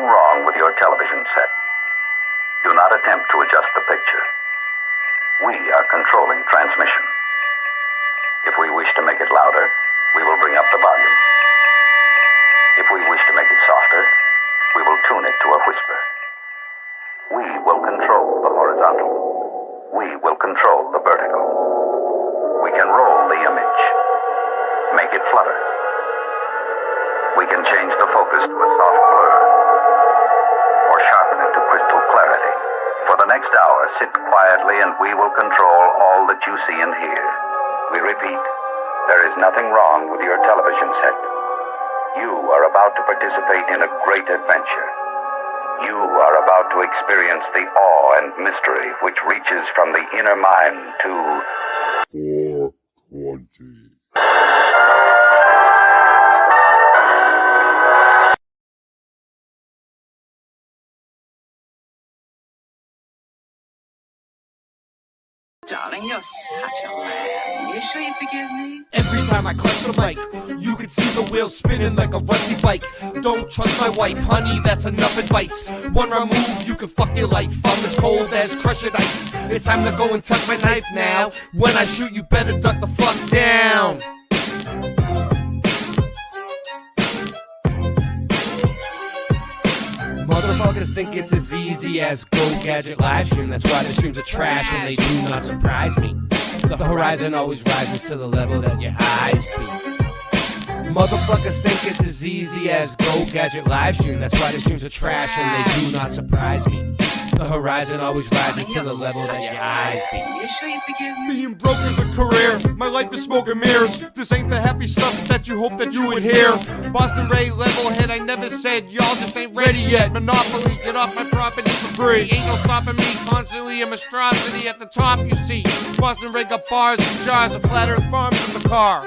nothing wrong with your television set. Do not attempt to adjust the picture. We are controlling transmission. If we wish to make it louder, we will bring up the volume. If we wish to make it softer, we will tune it to a whisper. We will control the horizontal. We will control the vertical. We can roll the image, make it flutter. We can change the focus to a soft blur, or sharpen it to crystal clarity. For the next hour, sit quietly and we will control all that you see and hear. We repeat, there is nothing wrong with your television set. You are about to participate in a great adventure. You are about to experience the awe and mystery which reaches from the inner mind to 420. Darling, you're such a lamb. You sure you forgive me? Every time I clutch the mic, you can see the wheels spinning like a rusty bike. Don't trust my wife, honey, that's enough advice. One wrong move, you can fuck your life. I'm as cold as crushed ice. It's time to go and tuck my knife now. When I shoot, you better duck the fuck down. Motherfuckers think it's as easy as Go Gadget live stream. That's why the streams are trash and they do not surprise me. The horizon always rises to the level that your eyes be. Motherfuckers think it's as easy as Go Gadget live stream. That's why the streams are trash and they do not surprise me. The horizon always rises to the level that your eyes be. You sure you forgive me? Being broke is a career, my life is smoke and mirrors. This ain't the happy stuff that you hope that you would hear. Boston Ray, level head, I never said y'all just ain't ready yet. Monopoly, get off my property for free. Ain't no stopping me, constantly a monstrosity at the top you see. Boston Ray got bars and jars of flat earth farms in the car.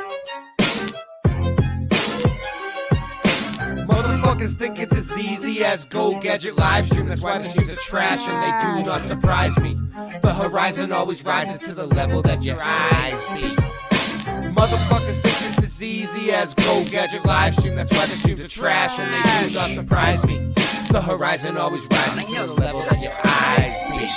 Motherfuckers think it's as easy as Go Gadget live stream. That's why the streams are trash and they do not surprise me. The horizon always rises to the level that your eyes be. Motherfuckers think it's as easy as Go Gadget live stream. That's why the streams are trash and they do not surprise me. The horizon always rises to the level that your eyes be.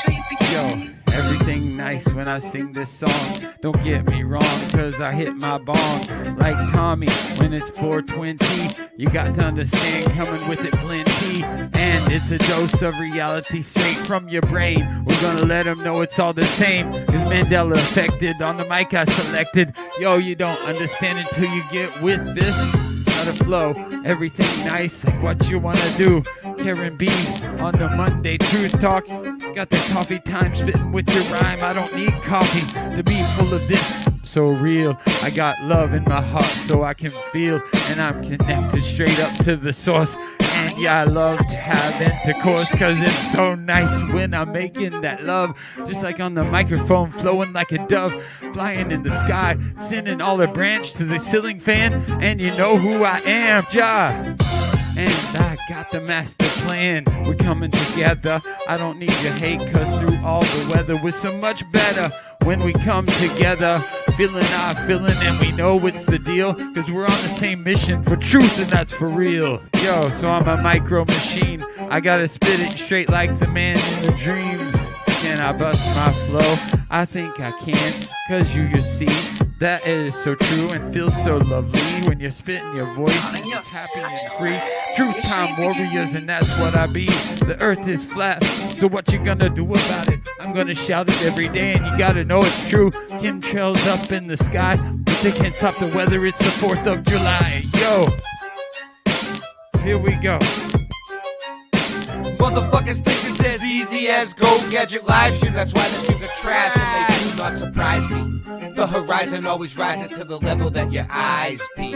Yo, everything nice when I sing this song. Don't get me wrong, cause I hit my bong like Tommy when it's 420. You got to understand, coming with it plenty. And it's a dose of reality straight from your brain. We're gonna let them know it's all the same. Cause Mandela affected on the mic I selected. Yo, you don't understand until you get with this. Not a flow, everything nice like what you wanna do. Karen B on the Monday Truth Talk. Got the coffee time spitting with your rhyme. I don't need coffee to be full of this. So real, I got love in my heart so I can feel, and I'm connected straight up to the source. And yeah, I love to have intercourse, cause it's so nice when I'm making that love. Just like on the microphone, flowing like a dove, flying in the sky, sending all the branch to the ceiling fan. And you know who I am, Ja. And I got the master plan. We're coming together. I don't need your hate, cause through all the weather we're so much better when we come together. Feeling our feeling, and we know it's the deal, cause we're on the same mission for truth, and that's for real. Yo, so I'm a micro machine. I gotta spit it straight like the man in the dreams. Can I bust my flow? I think I can, cause you see that it is so true and feels so lovely when you're spitting your voice and it's happy and free. Truth time warriors, and that's what I be. The earth is flat, so what you gonna do about it? I'm gonna shout it every day, and you gotta know it's true. Chemtrails up in the sky, but they can't stop the weather. It's the 4th of July. Yo, here we go. Motherfuckers think it's as easy as Go Gadget live stream. That's why the streams are trash and they do not surprise me. The horizon always rises to the level that your eyes be.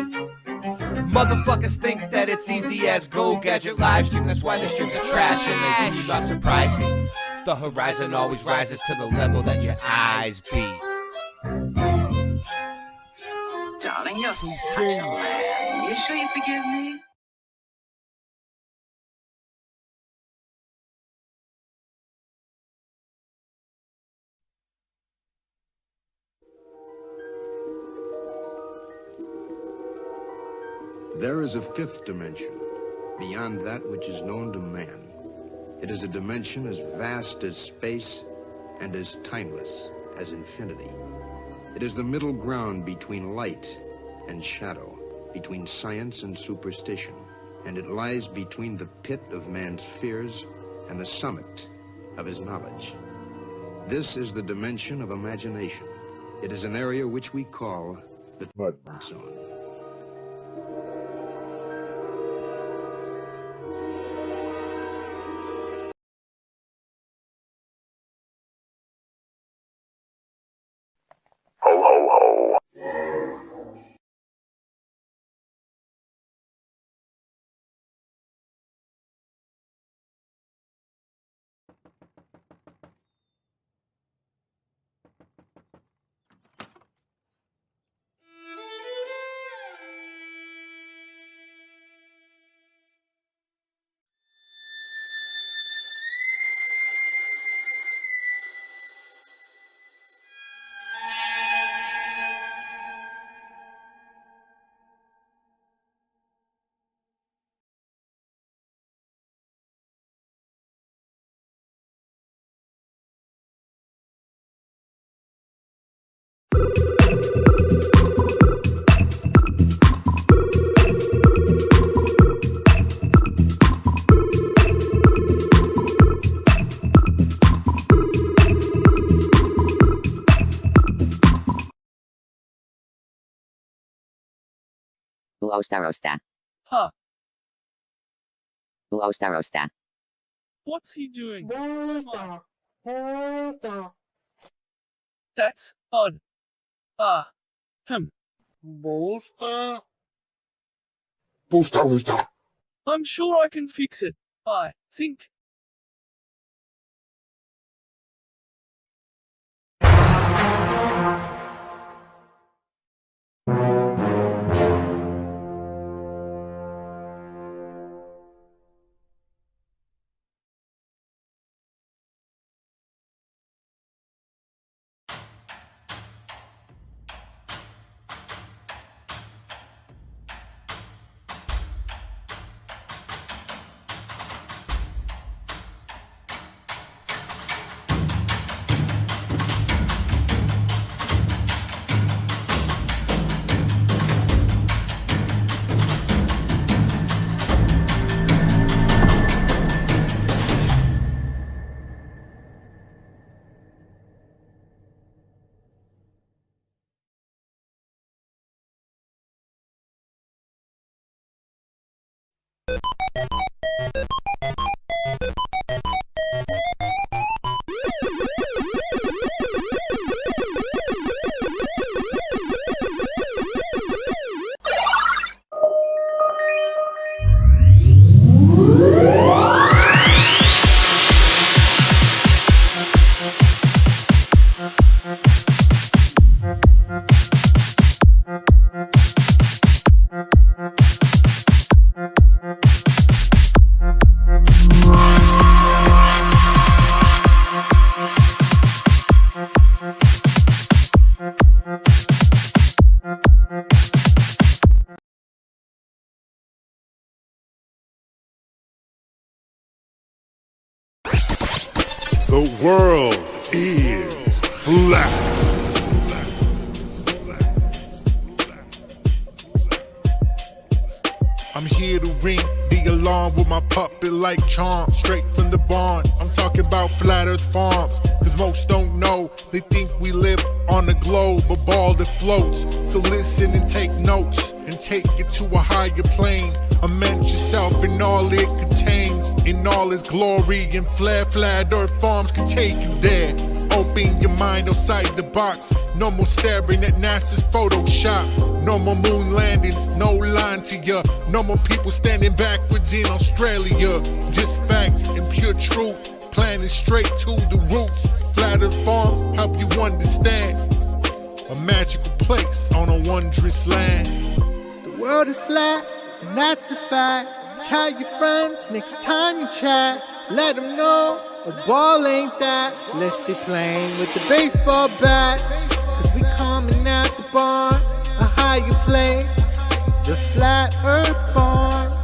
Motherfuckers think that it's easy as Go Gadget live stream. That's why the streams are trash and they do not surprise me. The horizon always rises to the level that your eyes be. Darling, you're such a lamb. You sure you forgive me? There is a fifth dimension, beyond that which is known to man. It is a dimension as vast as space and as timeless as infinity. It is the middle ground between light and shadow, between science and superstition, and it lies between the pit of man's fears and the summit of his knowledge. This is the dimension of imagination. It is an area which we call the mud zone. Ho, ho, ho. Starosta. Huh. Starosta. What's he doing? That's odd. I'm sure I can fix it. I think. The world is flat. I'm here to ring the alarm with my puppet-like charm, straight from the barn. I'm talking about Flat Earth Farms, cause most don't know. They think we live on a globe, a ball that floats. So listen and take notes, and take it to a higher plane. Imagine yourself in all it contains, in all its glory, and Flat Earth Farms can take you there. Open your mind outside the box. No more staring at NASA's Photoshop. No more moon landings, no lying to ya. No more people standing backwards in Australia. Just facts and pure truth, planning straight to the roots. Flat Earth Farms help you understand. A magical place on a wondrous land. The world is flat, and that's a fact. Tell your friends next time you chat. Let them know a ball ain't that. Let's stay playing with the baseball bat. Cause we coming out the barn, a higher place. The Flat Earth Farms.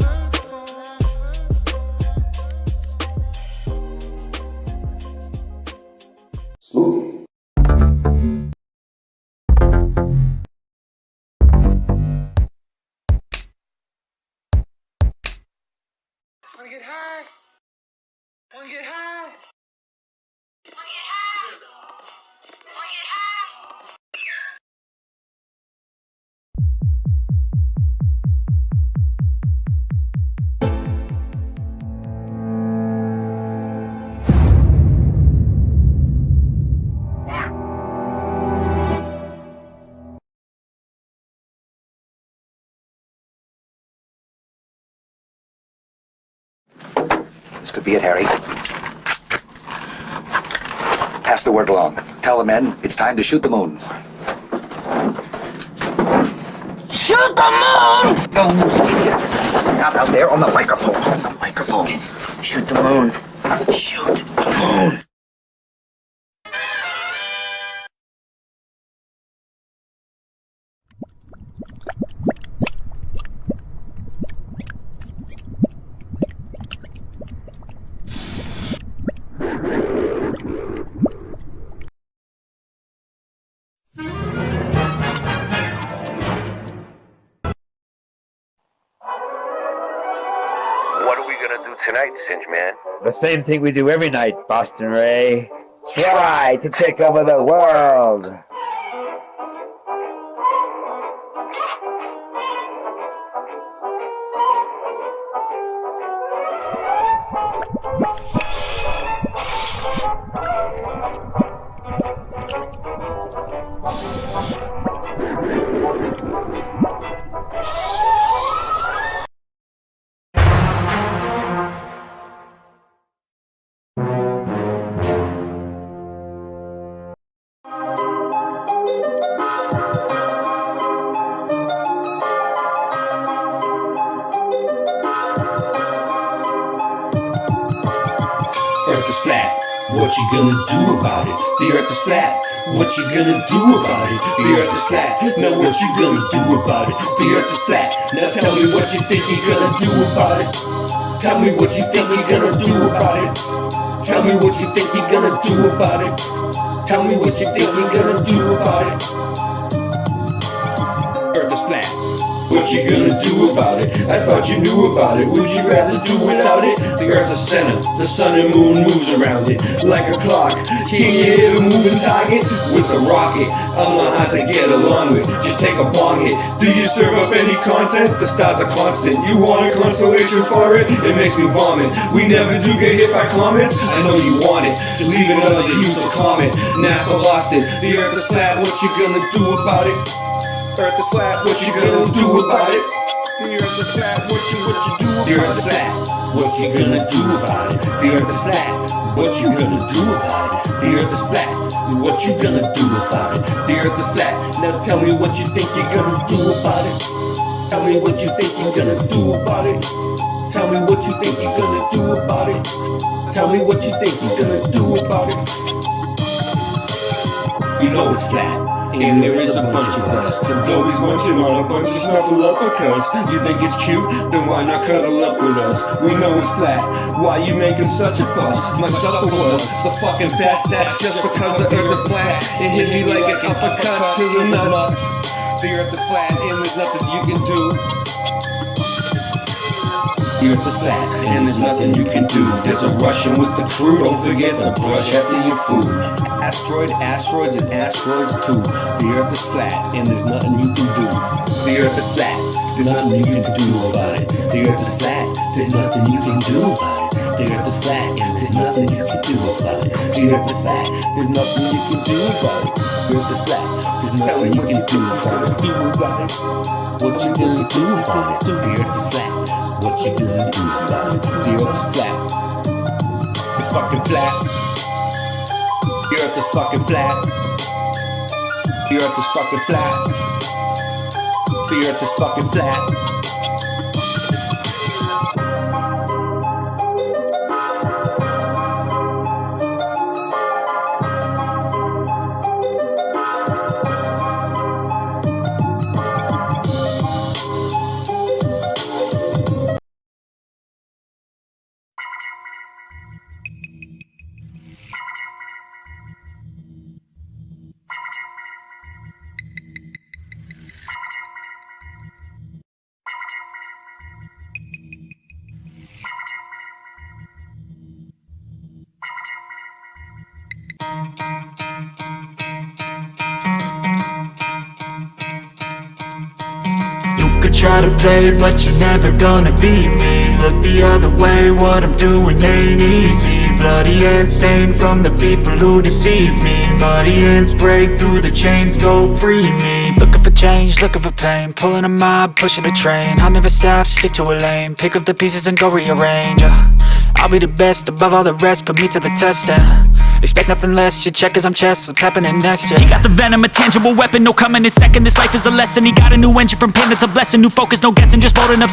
Could be it, Harry. Pass the word along. Tell the men it's time to shoot the moon. Shoot the moon! Not out there on the microphone. On the microphone. Shoot the moon. Shoot the moon. What are we gonna do tonight, Singe Man? The same thing we do every night, Boston Ray. Try to take over the world. Earth is flat, what you gonna do about it? The earth is flat, what you gonna do about it? The earth is flat, now what you gonna do about it? The earth is flat, now tell me what you think you're gonna do about it. Tell me what you think you're gonna do about it. Tell me what you think you're gonna do about it. Tell me what you think you're gonna do about it. Earth is flat, what you gonna do about it? I thought you knew about it. Would you rather do without it? The earth's a center, the sun and moon moves around it like a clock. Can you hit a moving target with a rocket? I'm not hard to get along with, just take a bong hit. Do you serve up any content? The stars are constant. You want a consolation for it? It makes me vomit. We never do get hit by comments. I know you want it, just leave another useless comment. NASA lost it. The earth is flat, what you gonna do about it? Earth is flat, what you gonna do about it? The earth is flat, what you do about it? The earth is flat, what you gonna do about it? The earth is flat, what you gonna do about it? The earth is flat, what you gonna do about it? The earth is flat, now tell me what you think you're gonna do about it. Tell me what you think you're gonna do about it. Tell me what you think you're gonna do about it. Tell me what you think you're gonna do about it. You know it's flat. And there is a bunch of us. The globies munching on a bunch of snuffleupagus. You think it's cute? Then why not cuddle up with us? We know it's flat. Why you making such a fuss? My supper was the fucking best. That's just because the earth is flat. It hit me like an uppercut to the nuts. The earth is flat and there's nothing you can do. The earth is flat, and there's nothing you can do. There's a Russian with the crew, don't forget to brush after your food. Asteroids, and asteroids too. The earth is flat, and there's nothing you can do. The earth is flat, there's nothing you can do about it. The earth is flat, there's nothing you can do about it. The earth is flat, and there's nothing you can do about it. The earth is flat, there's nothing you can do about it. The earth is flat, there's nothing you can do about it. What you gonna do about it? The earth is flat. What you gonna do about it? The earth is flat. It's fucking flat. The earth is fucking flat. The earth is fucking flat. The earth is fucking flat. Try to play, but you're never gonna beat me. Look the other way, what I'm doing ain't easy. bloody hands stained from the people who deceive me. Muddy hands break through the chains, go free me. Looking for change, looking for pain, pulling a mob, pushing a train. I'll never stop, stick to a lane, pick up the pieces and go rearrange. I'll be the best above all the rest, put me to the test and expect nothing less, your check as I'm chess, what's happening next, yeah. He got the venom, a tangible weapon, no coming in second. This life is a lesson, he got a new engine from pain, it's a blessing. New focus, no guessing, just bolting up.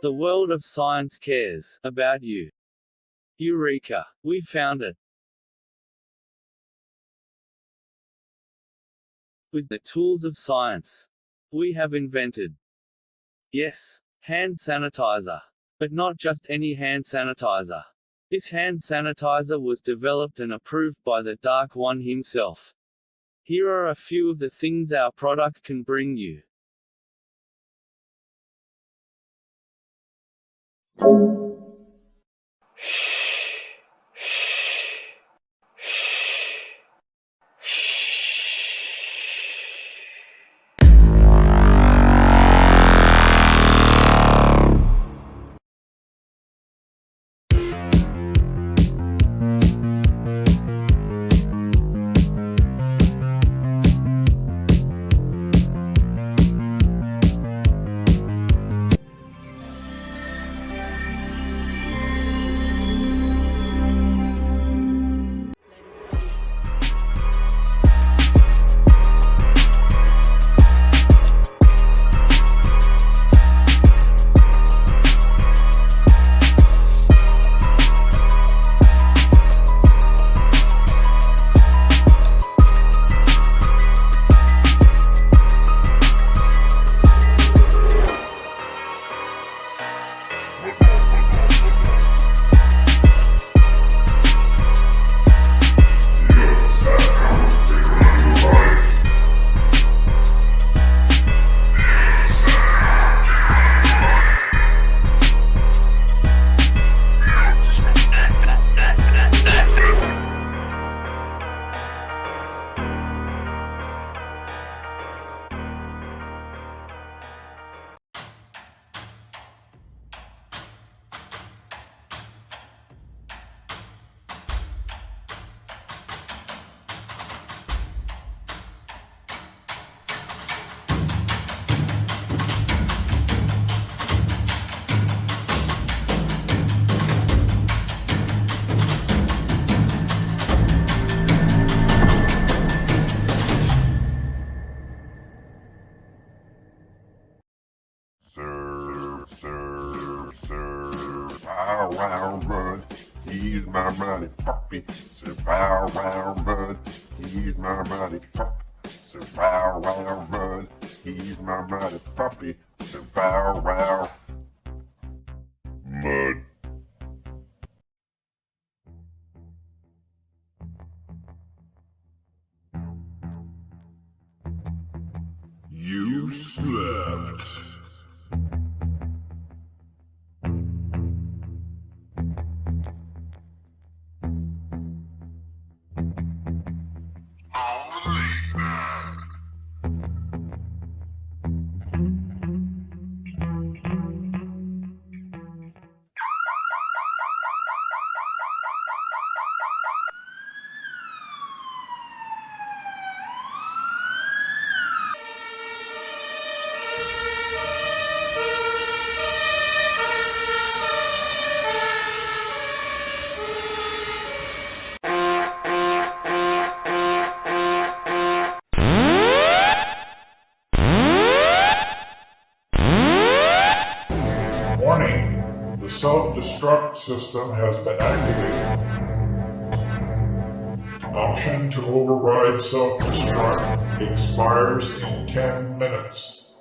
The world of science cares about you. Eureka! We found it. With the tools of science, we have invented, yes, hand sanitizer. But not just any hand sanitizer. This hand sanitizer was developed and approved by the Dark One himself. Here are a few of the things our product can bring you. Bow wow run, he's my mighty puppy. Sir bow wow run, he's my mighty puppy. Sir bow wow run, he's my mighty puppy. Sir bow wow. Mud. You slept. self-destruct system has been activated. Option to override self-destruct expires in 10 minutes.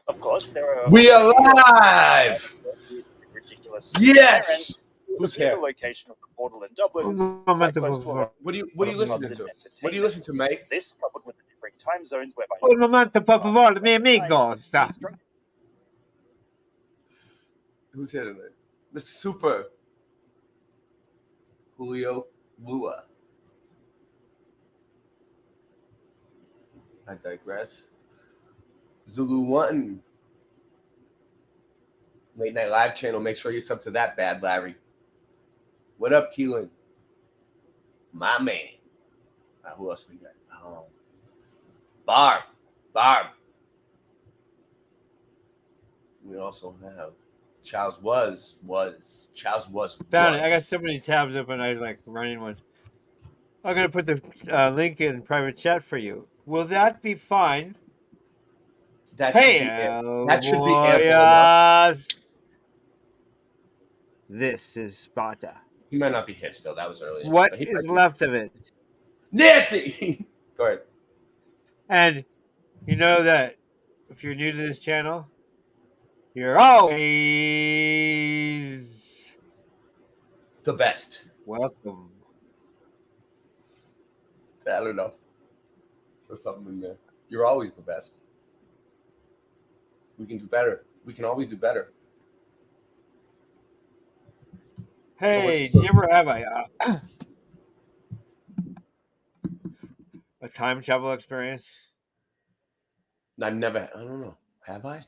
Of course, there are. We are live! Ridiculous. Yes! Who's here? The location of the portal in Dublin is quite close to our What do you listening to? What do you listen to, mate? This coupled with the different time zones whereby Un momento, por favor, mi amigo. Sta. Who's here tonight? Mr. Super. Julio Lua. I digress. Zulu One. Late Night Live channel. Make sure you sub to that, Bad Larry. What up, Keelan? My man. Who else we got? Barb. We also have Charles was. Found it. I got so many tabs open. I was like running one. I'm gonna put the link in private chat for you. Will that be fine? That should be ample enough. This is Sparta. He might not be here still. That was earlier. What is left of it? Nancy! Go ahead. And you know that if you're new to this channel, you're always the best. Welcome. I don't know. There's something in there. You're always the best. We can do better. We can always do better. Hey, did you ever have a time travel experience? I don't know. Have I?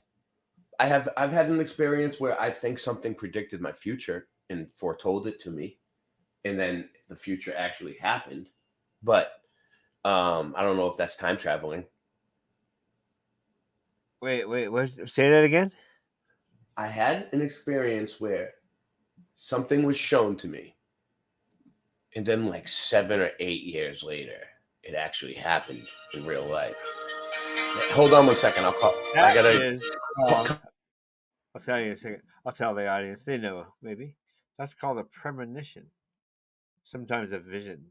I've had an experience where I think something predicted my future and foretold it to me, and then the future actually happened. But I don't know if that's time traveling. Wait, say that again? I had an experience where something was shown to me, and then like 7 or 8 years later, it actually happened in real life. Hold on 1 second. I'll call. I'll tell you a second. I'll tell the audience. They know, maybe. That's called a premonition. Sometimes a vision.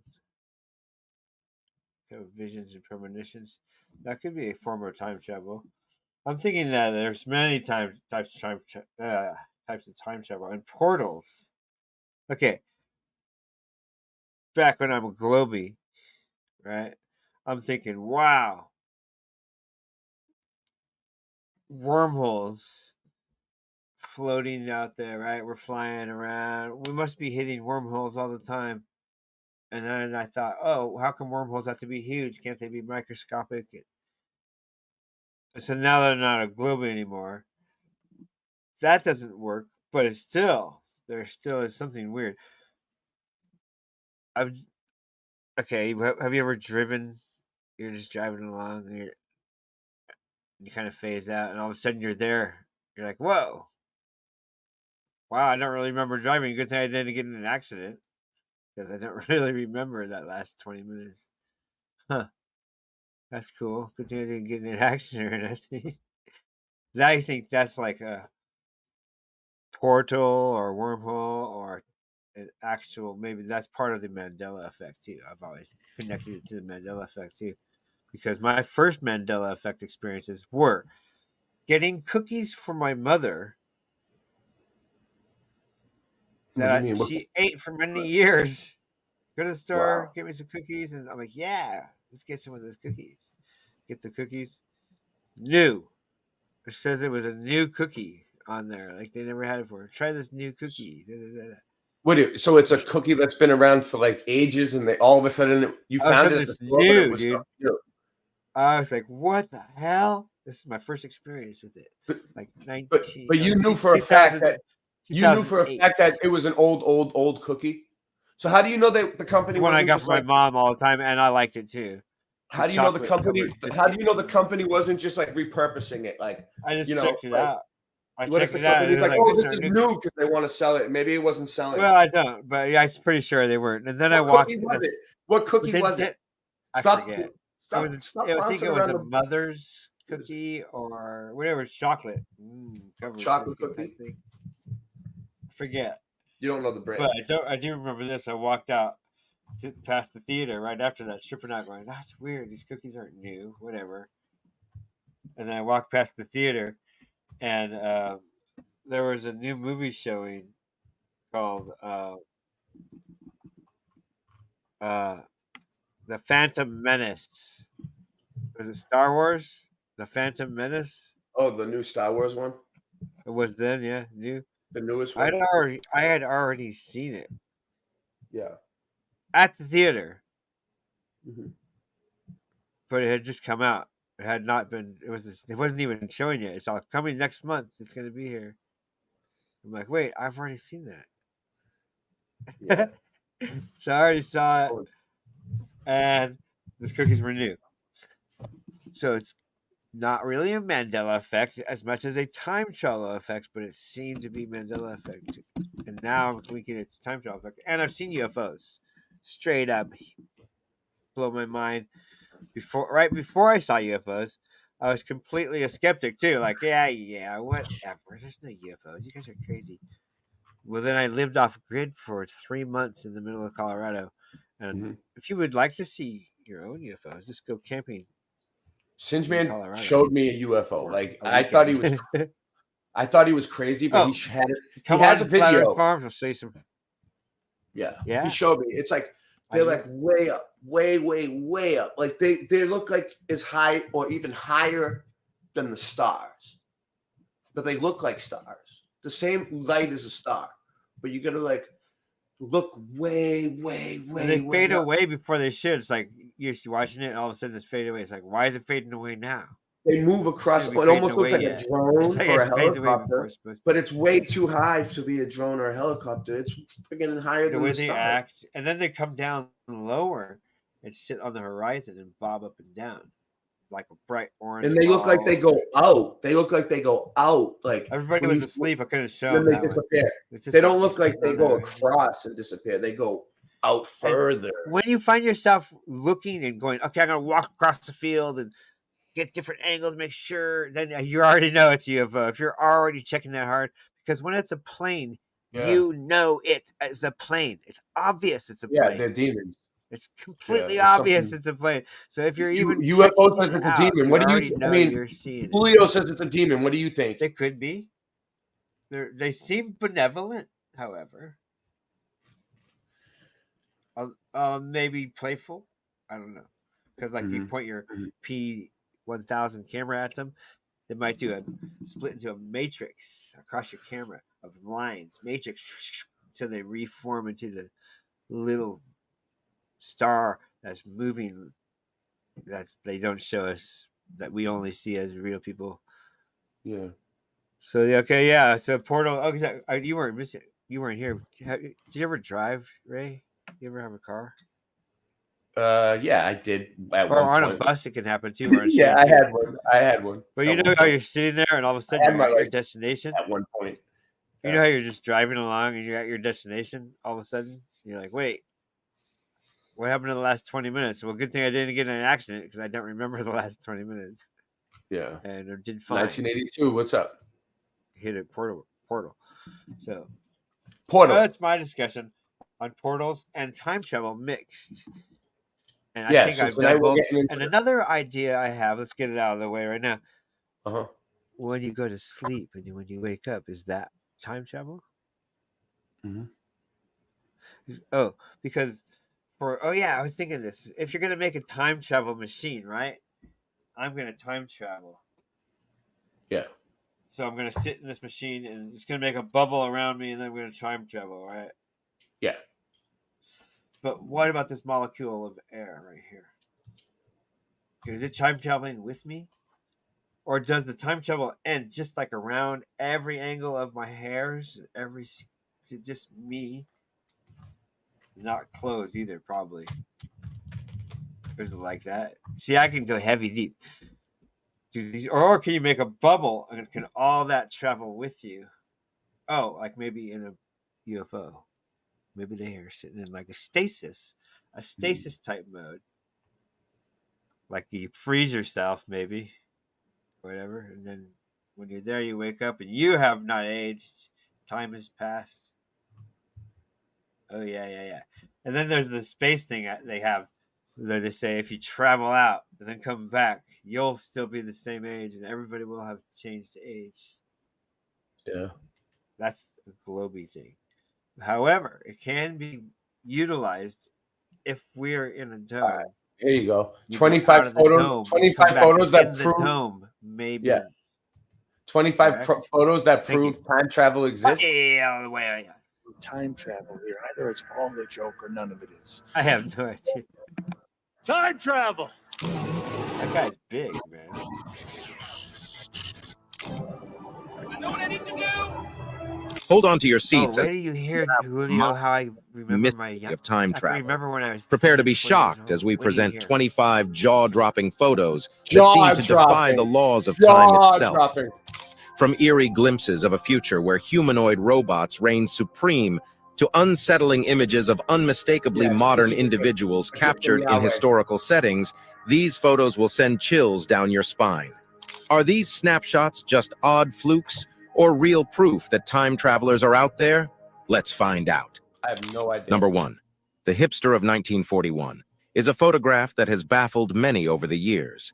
Visions and premonitions. That could be a form of time travel. I'm thinking that there's many types of time travel and portals. Okay. Back when I'm a Globie, right? I'm thinking, wow. Wormholes floating out there, right? We're flying around. We must be hitting wormholes all the time. And then I thought, oh, how come wormholes have to be huge? Can't they be microscopic? So now they're not a globe anymore. That doesn't work, but there still is something weird. Have you ever driven? You're just driving along, and you kind of phase out, and all of a sudden you're there. You're like, whoa. Wow, I don't really remember driving. Good thing I didn't get in an accident, because I don't really remember that last 20 minutes. Huh. That's cool. Good thing I didn't get in an accident or anything. I think that's like a portal or wormhole or an actual, maybe that's part of the Mandela effect too. I've always connected it to the Mandela effect too. Because my first Mandela effect experiences were getting cookies from my mother that she ate for many years. Go to the store, get me some cookies, and I'm like, yeah, let's get some of those cookies. Get the cookies. New. It says it was a new cookie on there. Like they never had it before. Try this new cookie. So it's a cookie that's been around for like ages, and they all of a sudden you found it. It's new, dude. I was like, what the hell? This is my first experience with it. Like 19. But you knew for a fact that it was an old cookie. So how do you know that the company? One I got from my mom all the time, and I liked it too. How do you know the company? How do you know the company wasn't just like repurposing it? Like I just checked it out. What if the company's like, oh, this is new because they want to sell it? Maybe it wasn't selling. Well, I don't, but I'm pretty sure they weren't. And then I watched. What cookie was it? I Stop. forget. Stop. I think bouncing it was around a the mother's cookie or whatever. It's chocolate. Covered chocolate biscuit cookie. type thing. Forget. You don't know the brand. But I do remember this. I walked out past the theater right after that, tripping out, going, "That's weird. These cookies aren't new. Whatever." And then I walked past the theater, and there was a new movie showing called The Phantom Menace. Was it Star Wars? The Phantom Menace? Oh, the new Star Wars one? It was then, yeah, new. The newest one? I had already seen it. Yeah. At the theater. Mm-hmm. But it had just come out. It had not been, it wasn't even showing yet. It's all coming next month. It's going to be here. I'm like, wait, I've already seen that. Yeah. So I already saw it. And these cookies were new. So it's not really a Mandela effect as much as a time travel effect, but it seemed to be Mandela effect. And now I'm thinking it's time travel effect. And I've seen UFOs. Straight up. Blow my mind. Right before I saw UFOs, I was completely a skeptic too. Like, yeah, whatever. There's no UFOs. You guys are crazy. Well, then I lived off grid for 3 months in the middle of Colorado. And if you would like to see your own UFOs, just go camping. Singe Man showed me a UFO. Like I thought he was crazy, but he had it. He has a video. Farms, I'll show you some. Yeah. Yeah. He showed me. It's like they're like way up, way up. Like they look like as high or even higher than the stars, but they look like stars. The same light as a star, but you gotta like look way. And they fade away before they should. It's like you're watching it, and all of a sudden it's fading away. It's like, why is it fading away now? They move across. It almost looks like a drone or a helicopter, but it's way too high to be a drone or a helicopter. It's freaking higher than the way they act, and then they come down lower and sit on the horizon and bob up and down like a bright orange. And they look like they go out. They look like they go out. Like everybody was asleep. I couldn't show them. They disappear. They don't look like they go across and disappear. They go out further. And when you find yourself looking and going, okay, I'm gonna walk across the field and get different angles, make sure, then you already know it's UFO. If you're already checking that hard, because when it's a plane, you know it as a plane. It's obvious it's a plane. Yeah, they're demons. It's completely obvious it's a plane. So if you're even UFO says it's a demon, what do you? I mean, you're seeing Julio says it's a demon. What do you think? They could be. They seem benevolent, however. Maybe playful. I don't know, because like you point your P1000 camera at them, they might do a split into a matrix across your camera of lines, matrix, until they reform into the little star that's moving. They don't show us, that we only see as real people. Yeah. So okay, yeah. So Portal. Oh, you weren't missing. You weren't here. Did you ever drive, Ray? You ever have a car? Yeah, I did. Or on a bus, it can happen too. Yeah, I had one. But you know how you're sitting there, and all of a sudden you're at your destination. At one point, you know how you're just driving along, and you're at your destination. All of a sudden, you're like, "Wait, what happened in the last 20 minutes?" Well, good thing I didn't get in an accident because I don't remember the last 20 minutes. Yeah, and I did fine. 1982. What's up? Hit a portal. So, Portal. That's my discussion on portals and time travel mixed. And yeah, I think I've done both. And another idea I have, let's get it out of the way right now. When you go to sleep and when you wake up, is that time travel? Oh, because I was thinking this. If you're going to make a time travel machine, right? I'm going to time travel. Yeah. So I'm going to sit in this machine and it's going to make a bubble around me and then I'm going to time travel, right? Yeah. But what about this molecule of air right here? Is it time traveling with me? Or does the time travel end just like around every angle of my hairs? Just me? Not close either, probably. Is it like that? See, I can go heavy deep. Or can you make a bubble and can all that travel with you? Oh, like maybe in a UFO. Maybe they are sitting in like a stasis type mode. Like you freeze yourself, maybe, whatever, and then when you're there, you wake up and you have not aged. Time has passed. Oh yeah. And then there's the space thing they have. Where they say if you travel out and then come back, you'll still be the same age, and everybody will have changed age. Yeah, that's a globy thing. However, it can be utilized if we're in a dome. All right, here you go. You 25 photos. 25 photos that prove dome. Maybe. Yeah. 25 photos that prove time travel exists. Yeah, way. Time travel here. Either it's all a joke or none of it is. I have no idea. Time travel. That guy's big, man. I know what I need to do. Hold on to your seats. Where do you hear, Julio, how I remember my young... of time travel. Remember when I was... Prepare to be shocked as we present 25 jaw-dropping photos that seem to defy the laws of time itself. From eerie glimpses of a future where humanoid robots reign supreme to unsettling images of unmistakably modern individuals captured in historical settings, these photos will send chills down your spine. Are these snapshots just odd flukes or real proof that time travelers are out there? Let's find out. I have no idea. Number 1. The Hipster of 1941 is a photograph that has baffled many over the years.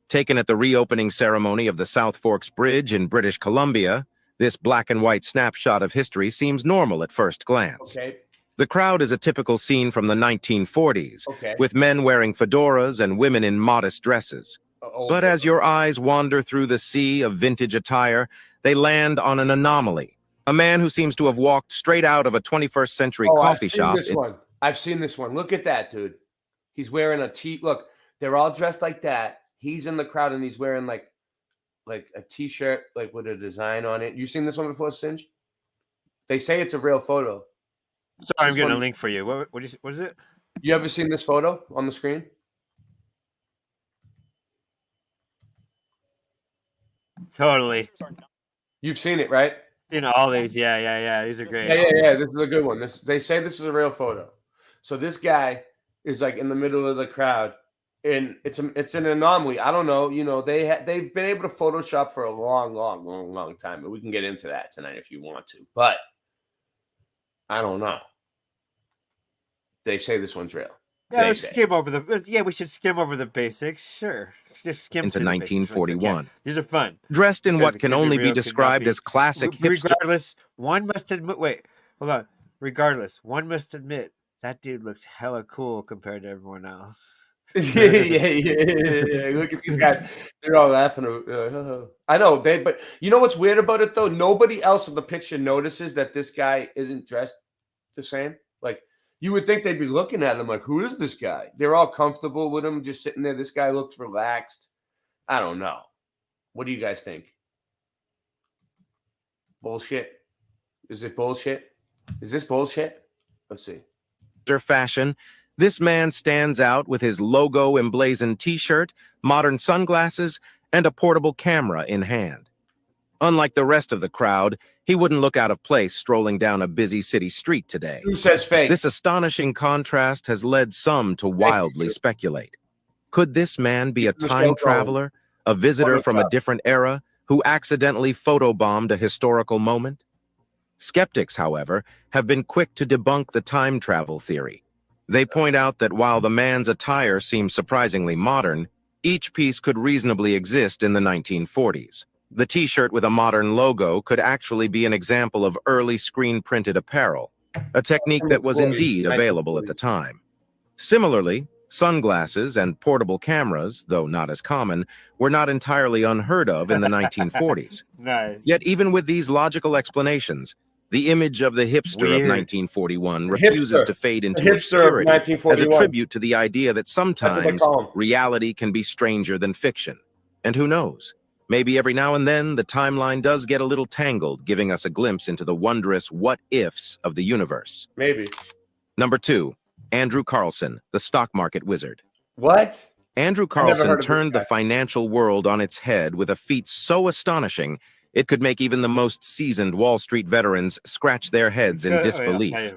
Taken at the reopening ceremony of the South Forks Bridge in British Columbia, this black and white snapshot of history seems normal at first glance. Okay. The crowd is a typical scene from the 1940s, with men wearing fedoras and women in modest dresses. But as your eyes wander through the sea of vintage attire, they land on an anomaly. A man who seems to have walked straight out of a 21st century coffee shop. I've seen this one. Look at that, dude. He's wearing a tee. Look, they're all dressed like that. He's in the crowd and he's wearing like a t-shirt, like with a design on it. You seen this one before, Singe? They say it's a real photo. Sorry, I'm getting a link for you. What is it? You ever seen this photo on the screen? Totally. You've seen it, right? You know, all these. Yeah. These are great. Yeah. This is a good one. They say this is a real photo. So this guy is like in the middle of the crowd, and it's an anomaly. I don't know. You know, they've been able to Photoshop for a long time, and we can get into that tonight if you want to. But I don't know. They say this one's real. Yeah, let's skim over we should skim over the basics. Sure. Just skim into through 1941. These are fun. Dressed in what can only be described as classic hipster. Regardless, one must admit. Wait, hold on. Regardless, one must admit that dude looks hella cool compared to everyone else. Yeah. Look at these guys. They're all laughing. I know, but you know what's weird about it though? Nobody else in the picture notices that this guy isn't dressed the same. Like, you would think they'd be looking at him like, who is this guy? They're all comfortable with him, just sitting there. This guy looks relaxed. I don't know. What do you guys think? Bullshit? Is it bullshit? Is this bullshit? Let's see. Fashion, this man stands out with his logo emblazoned t-shirt, modern sunglasses, and a portable camera in hand. Unlike the rest of the crowd, he wouldn't look out of place strolling down a busy city street today. Who says fake? This astonishing contrast has led some to wildly speculate. Could this man be a time traveler, a visitor from a different era, who accidentally photobombed a historical moment? Skeptics, however, have been quick to debunk the time travel theory. They point out that while the man's attire seems surprisingly modern, each piece could reasonably exist in the 1940s. The t-shirt with a modern logo could actually be an example of early screen-printed apparel, a technique that was indeed available at the time. Similarly, sunglasses and portable cameras, though not as common, were not entirely unheard of in the 1940s. Nice. Yet even with these logical explanations, the image of the hipster of 1941 refuses to fade into obscurity as a tribute to the idea that sometimes reality can be stranger than fiction. And who knows? Maybe every now and then, the timeline does get a little tangled, giving us a glimpse into the wondrous what-ifs of the universe. Maybe. Number 2, Andrew Carlson, the stock market wizard. What? Andrew Carlson turned the financial world on its head with a feat so astonishing, it could make even the most seasoned Wall Street veterans scratch their heads in disbelief.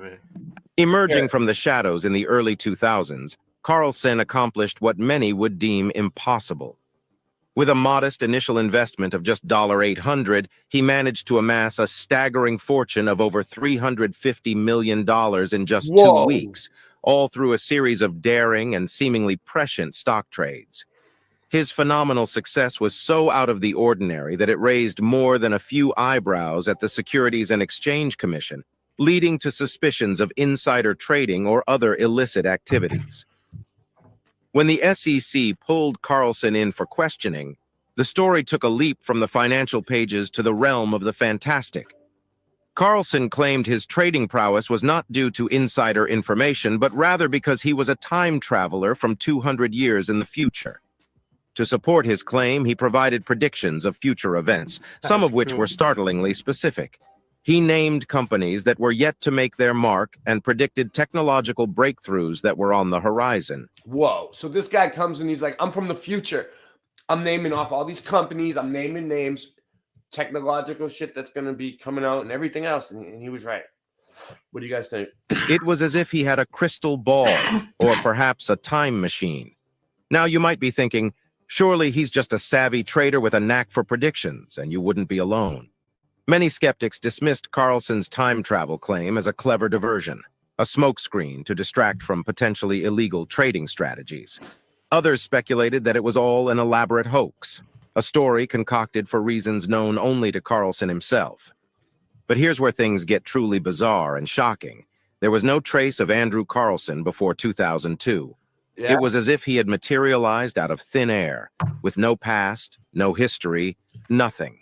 Emerging from the shadows in the early 2000s, Carlson accomplished what many would deem impossible. With a modest initial investment of just $800, he managed to amass a staggering fortune of over $350 million in just 2 weeks, all through a series of daring and seemingly prescient stock trades. His phenomenal success was so out of the ordinary that it raised more than a few eyebrows at the Securities and Exchange Commission, leading to suspicions of insider trading or other illicit activities. When the SEC pulled Carlson in for questioning, the story took a leap from the financial pages to the realm of the fantastic. Carlson claimed his trading prowess was not due to insider information, but rather because he was a time traveler from 200 years in the future. To support his claim, he provided predictions of future events, some of which were startlingly specific. He named companies that were yet to make their mark and predicted technological breakthroughs that were on the horizon. Whoa. So this guy comes and he's like, I'm from the future. I'm naming off all these companies. I'm naming names, technological shit that's going to be coming out and everything else. And he was right. What do you guys think? It was as if he had a crystal ball or perhaps a time machine. Now you might be thinking, surely he's just a savvy trader with a knack for predictions, and you wouldn't be alone. Many skeptics dismissed Carlson's time travel claim as a clever diversion, a smokescreen to distract from potentially illegal trading strategies. Others speculated that it was all an elaborate hoax, a story concocted for reasons known only to Carlson himself. But here's where things get truly bizarre and shocking. There was no trace of Andrew Carlson before 2002. Yeah. It was as if he had materialized out of thin air, with no past, no history, nothing.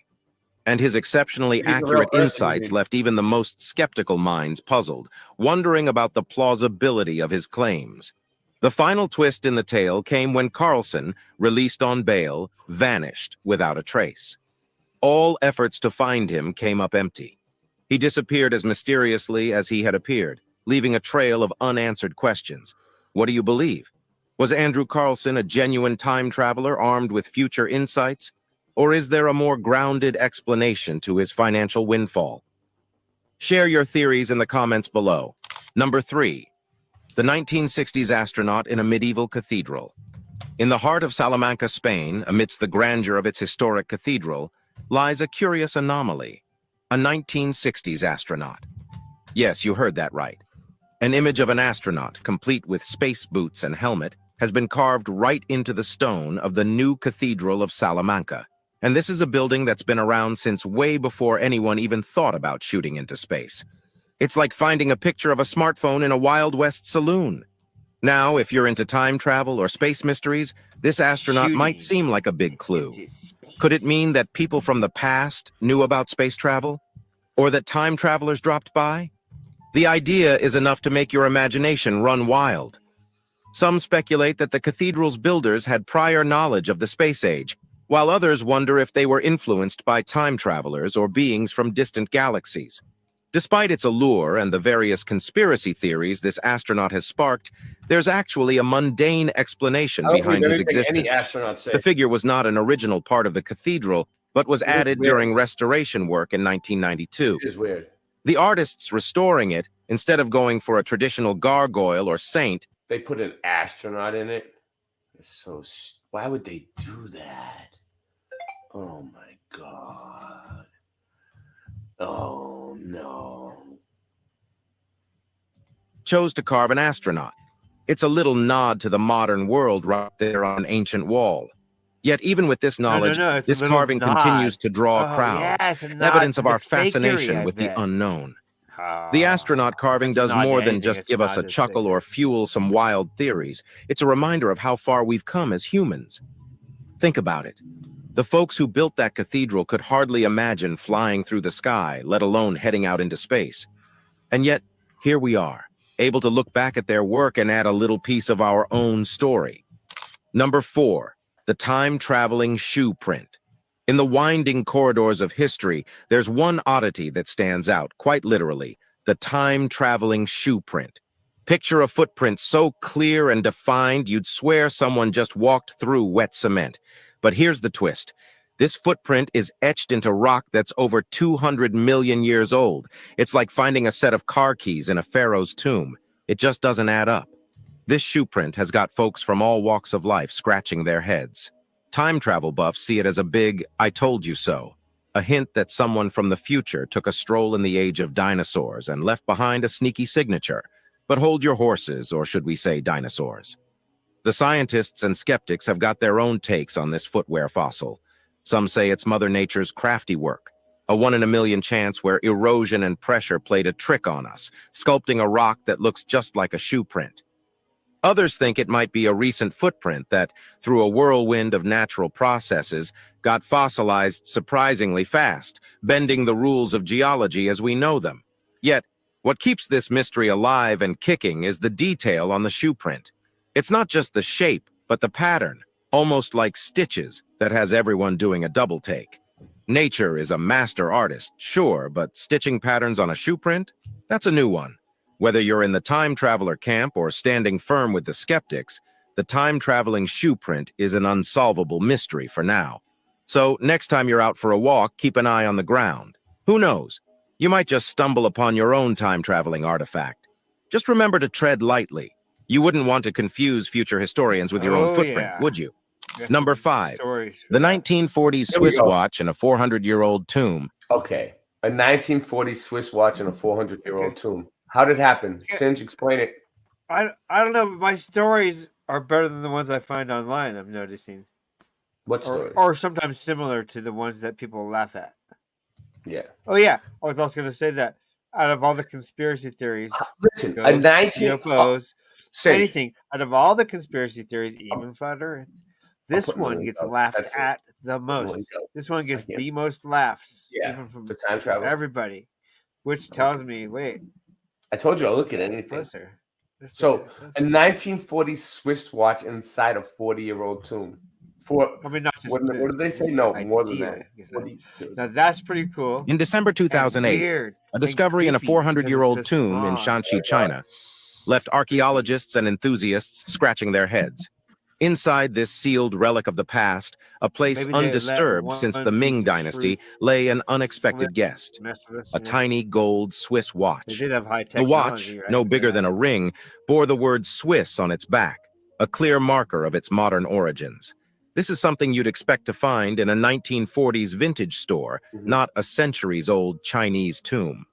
And his exceptionally accurate insights left even the most skeptical minds puzzled, wondering about the plausibility of his claims. The final twist in the tale came when Carlson, released on bail, vanished without a trace. All efforts to find him came up empty. He disappeared as mysteriously as he had appeared, leaving a trail of unanswered questions. What do you believe? Was Andrew Carlson a genuine time traveler armed with future insights? Or is there a more grounded explanation to his financial windfall? Share your theories in the comments below. Number 3. The 1960s astronaut in a medieval cathedral. In the heart of Salamanca, Spain, amidst the grandeur of its historic cathedral, lies a curious anomaly. A 1960s astronaut. Yes, you heard that right. An image of an astronaut, complete with space boots and helmet, has been carved right into the stone of the new Cathedral of Salamanca. And this is a building that's been around since way before anyone even thought about shooting into space. It's like finding a picture of a smartphone in a Wild West saloon. Now, if you're into time travel or space mysteries, this astronaut might seem like a big clue. Could it mean that people from the past knew about space travel? Or that time travelers dropped by? The idea is enough to make your imagination run wild. Some speculate that the cathedral's builders had prior knowledge of the space age, while others wonder if they were influenced by time travelers or beings from distant galaxies. Despite its allure and the various conspiracy theories this astronaut has sparked, there's actually a mundane explanation behind his existence. The figure was not an original part of the cathedral, but was added during restoration work in 1992. It is weird. The artists restoring it, instead of going for a traditional gargoyle or saint, they put an astronaut in it. It's so. Why would they do that? Oh my God. Oh no. chose to carve an astronaut. It's a little nod to the modern world right there on an ancient wall. Yet even with this knowledge, this carving continues to draw crowds, evidence of our fascination with the unknown. The astronaut carving does more than just give us a chuckle or fuel some wild theories. It's a reminder of how far we've come as humans. Think about it. The folks who built that cathedral could hardly imagine flying through the sky, let alone heading out into space. And yet, here we are, able to look back at their work and add a little piece of our own story. Number 4, the time-traveling shoe print. In the winding corridors of history, there's one oddity that stands out, quite literally, the time-traveling shoe print. Picture a footprint so clear and defined you'd swear someone just walked through wet cement. But here's the twist. This footprint is etched into rock that's over 200 million years old. It's like finding a set of car keys in a pharaoh's tomb. It just doesn't add up. This shoe print has got folks from all walks of life scratching their heads. Time travel buffs see it as a big "I told you so," a hint that someone from the future took a stroll in the age of dinosaurs and left behind a sneaky signature. But hold your horses, or should we say dinosaurs. The scientists and skeptics have got their own takes on this footwear fossil. Some say it's Mother Nature's crafty work, a 1 in a million chance where erosion and pressure played a trick on us, sculpting a rock that looks just like a shoe print. Others think it might be a recent footprint that, through a whirlwind of natural processes, got fossilized surprisingly fast, bending the rules of geology as we know them. Yet, what keeps this mystery alive and kicking is the detail on the shoe print. It's not just the shape, but the pattern, almost like stitches, that has everyone doing a double take. Nature is a master artist, sure, but stitching patterns on a shoe print? That's a new one. Whether you're in the time traveler camp or standing firm with the skeptics, the time-traveling shoe print is an unsolvable mystery for now. So next time you're out for a walk, keep an eye on the ground. Who knows? You might just stumble upon your own time-traveling artifact. Just remember to tread lightly. You wouldn't want to confuse future historians with your own footprint, would you? Number 5, the 1940s Swiss watch in a 400-year-old tomb. Okay, a 1940s Swiss watch in a 400-year-old tomb. How did it happen? Singe, explain it. I don't know, but my stories are better than the ones I find online, I'm noticing. What stories? Or sometimes similar to the ones that people laugh at. Yeah. Oh, yeah. I was also going to say that out of all the conspiracy theories, listen, a 19 UFOs, anything, out of all the conspiracy theories, even Flat Earth, this one gets laughed at the most. This one gets the most laughs, even from the time travel. Everybody, which tells me, wait. I told you I'll look at anything. So, a 1940s Swiss watch inside a 40-year-old tomb. I mean, not just what did they say? No, more than that. Now, that's pretty cool. In December 2008, a discovery in a 400-year-old tomb in Shanxi, China, left archaeologists and enthusiasts scratching their heads. Inside this sealed relic of the past, a place undisturbed since the Ming Dynasty, lay an unexpected guest, a tiny gold Swiss watch. The watch, no bigger than a ring, bore the word Swiss on its back, a clear marker of its modern origins. This is something you'd expect to find in a 1940s vintage store, not a centuries-old Chinese tomb.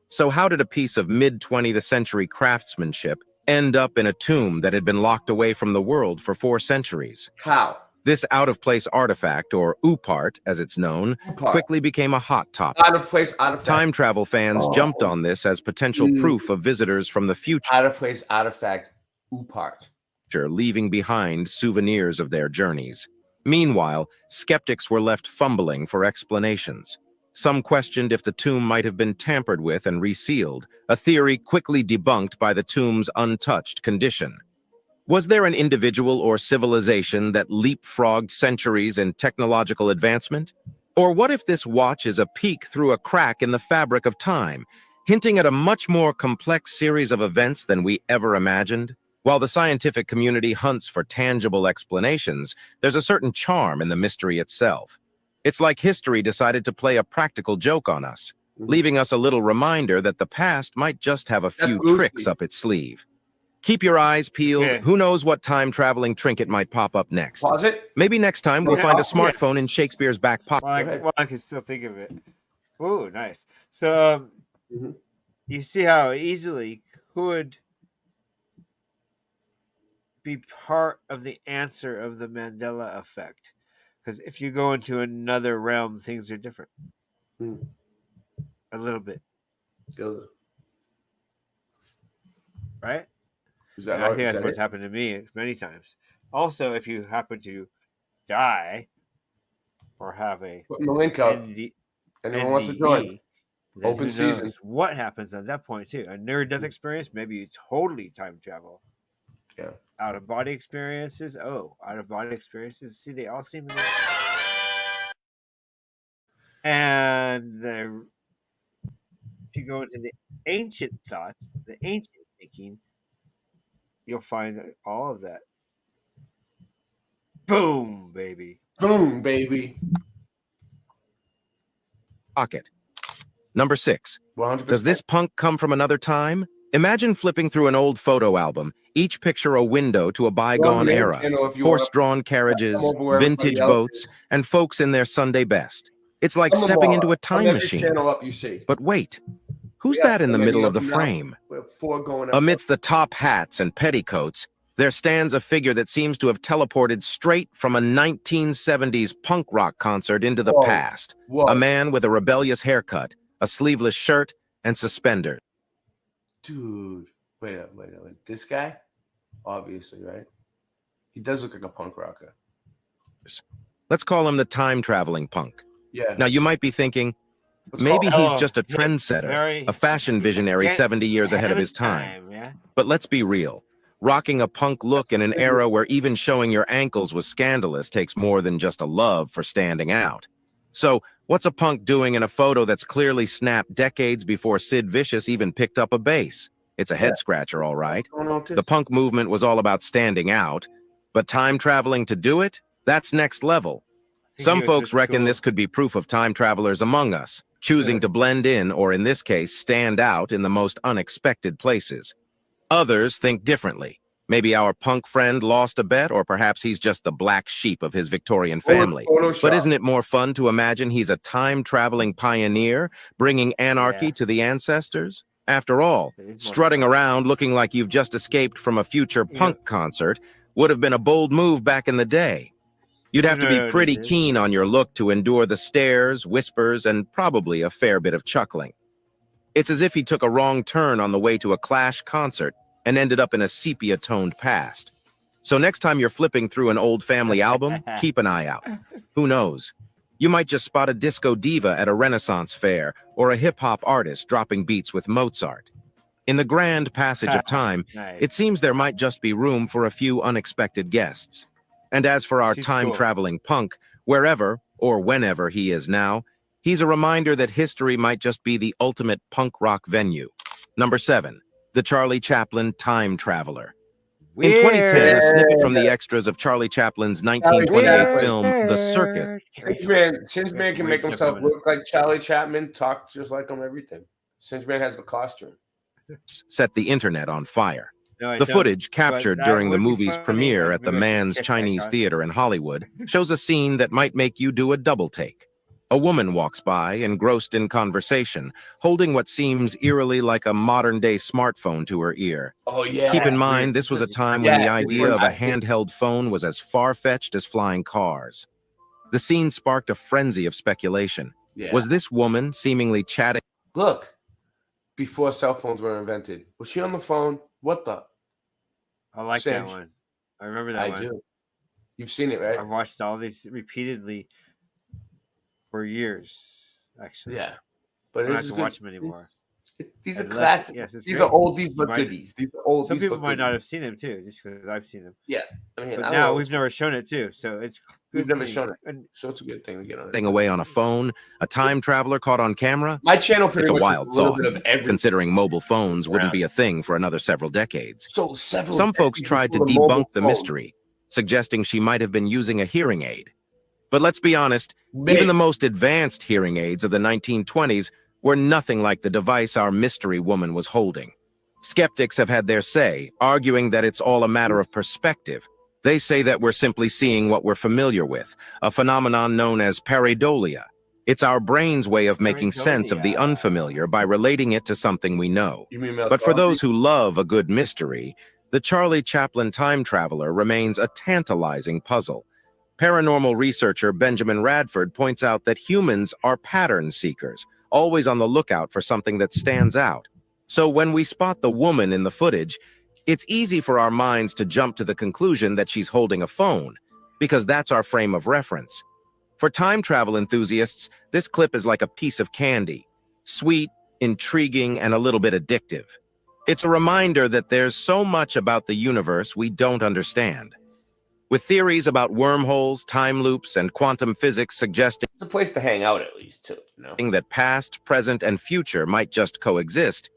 So how did a piece of mid-20th century craftsmanship end up in a tomb that had been locked away from the world for 4 centuries? How? This out-of-place artifact, or OOPArt as it's known, quickly became a hot topic. Out-of-place artifact. Time travel fans jumped on this as potential proof of visitors from the future. Out-of-place artifact, OOPArt. Leaving behind souvenirs of their journeys. Meanwhile, skeptics were left fumbling for explanations. Some questioned if the tomb might have been tampered with and resealed, a theory quickly debunked by the tomb's untouched condition. Was there an individual or civilization that leapfrogged centuries in technological advancement? Or what if this watch is a peek through a crack in the fabric of time, hinting at a much more complex series of events than we ever imagined? While the scientific community hunts for tangible explanations, there's a certain charm in the mystery itself. It's like history decided to play a practical joke on us, leaving us a little reminder that the past might just have a few tricks up its sleeve. Keep your eyes peeled. Who knows what time-traveling trinket might pop up next? Pause it. Maybe next time we'll find a smartphone in Shakespeare's back pocket. Well, I can still think of it. Oh, nice. So, you see how easily could be part of the answer of the Mandela effect. Because if you go into another realm, things are different. A little bit. Right? I think that's what's happened to me many times. Also, if you happen to die or have a put the link out. Anyone wants to join? Open season. What happens at that point too? A near-death experience? Maybe you totally time travel. Yeah. Out-of-body experiences? Oh, out-of-body experiences. See, they all seem to... And if you go into the ancient thoughts, the ancient thinking, you'll find all of that. Boom, baby. Boom, baby. Pocket. Number 6. 100%. Does this punk come from another time? Imagine flipping through an old photo album, each picture a window to a bygone era, horse-drawn carriages, vintage boats, and folks in their Sunday best. It's like stepping into a time machine. But wait, who's that in the middle of the frame? Amidst the top hats and petticoats, there stands a figure that seems to have teleported straight from a 1970s punk rock concert into the past. A man with a rebellious haircut, a sleeveless shirt, and suspenders. Dude, wait. This guy? Obviously, right? He does look like a punk rocker. Let's call him the time-traveling punk. Yeah. Now, you might be thinking, maybe he's just a trendsetter, a fashion visionary 70 years ahead of his time. But let's be real. Rocking a punk look in an era where even showing your ankles was scandalous takes more than just a love for standing out. So, what's a punk doing in a photo that's clearly snapped decades before Sid Vicious even picked up a bass? It's a head-scratcher, all right. The punk movement was all about standing out, but time-traveling to do it? That's next level. Some folks reckon this could be proof of time travelers among us, choosing to blend in, or in this case, stand out in the most unexpected places. Others think differently. Maybe our punk friend lost a bet, or perhaps he's just the black sheep of his Victorian family. But isn't it more fun to imagine he's a time-traveling pioneer, bringing anarchy to the ancestors? After all, strutting around looking like you've just escaped from a future punk concert would have been a bold move back in the day. You'd have to be pretty keen on your look to endure the stares, whispers, and probably a fair bit of chuckling. It's as if he took a wrong turn on the way to a Clash concert and ended up in a sepia-toned past. So next time you're flipping through an old family album, keep an eye out. Who knows? You might just spot a disco diva at a Renaissance fair or a hip-hop artist dropping beats with Mozart. In the grand passage of time, it seems there might just be room for a few unexpected guests. And as for our time-traveling punk, wherever or whenever he is now, he's a reminder that history might just be the ultimate punk rock venue. Number 7. The Charlie Chaplin Time Traveler. In 2010, a snippet from the extras of Charlie Chaplin's 1928 film, The Circus. Singeman can make himself look like Charlie Chaplin, talk just like him, everything. Singeman has the costume. Set the internet on fire. The footage captured during the movie's premiere at the Mann's Chinese Theater in Hollywood shows a scene that might make you do a double take. A woman walks by, engrossed in conversation, holding what seems eerily like a modern-day smartphone to her ear. Oh, yeah. Keep in mind, this was a time when the idea of a handheld phone was as far-fetched as flying cars. The scene sparked a frenzy of speculation. Was this woman seemingly chatting? Look, before cell phones were invented, was she on the phone? What the? I like that one. I remember that one. I do. You've seen it, right? I've watched all these repeatedly for years, actually. Yeah. But I don't have to watch them anymore. These are classic. Yes, these are oldies but goodies. These are oldies. Some people might not have seen them too, just because I've seen them. Yeah, I mean, but now we've never shown it too, so it's good. We've never shown it, so it's a good thing to get on. Away on a phone, a time traveler caught on camera. My channel pretty it's much a wild thought, considering mobile phones wouldn't be a thing for another several decades. Some folks tried to debunk the mystery, suggesting she might have been using a hearing aid. But let's be honest, even the most advanced hearing aids of the 1920s were nothing like the device our mystery woman was holding. Skeptics have had their say, arguing that it's all a matter of perspective. They say that we're simply seeing what we're familiar with, a phenomenon known as pareidolia. It's our brain's way of making sense of the unfamiliar by relating it to something we know. But for those who love a good mystery, the Charlie Chaplin time traveler remains a tantalizing puzzle. Paranormal researcher Benjamin Radford points out that humans are pattern seekers, always on the lookout for something that stands out. So when we spot the woman in the footage, it's easy for our minds to jump to the conclusion that she's holding a phone, because that's our frame of reference. For time travel enthusiasts, this clip is like a piece of candy, sweet, intriguing, and a little bit addictive. It's a reminder that there's so much about the universe we don't understand. With theories about wormholes, time loops, and quantum physics suggesting it's a place to hang out at least, too. You know? That past, present, and future might just coexist.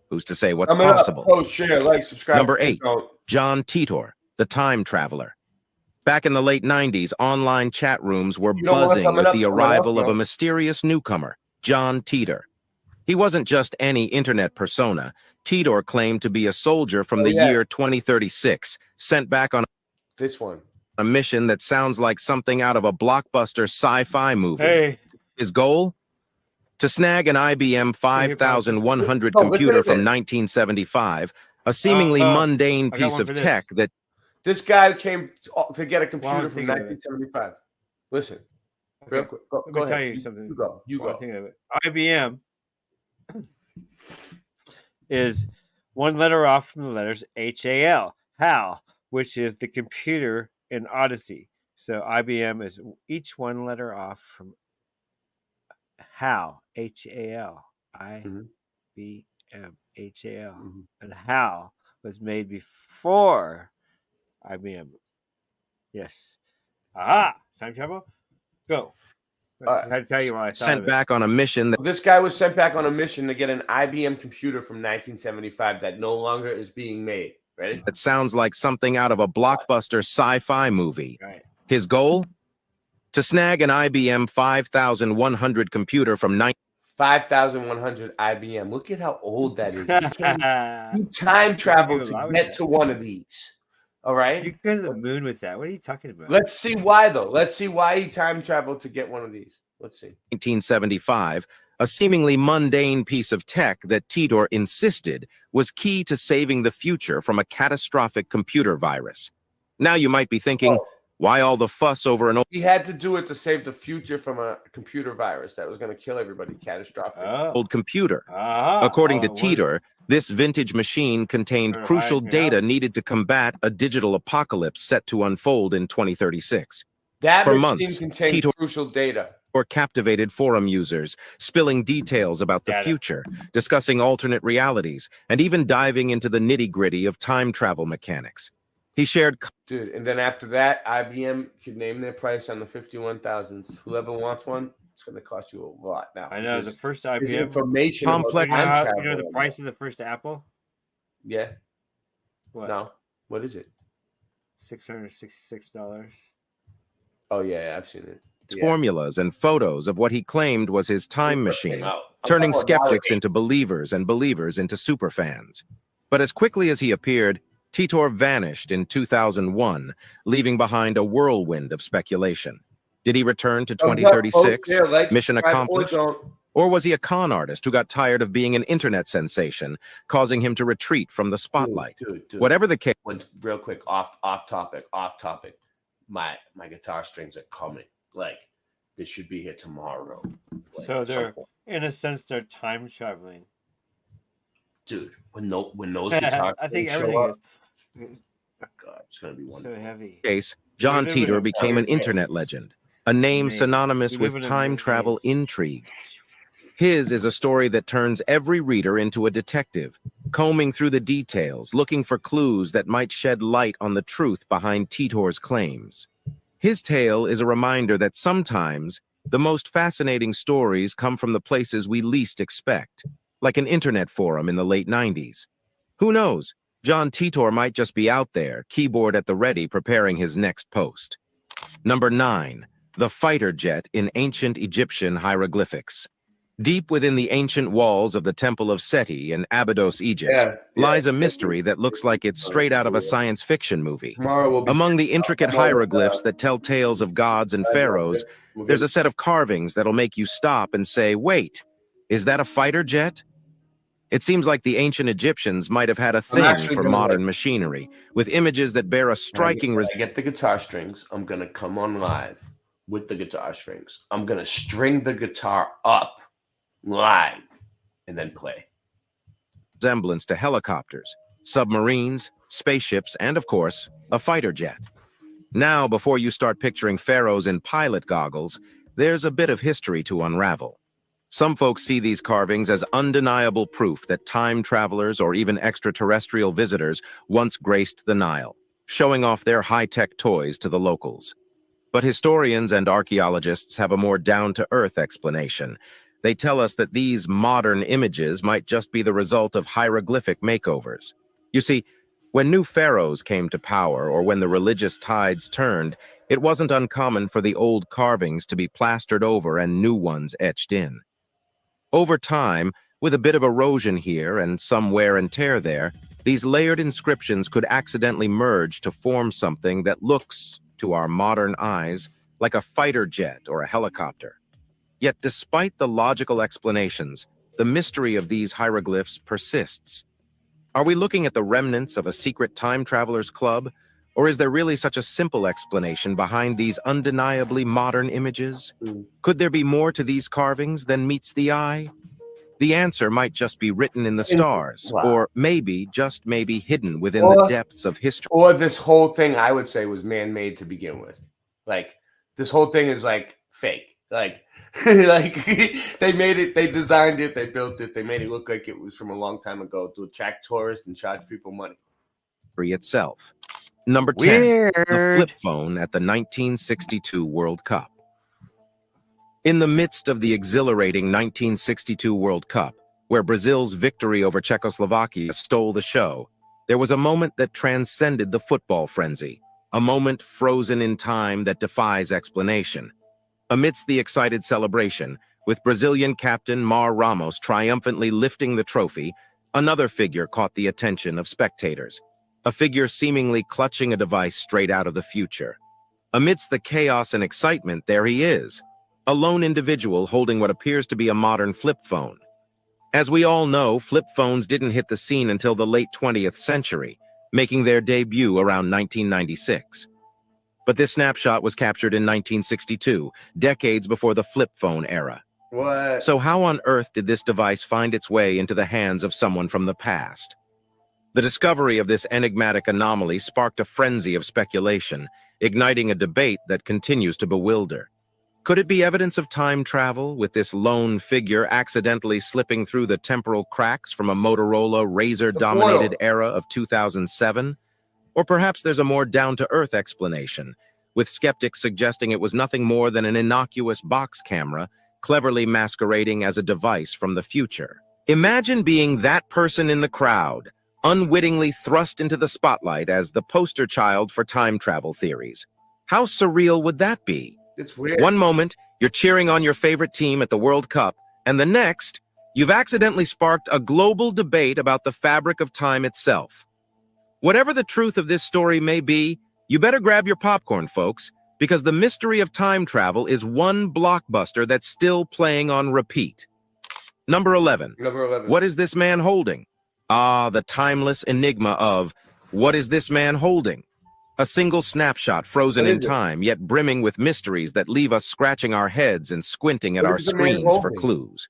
Who's to say what's possible? Post, share, like, subscribe. Number 8, John Titor, the time traveler. Back in the late 90s, online chat rooms were buzzing with the arrival of a mysterious newcomer, John Titor. He wasn't just any internet persona. Tidor claimed to be a soldier from the year 2036, sent back on this one. A mission that sounds like something out of a blockbuster sci-fi movie. Hey. His goal? To snag an IBM 5100 computer from 1975, a seemingly mundane piece of tech that... This guy came to get a computer from 1975. Listen, real quick. Go Let me ahead. tell you something. You go. You While go. I'm thinking of it. IBM is one letter off from the letters HAL, HAL, which is the computer in Odyssey. So IBM is each one letter off from HAL, HAL, IBM, HAL. And HAL was made before IBM. Yes. Aha! Time travel? Go. I had to tell you why I thought sent of it. back on a mission that... This guy was sent back on a mission to get an IBM computer from 1975 that no longer is being made. Ready? That sounds like something out of a blockbuster sci-fi movie. Right. His goal? To snag an IBM 5100 computer from 5100 IBM. Look at how old that is. You time travel to get to one of these. All right? You go to the moon with that. What are you talking about? Let's see why, though. Let's see why he time traveled to get one of these. Let's see. 1975, a seemingly mundane piece of tech that Tidor insisted was key to saving the future from a catastrophic computer virus. Now you might be thinking, why all the fuss over an He had to do it to save the future from a computer virus that was going to kill everybody. Catastrophic. old computer? According to Tidor, this vintage machine contained crucial data needed to combat a digital apocalypse set to unfold in 2036. That For machine months, contained Tidor crucial data. captivated forum users, spilling details about the future, discussing alternate realities, and even diving into the nitty-gritty of time travel mechanics. He shared... Dude, and then after that, IBM could name their price on the 51,000s. Whoever wants one, it's going to cost you a lot now. I know the first there's IBM information complex. about time You know the travel. price of the first Apple? Yeah. What? No. What is it? $666. Oh yeah, I've seen it. Yeah. formulas and photos of what he claimed was his time machine, I'm turning talking about skeptics into believers and believers into superfans. But as quickly as he appeared, Tidor vanished in 2001, leaving behind a whirlwind of speculation. Did he return to 2036? Mission accomplished? Or was he a con artist who got tired of being an internet sensation, causing him to retreat from the spotlight? Dude. Whatever the case. Real quick, off topic. My guitar strings are coming. Like, they should be here tomorrow. Like, So they're, in a sense, they're time traveling. dude, when those guitar I think strings everything show up, is God, it's gonna be so wonderful. heavy. Case, John We live in Tidor a became an maze. internet legend, a name Maze. synonymous We live with in a time maze. travel intrigue. His is a story that turns every reader into a detective, combing through the details, looking for clues that might shed light on the truth behind Tidor's claims. His tale is a reminder that sometimes the most fascinating stories come from the places we least expect, like an internet forum in the late 90s. Who knows? John Tidor might just be out there, keyboard at the ready, preparing his next post. Number 9, the fighter jet in ancient Egyptian hieroglyphics. Deep within the ancient walls of the Temple of Seti in Abydos, Egypt, lies a mystery that looks like it's straight out of a science fiction movie. Among the intricate hieroglyphs that tell tales of gods and pharaohs, there's a set of carvings that'll make you stop and say, wait, is that a fighter jet? It seems like the ancient Egyptians might have had a thing for modern machinery, with images that bear a striking When I get the guitar strings, I'm gonna come on live with the guitar strings. I'm gonna string the guitar up live and then play. Resemblance to helicopters, submarines, spaceships, and of course, a fighter jet. Now, before you start picturing pharaohs in pilot goggles, there's a bit of history to unravel. Some folks see these carvings as undeniable proof that time travelers or even extraterrestrial visitors once graced the Nile, showing off their high-tech toys to the locals. But historians and archaeologists have a more down-to-earth explanation. They tell us that these modern images might just be the result of hieroglyphic makeovers. You see, when new pharaohs came to power or when the religious tides turned, it wasn't uncommon for the old carvings to be plastered over and new ones etched in. Over time, With a bit of erosion here and some wear and tear there, these layered inscriptions could accidentally merge to form something that looks, to our modern eyes, like a fighter jet or a helicopter. Yet despite the logical explanations, the mystery of these hieroglyphs persists. Are we looking at the remnants of a secret time traveler's club, or is there really such a simple explanation behind these undeniably modern images? Could there be more to these carvings than meets the eye? The answer might just be written in the stars, or maybe, just maybe, hidden within the depths of history. Or this whole thing, I would say, was man-made to begin with. Like, this whole thing is, like, fake. Like, like they made it, they designed it, they built it, they made it look like it was from a long time ago to attract tourists and charge people money. Itself. Number 10, the flip phone at the 1962 World Cup. In the midst of the exhilarating 1962 World Cup, where Brazil's victory over Czechoslovakia stole the show, there was a moment that transcended the football frenzy, a moment frozen in time that defies explanation. Amidst the excited celebration, with Brazilian captain Mar Ramos triumphantly lifting the trophy, another figure caught the attention of spectators, a figure seemingly clutching a device straight out of the future. Amidst the chaos and excitement, there he is, a lone individual holding what appears to be a modern flip phone. As we all know, flip phones didn't hit the scene until the late 20th century, making their debut around 1996. But this snapshot was captured in 1962, decades before the flip phone era. What? So how on earth did this device find its way into the hands of someone from the past? The discovery of this enigmatic anomaly sparked a frenzy of speculation, igniting a debate that continues to bewilder. Could it be evidence of time travel, with this lone figure accidentally slipping through the temporal cracks from a Motorola Razr-dominated era of 2007? Or perhaps there's a more down-to-earth explanation, with skeptics suggesting it was nothing more than an innocuous box camera, cleverly masquerading as a device from the future. Imagine being that person in the crowd, unwittingly thrust into the spotlight as the poster child for time travel theories. How surreal would that be? It's weird. One moment, you're cheering on your favorite team at the World Cup, and the next, you've accidentally sparked a global debate about the fabric of time itself. Whatever the truth of this story may be, you better grab your popcorn, folks, because the mystery of time travel is one blockbuster that's still playing on repeat. Number 11. Number 11. What is this man holding? Ah, the timeless enigma of, what is this man holding? A single snapshot frozen in time, yet brimming with mysteries that leave us scratching our heads and squinting at our screens for clues.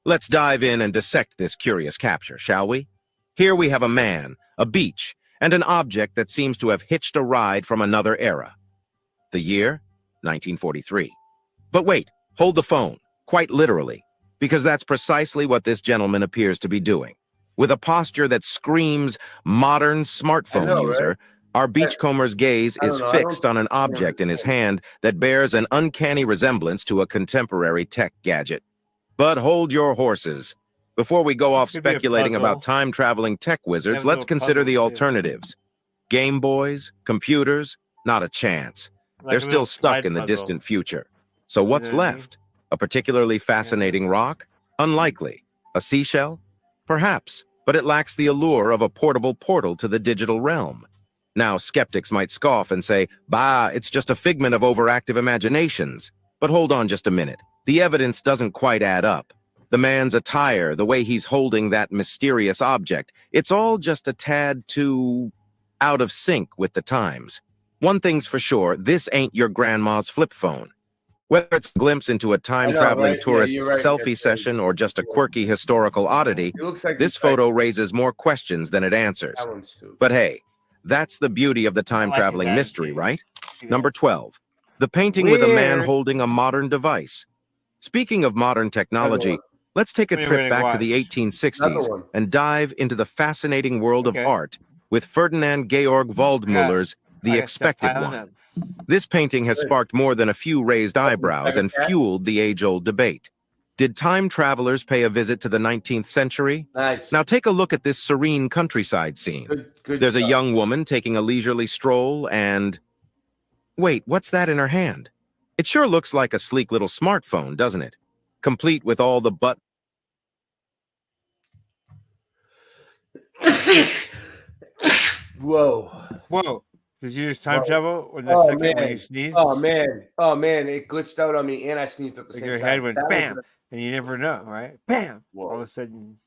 Let's dive in and dissect this curious capture, shall we? Here we have a man, a beach, and an object that seems to have hitched a ride from another era. The year? 1943. But wait, hold the phone, quite literally, because that's precisely what this gentleman appears to be doing. With a posture that screams modern smartphone user, right? Our beachcomber's gaze is fixed on an object in his hand that bears an uncanny resemblance to a contemporary tech gadget. But hold your horses. Before we go off speculating about time-traveling tech wizards, let's consider the alternatives. Game Boys, computers, not a chance. They're still stuck in the distant future. So what's left? A particularly fascinating rock? Unlikely. A seashell? Perhaps, but it lacks the allure of a portable portal to the digital realm. Now, skeptics might scoff and say, bah, it's just a figment of overactive imaginations. But hold on just a minute. The evidence doesn't quite add up. The man's attire, the way he's holding that mysterious object, it's all just a tad too out of sync with the times. One thing's for sure, this ain't your grandma's flip phone. Whether it's a glimpse into a time-traveling tourist's selfie session or just a quirky historical oddity, this photo raises more questions than it answers. But hey, that's the beauty of the time-traveling mystery, right? Number 12. The painting with a man holding a modern device. Speaking of modern technology, let's take a trip back to the 1860s and dive into the fascinating world of art with Ferdinand Georg Waldmüller's The Expected One. This painting has sparked more than a few raised eyebrows and fueled the age-old debate. Did time travelers pay a visit to the 19th century? Nice. Now take a look at this serene countryside scene. There's a young woman taking a leisurely stroll and... Wait, what's that in her hand? It sure looks like a sleek little smartphone, doesn't it? Complete with all the buttons Whoa. Whoa. Did you use time travel when the Oh second when man. you sneezed? Oh man. It glitched out on me and I sneezed at the Like same your time. head went That was bam, and you never know, right? Bam. Whoa. All of a sudden,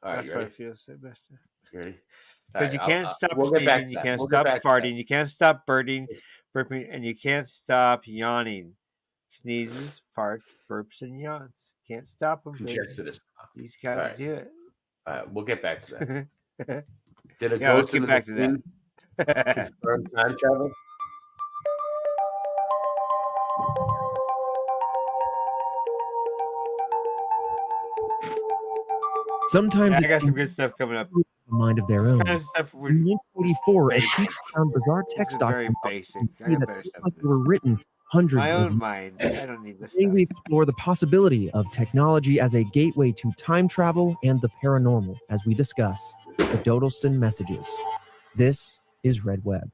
All right, that's you what ready? it feels so best. You ready? Because you can't stop we'll get back sneezing, to you that. can't We'll get stop back to farting, you can't stop burping, and you can't stop yawning. Sneezes, farts, burps, and yawns. Can't stop them. Just to this. You just gotta Alright. do it. All right, we'll get back to that. Did it Yeah, go let's to get the back to that. machine? Confirm time travel? Sometimes Yeah, I got it some seems good stuff coming up. a mind of their This own. kind of stuff we're In 1984, a basic. team found bizarre This text is very documents basic. I that got better seemed stuff like than they were written hundreds My of own years. mind. I don't need this Today stuff. we explore the possibility of technology as a gateway to time travel and the paranormal as we discuss the Dodelston messages. This is Red Web.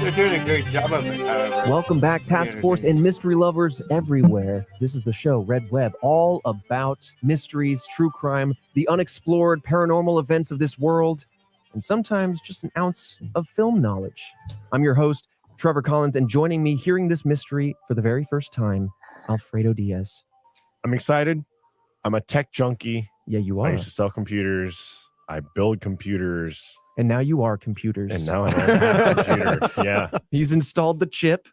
They're doing a great job of it, however. Welcome back, Task Force and mystery lovers everywhere. This is the show, Red Web, all about mysteries, true crime, the unexplored paranormal events of this world, and sometimes just an ounce of film knowledge. I'm your host, Trevor Collins, and joining me hearing this mystery for the very first time, Alfredo Diaz. I'm excited. I'm a tech junkie. Yeah, you I are. used to sell computers. I build computers. And now you are computers. And now I have a computer. Yeah. He's installed the chip.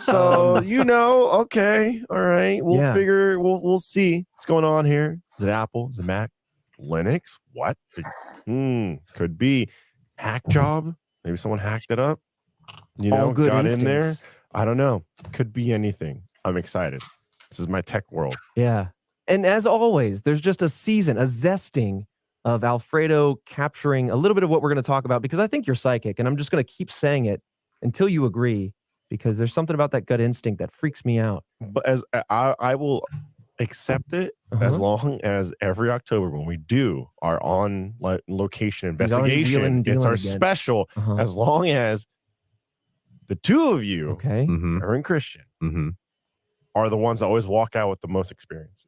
So, okay. All right. We'll see what's going on here. Is it Apple? Is it Mac? Linux? What? Could be hack job. Maybe someone hacked it up. All good got instincts. in there. I don't know. Could be anything. I'm excited. This is my tech world. Yeah. And as always, there's just a zesting of Alfredo capturing a little bit of what we're going to talk about, because I think you're psychic, and I'm just going to keep saying it until you agree, because there's something about that gut instinct that freaks me out. But as I will accept it as long as every October when we do our on location investigation, it's our special, as long as the two of you, Aaron and Christian, are the ones that always walk out with the most experiences.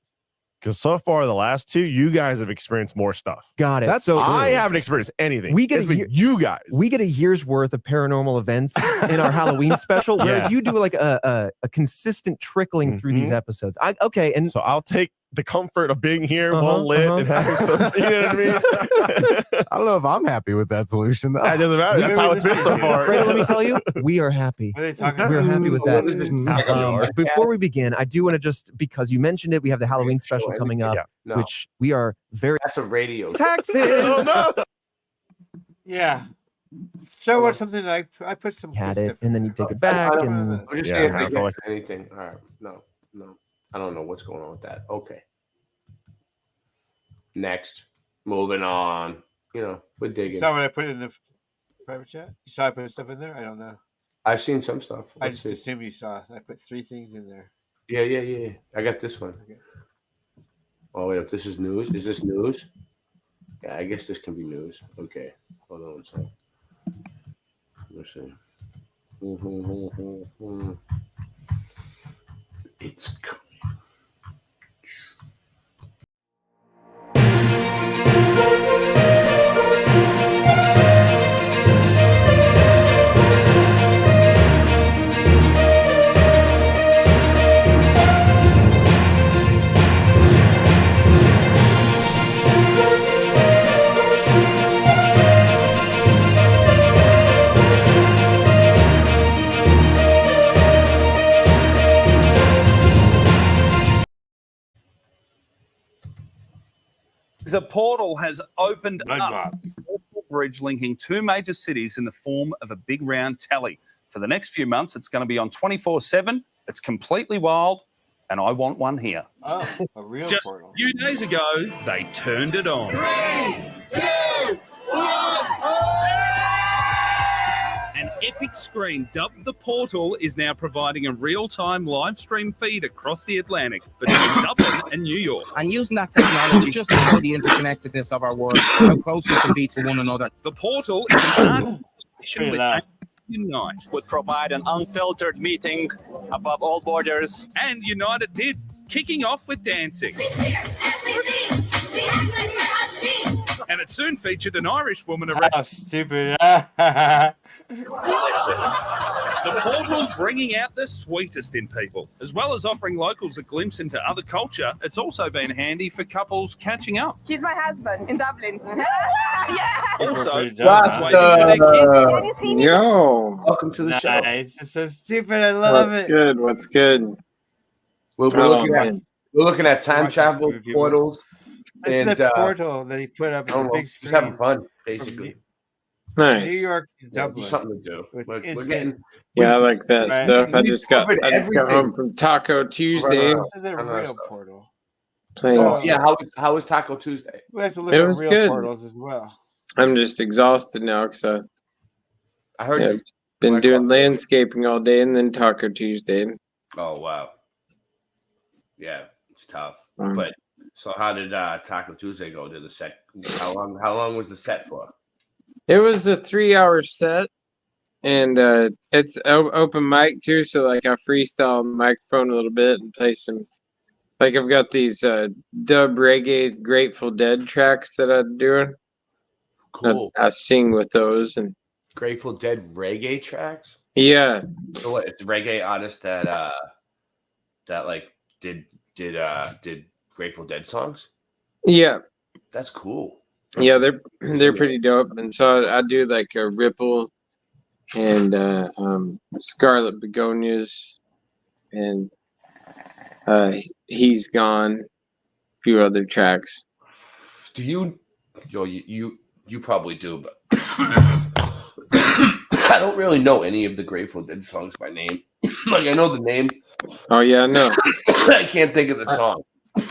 Because so far, the last two, you guys have experienced more stuff. Got it. That's So I haven't experienced anything. We get It's been you guys. We get a year's worth of paranormal events in our Halloween special, where Yeah. you do like a consistent trickling through these episodes. And so I'll take the comfort of being here, well lit, and having some. You know what I mean? I don't know if I'm happy with that solution. That doesn't matter. That's how it's been so far. Fredo, let me tell you, we are happy. What are they talking We're about? happy with that. What is this? Before we begin, I do want to just, because you mentioned it, we have the Halloween special coming up, No. which we are very. That's a radio. Taxes. Oh, Yeah. Show us something I put some. Had good it, stuff and then you take it back, I don't- and I'm just saying if they get anything. All right. No. I don't know what's going on with that. Okay. Next. Moving on. We're digging. Saw what I put in the private chat? You saw I put stuff in there? I don't know. I've seen some stuff. I Let's just see. assumed you saw. I put 3 things in there. Yeah. I got this one. Oh, wait. If this is news, is this news? Yeah, I guess this can be news. Okay. Hold on one second. Let's see. It's coming. The portal has opened up a bridge linking 2 major cities in the form of a big round tally. For the next few months, it's going to be on 24/7. It's completely wild, and I want one here. Oh, a real Just portal. a few days ago, they turned it on. 3, 2, 1. An epic screen dubbed The Portal is now providing a real-time live stream feed across the Atlantic between Dublin and New York. And using that technology just to show the interconnectedness of our world, how close we can be to one another. The Portal is an organization with loud. Unite. Would provide an unfiltered meeting above all borders. And United did kicking off with dancing. And it soon featured an Irish woman arrested. How stupid. The portal's bringing out the sweetest in people. As well as offering locals a glimpse into other culture, it's also been handy for couples catching up. He's my husband in Dublin. Also, Pretty it's dumb, way into their kids. Yo, welcome to the show. Nice. It's so stupid. I love what's it. good? What's good? We're looking at time Watch travel this movie, portals. That's And the portal that he put up as a big just having screen. fun, basically. Nice. New York, Yeah, Dublin. just something to do. It's We're insane. getting. Yeah, I like that Right. stuff. I We've just got covered home everything. from Taco Tuesday. This is a I know real stuff. portal. Playing. Yeah, how was Taco Tuesday? We have to look It at was real good. portals as well. I'm just exhausted now because I heard you. been doing landscaping all day and then Taco Tuesday. Oh wow. Yeah, it's tough. Mm. But so how did Taco Tuesday go? Did the set? How long was the set for? It was a 3-hour set, and it's open mic too. So like I freestyle on the microphone a little bit and play some. Like I've got these dub reggae Grateful Dead tracks that I'm doing. Cool. I sing with those and Grateful Dead reggae tracks. yeah. So what? It's a reggae artist that like did Grateful Dead songs. Yeah. That's cool. Yeah, they're pretty dope. And so I do like a Ripple and Scarlet Begonias and He's Gone, a few other tracks. Do you probably do, but I don't really know any of the Grateful Dead songs by name. Like I know the name. Oh yeah, I know. I can't think of the song.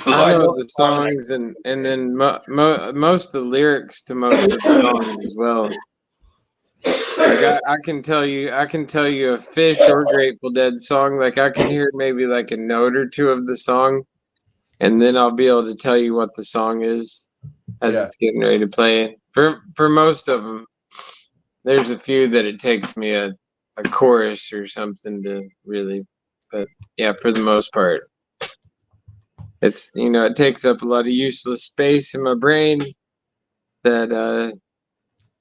I know the songs and then most of the lyrics to most of the songs as well. Like I can tell you a Fish or Grateful Dead song. Like I can hear maybe like a note or two of the song, and then I'll be able to tell you what the song is as it's getting ready to play. For most of them, there's a few that it takes me a chorus or something to really, but yeah, for the most part. It's, it takes up a lot of useless space in my brain that,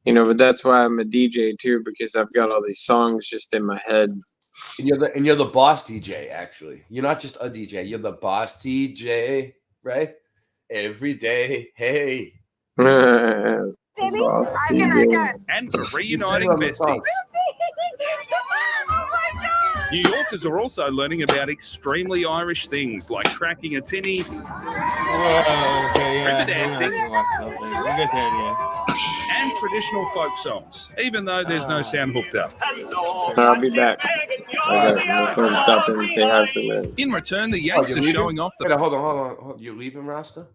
but that's why I'm a DJ too, because I've got all these songs just in my head. And you're the boss DJ, actually. You're not just a DJ, you're the boss DJ, right? Every day, hey. And for reuniting besties. New Yorkers are also learning about extremely Irish things like cracking a tinny, river dancing, and traditional folk songs, even though there's no sound hooked up. I'll be back. I'm going to stop in and say hi for a minute. In return, the Yanks are showing off the... Wait, hold on. You leaving, Rasta?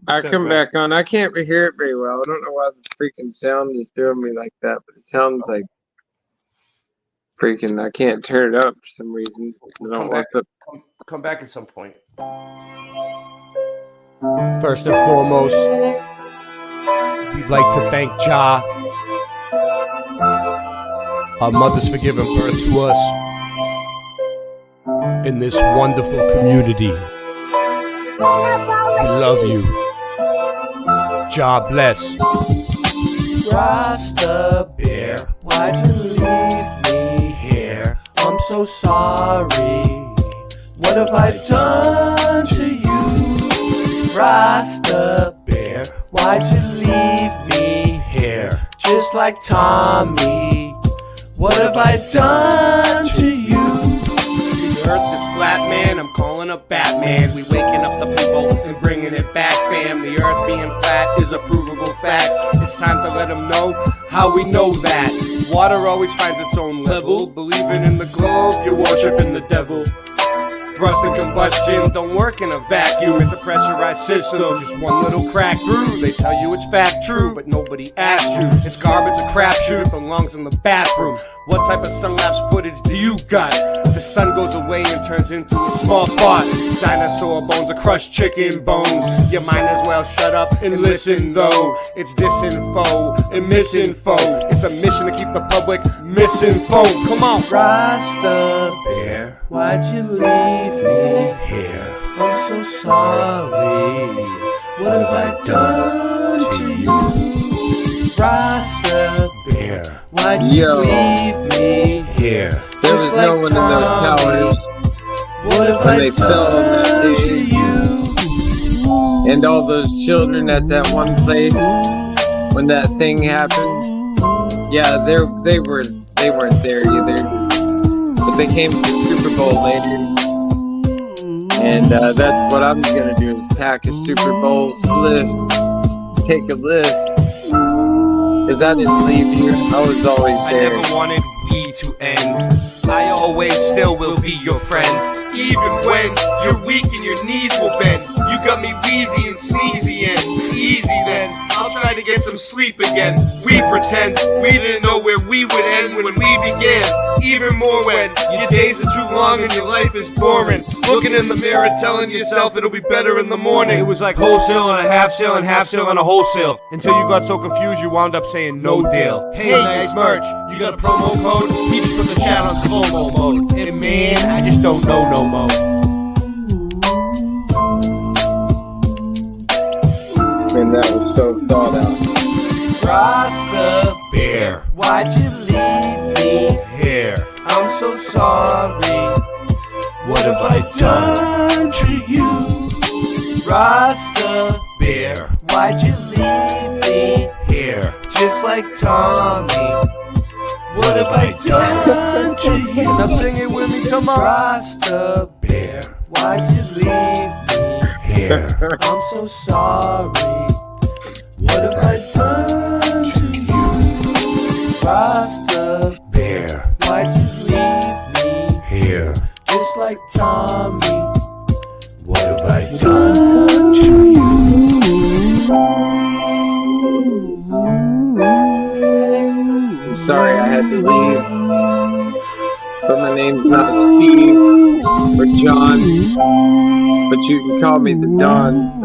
I come back on. I can't hear it very well. I don't know why the freaking sound is doing me like that, but it sounds like freaking. I can't turn it up for some reason. Come back at some point. First and foremost, we'd like to thank Jah, our mothers, for giving birth to us in this wonderful community. We love you. Jah bless. Rasta Bear, why'd you leave me here? I'm so sorry. What have I done to you? Rasta Bear, why'd you leave me here? Just like Tommy. What have I done to you? The earth is flat, man. I'm calling up Batman. We waking up the people and bringing it back, fam. The earth being flat is a provable fact. It's time to let them know how we know that. Water always finds its own level. Believing in the globe, you're worshiping the devil. Thrust and combustion don't work in a vacuum. It's a pressurized system, just one little crack through. They tell you it's fact true, but nobody asked you. It's garbage, a crapshoot, it belongs in the bathroom. What type of sun-lapse footage do you got? The sun goes away and turns into a small spot. Dinosaur bones or crushed chicken bones. You might as well shut up and listen though. It's disinfo and misinfo. It's a mission to keep the public misinformed. Come on, Rasta Bear, why'd you leave me here? I'm so sorry. What have I done to you? Rasta Bear, why'd you leave me here? There was no one in those towers What have when I they fell on that done to day. you? And all those children at that one place when that thing happened. Yeah, they weren't there either. But they came to the Super Bowl later. And that's what I'm gonna do is pack a Super Bowl spliff, take a lift. Cause I didn't leave you. I was always there. I never wanted we to end. I always still will be your friend. Even when you're weak and your knees will bend. You got me wheezy and sneezy and easy then. I'll try to get some sleep again. We pretend we didn't know where we would end when we began. Even more when your days are too long and your life is boring. Looking in the mirror telling yourself it'll be better in the morning. It was like wholesale and a half sale and half sale and a wholesale. Until you got so confused you wound up saying no deal. Hey, nice merch. You got a promo code? He just put the chat on slow-mo mode. And man, I just don't know no more. And that was so thought out. Rasta Bear, why'd you leave me here? I'm so sorry. What have I done to you? Rasta Bear, why'd you leave me here? Just like Tommy. What have I done to you? Now sing it with me, come on. Rasta Bear, why'd you leave me here? I'm so sorry. What have I done to you? Rasta Bear, why'd you leave me here? Just like Tommy. What have I done to you? I'm sorry I had to leave. But my name's not Steve or John. But you can call me the Don.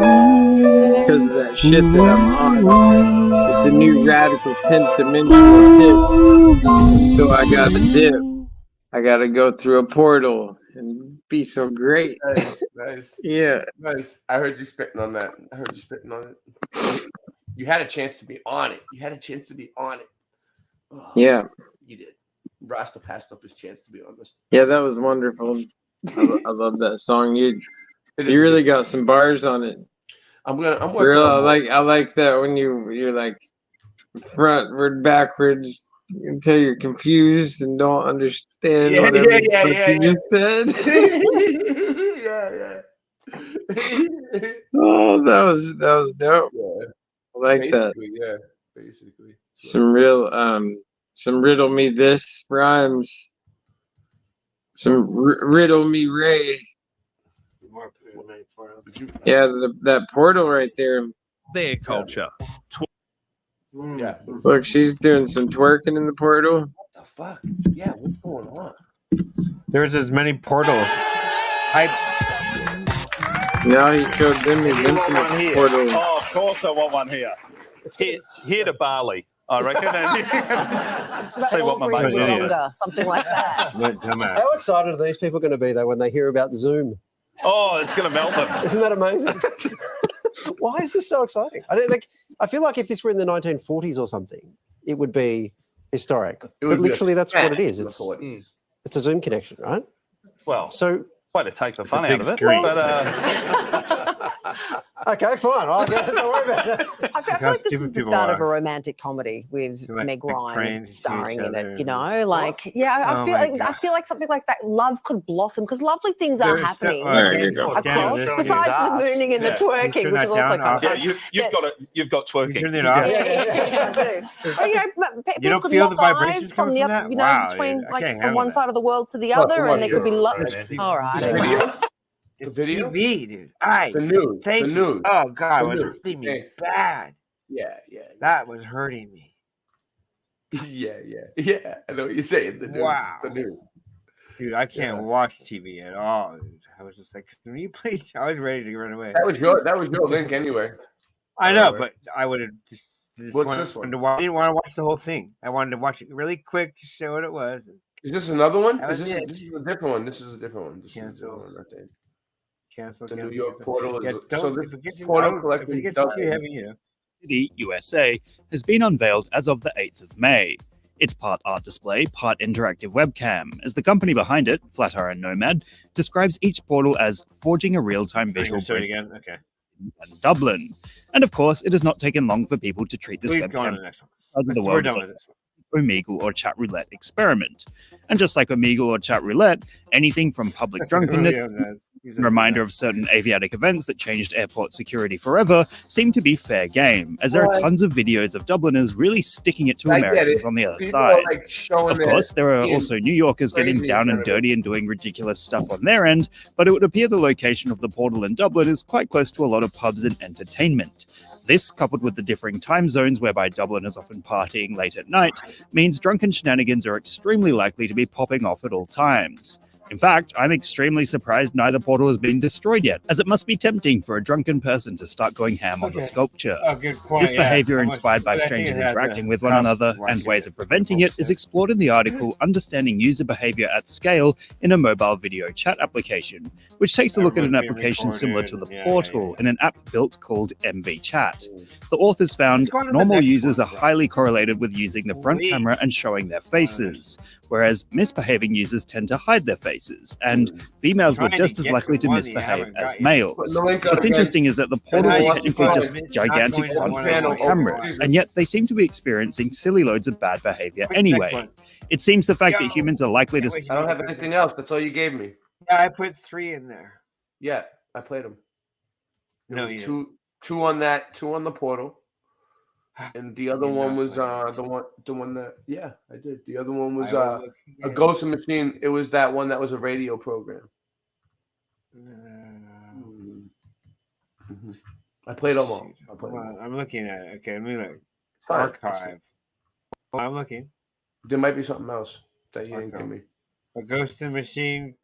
Because of that shit that I'm on. It's a new radical 10th dimensional tip. And so I gotta dip. I gotta go through a portal and be so great. Nice. Yeah. Nice. I heard you spitting on that. I heard you spitting on it. You had a chance to be on it. You had a chance to be on it. Oh, Yeah. You did. Rasta passed up his chance to be on this. Yeah, that was wonderful. I love that song. You It is really got some bars on it. I'm working For real, on I like that when you're like frontward, backwards until you're confused and don't understand what you just said. yeah. Oh, that was dope. Yeah. I like that. Yeah, basically. Some real some riddle me this rhymes. Some riddle me Ray. Yeah, that portal right there. Their culture. Yeah. Look, she's doing some twerking in the portal. What the fuck? Yeah, what's going on? There's as many portals. Pipes. Now he showed them his infinite portal. Oh, of course I want one here. It's here to Bali, I reckon. See what my mates do. Something like that. How excited are these people going to be, though, when they hear about Zoom? Oh, it's going to melt them. Isn't that amazing? Why is this so exciting? I feel like if this were in the 1940s or something, it would be historic. But literally, that's what it is. It's a Zoom connection, right? Well, so way to take the fun a out big of it. screen. But, okay, fine. Don't worry about it. I feel like this is the start of a romantic comedy with Meg Ryan starring in it. You know, like I feel like something like that. Love could blossom because lovely things are happening across. Besides the mooning and the twerking, which is also kind of you've got twerking. Turn it off. Yeah, I do. But, You don't people could feel the lock vibrations eyes from coming the from that? you know Wow, between dude, I like can't from handle one that. side of the world to the Oh, other, come and on, there could be you're all right. It's TV, dude. The news. Thank the you. news. Oh God, The it was news. hurting me Hey. bad. Yeah. That was hurting me. Yeah. I know what you're saying. The news. Wow. The news. Dude, I can't watch TV at all. Dude. I was just like, can you please? I was ready to run away. That was your link anyway. I know, but I would have just What's this one? I didn't want to watch the whole thing. I wanted to watch it really quick to show what it was. Is this another one? That was it. This is a different one. This is a different one. This is a Cancel. different one, I think. Cancel. The New York portal is so the if it gets portal too collecting heavy, you know. City, USA, has been unveiled as of the 8th of May. It's part art display, part interactive webcam, as the company behind it, Flatiron Nomad, describes each portal as forging a real-time visual bridge again. Okay. in Dublin. And of course, it has not taken long for people to treat this Please go on to webcam the next one. as the We're world done with this one. Omegle or chat roulette experiment. And just like Omegle or chat roulette, anything from public drunkenness, a reminder of certain aviatic events that changed airport security forever, seem to be fair game, as there are tons of videos of Dubliners really sticking it to Americans on the other side. Of course, there are also New Yorkers getting down and dirty and doing ridiculous stuff on their end, but it would appear the location of the portal in Dublin is quite close to a lot of pubs and entertainment. This, coupled with the differing time zones whereby Dublin is often partying late at night, means drunken shenanigans are extremely likely to be popping off at all times. In fact, I'm extremely surprised neither portal has been destroyed yet, as it must be tempting for a drunken person to start going ham on the sculpture. Good point, This yeah. behavior, inspired by strangers interacting with one another and ways of preventing it, is explored in the article Understanding User Behavior at Scale in a Mobile Video Chat Application, which takes a look at an application similar to the portal in an app built called MV Chat. The authors found normal users are highly correlated with using the front camera and showing their faces, whereas misbehaving users tend to hide their faces, and females were just as likely to misbehave as males. What's interesting is that the portals are technically just gigantic front-facing cameras, and yet they seem to be experiencing silly loads of bad behavior anyway. It seems the fact that humans are likely to... I don't have anything else. That's all you gave me. Yeah, I put 3 in there. Yeah, I played them. No, was you two on that, 2 on the portal, and the other one was the one that I did. The other one was a Ghost Machine. It was that one that was a radio program. I played them all. I'm looking at it. Okay, let me look. Fine. Archive. I'm looking. There might be something else that you didn't give me. A Ghost in the Machine.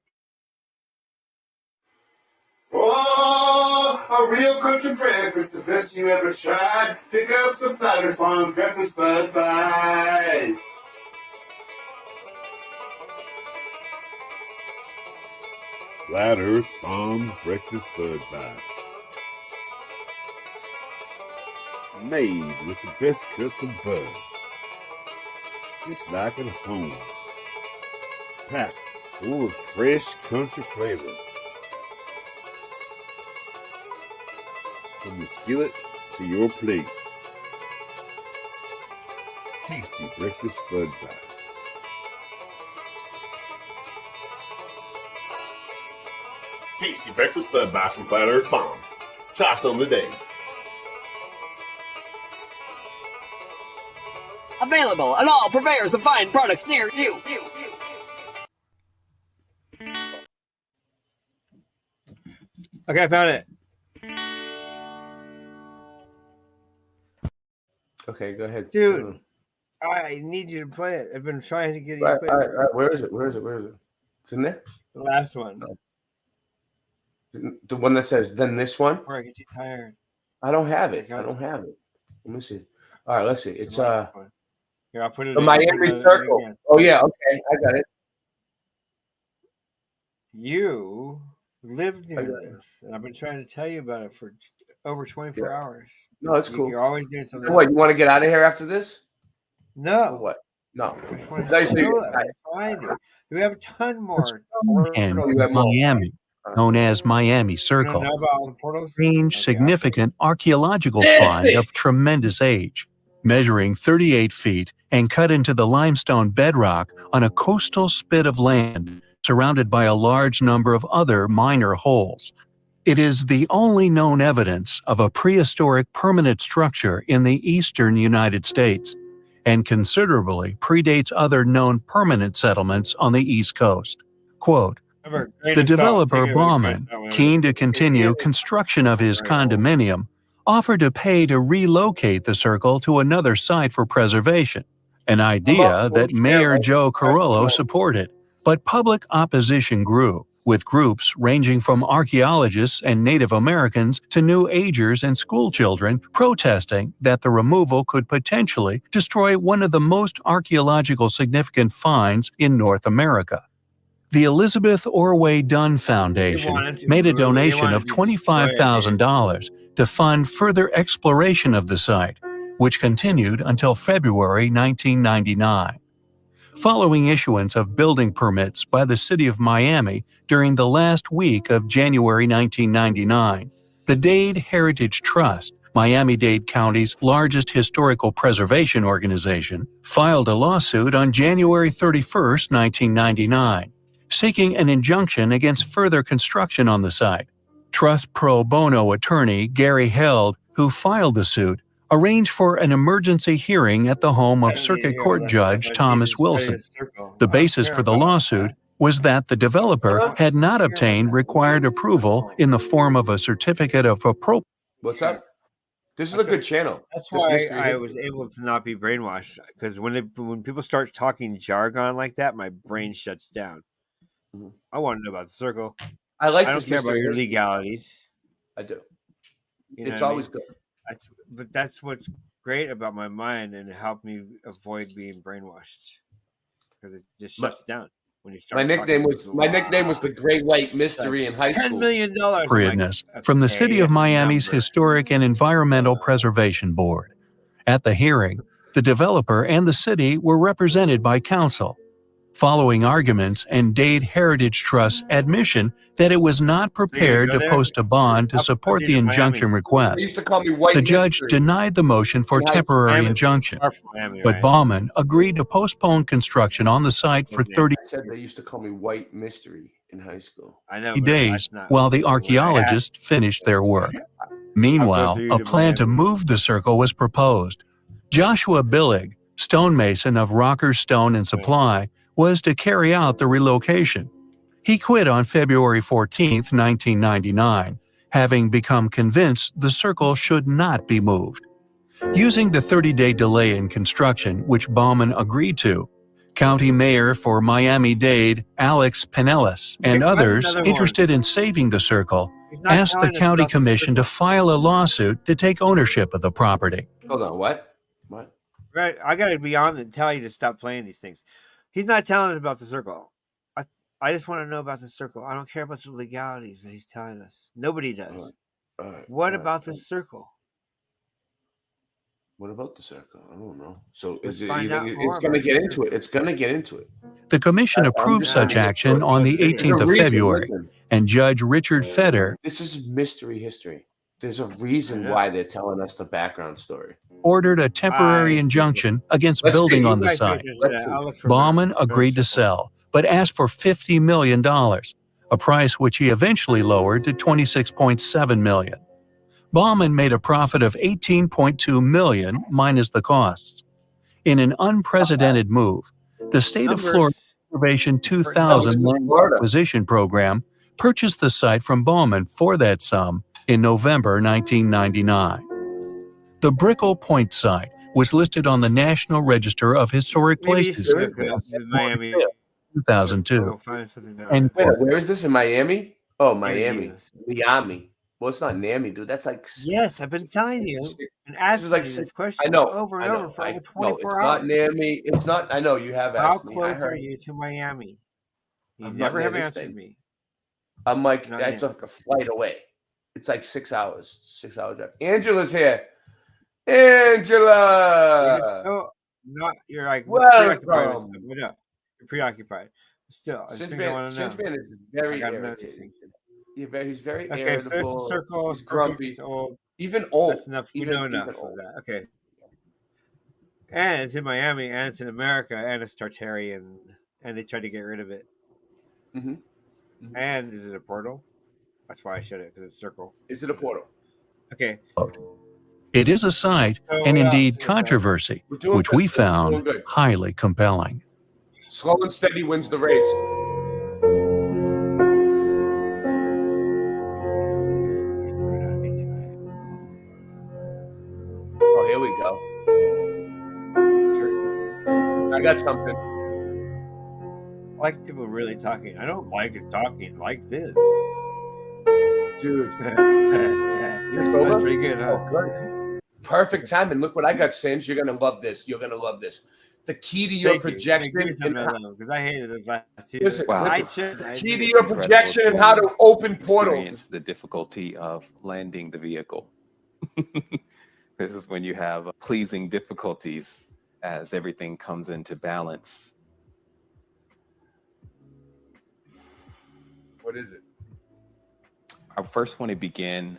Oh, a real country breakfast, the best you ever tried. Pick up some Flatter Farms breakfast Bud Bites. Flat Earth Farms breakfast Bud Bites. Made with the best cuts of bud. Just like at home. Packed full of fresh country flavor. From the skillet to your plate. Tasty breakfast Bud Bites. Tasty breakfast Bud Bites from Flat Earth Farms. Try some today. Available at all purveyors of fine products near you. Okay, I found it. Okay, go ahead. Dude, I need you to play it. I've been trying to get you All to play it. right. Where is it? It's in there? The last one. The one that says, then this one? Before I get you tired. I don't have it. Let me see. All right, let's see. It's Here, I'll put it the in. Miami Circle. Again. Oh yeah, okay, I got it. You lived near this, and I've been trying to tell you about it for over 24 hours. No, it's cool. You're always doing something. What, you want to get out of here after this? No. Or what? No. We have a ton more. And Miami, known as Miami Circle, strange, significant archaeological find of tremendous age, measuring 38 feet and cut into the limestone bedrock on a coastal spit of land surrounded by a large number of other minor holes. It is the only known evidence of a prehistoric permanent structure in the eastern United States, and considerably predates other known permanent settlements on the East Coast. Quote, the developer Bauman, keen to continue construction of his condominium, offered to pay to relocate the circle to another site for preservation, an idea that Mayor Joe Carollo supported. But public opposition grew, with groups ranging from archaeologists and Native Americans to New Agers and schoolchildren protesting that the removal could potentially destroy one of the most archaeological significant finds in North America. The Elizabeth Orway Dunn Foundation made a donation of $25,000 to fund further exploration of the site, which continued until February 1999. Following issuance of building permits by the city of Miami during the last week of January 1999, the Dade Heritage Trust, Miami-Dade County's largest historical preservation organization, filed a lawsuit on January 31, 1999, seeking an injunction against further construction on the site. Trust pro bono attorney Gary Held, who filed the suit, arranged for an emergency hearing at the home of Circuit Court Judge Thomas Wilson. The basis for the lawsuit was that the developer had not obtained required approval in the form of a certificate of appropriate. What's up? This is a good channel. That's why I was able to not be brainwashed, because when people start talking jargon like that, my brain shuts down. I want to know about the circle. I like. I don't care about your legalities. I do. It's always good. That's what's great about my mind, and it helped me avoid being brainwashed, because it just shuts down when you start. My nickname was the Great White Mystery in high school. $10 million. Appropriateness from the City of Miami's Historic and Environmental Preservation Board. At the hearing, the developer and the city were represented by counsel. Following arguments and Dade Heritage Trust's admission that it was not prepared to post a bond to support the injunction request, the judge denied the motion for temporary injunction, but Baumann agreed to postpone construction on the site for 30 They used to call me White Mystery in high school. I know, days while the archaeologists finished their work. Meanwhile, a plan to move the circle was proposed. Joshua Billig, stonemason of Rocker Stone and Supply, was to carry out the relocation. He quit on February 14, 1999, having become convinced the circle should not be moved. Using the 30-day delay in construction, which Baumann agreed to, County Mayor for Miami-Dade, Alex Pinellas, and others interested in saving the circle, asked the county commission to file a lawsuit to take ownership of the property. Hold on, what? Right, I got to be on and tell you to stop playing these things. He's not telling us about the circle. I just want to know about the circle. I don't care about the legalities that he's telling us. Nobody does. What about the circle? What about the circle? I don't know. So Let's is it, find out it's more going to about get the into it. It's going to get into it. The commission approved such action on the 18th of February, and Judge Richard Feder This is mystery history. There's a reason why they're telling us the background story. ordered a temporary injunction against building on the site. Baumann agreed to sell, but asked for $50 million, a price which he eventually lowered to $26.7 million. Baumann made a profit of $18.2 million minus the costs. In an unprecedented move, the state of Florida Conservation 2000 Land Acquisition Program purchased the site from Baumann for that sum in November 1999. The Brickell Point site was listed on the National Register of Historic Places in Miami. 2002. And where is this, in Miami? Oh, Miami. Miami. Well, it's not NAMI, dude. That's like... Yes, I've been telling you and asking like you this question I know, over I and know, over for over 24 no, it's hours. not NAMI. It's not... I know, you have How asked me. close are you to Miami? You I'm never not have near this answered thing. me. I'm like, Not that's near. like a flight away. It's like 6 hours. 6 hour drive. Angela's here. Angela! You're like Welcome. preoccupied with stuff. What up? You're preoccupied. Still, I Since think I want to know. man is very I gotta know these irritating. things. He's very Okay, so irritable. there's a circle. He's grumpy. It's old. Even old. That's enough. We Even- know enough even of old. that. Okay. And it's in Miami, and it's in America, and it's Tartarian, and they tried to get rid of it. Mm-hmm. And is it a portal? That's why I showed it, because it's a circle. Is it a portal? Okay. it is a site and indeed controversy, doing which good. we We're found doing good. highly compelling. Slow and steady wins the race. Oh, here we go. I got something. I like people really talking. I don't like it talking like this. Dude. That's over? pretty good, huh? Oh, good. Perfect timing. Look what I got, Singe. You're going to love this. You're going to love this. the key to your projection because I hated this last season. Listen, Key to your projection and how to open portals. Experience the difficulty of landing the vehicle. This is when you have pleasing difficulties as everything comes into balance. What is it? I first want to begin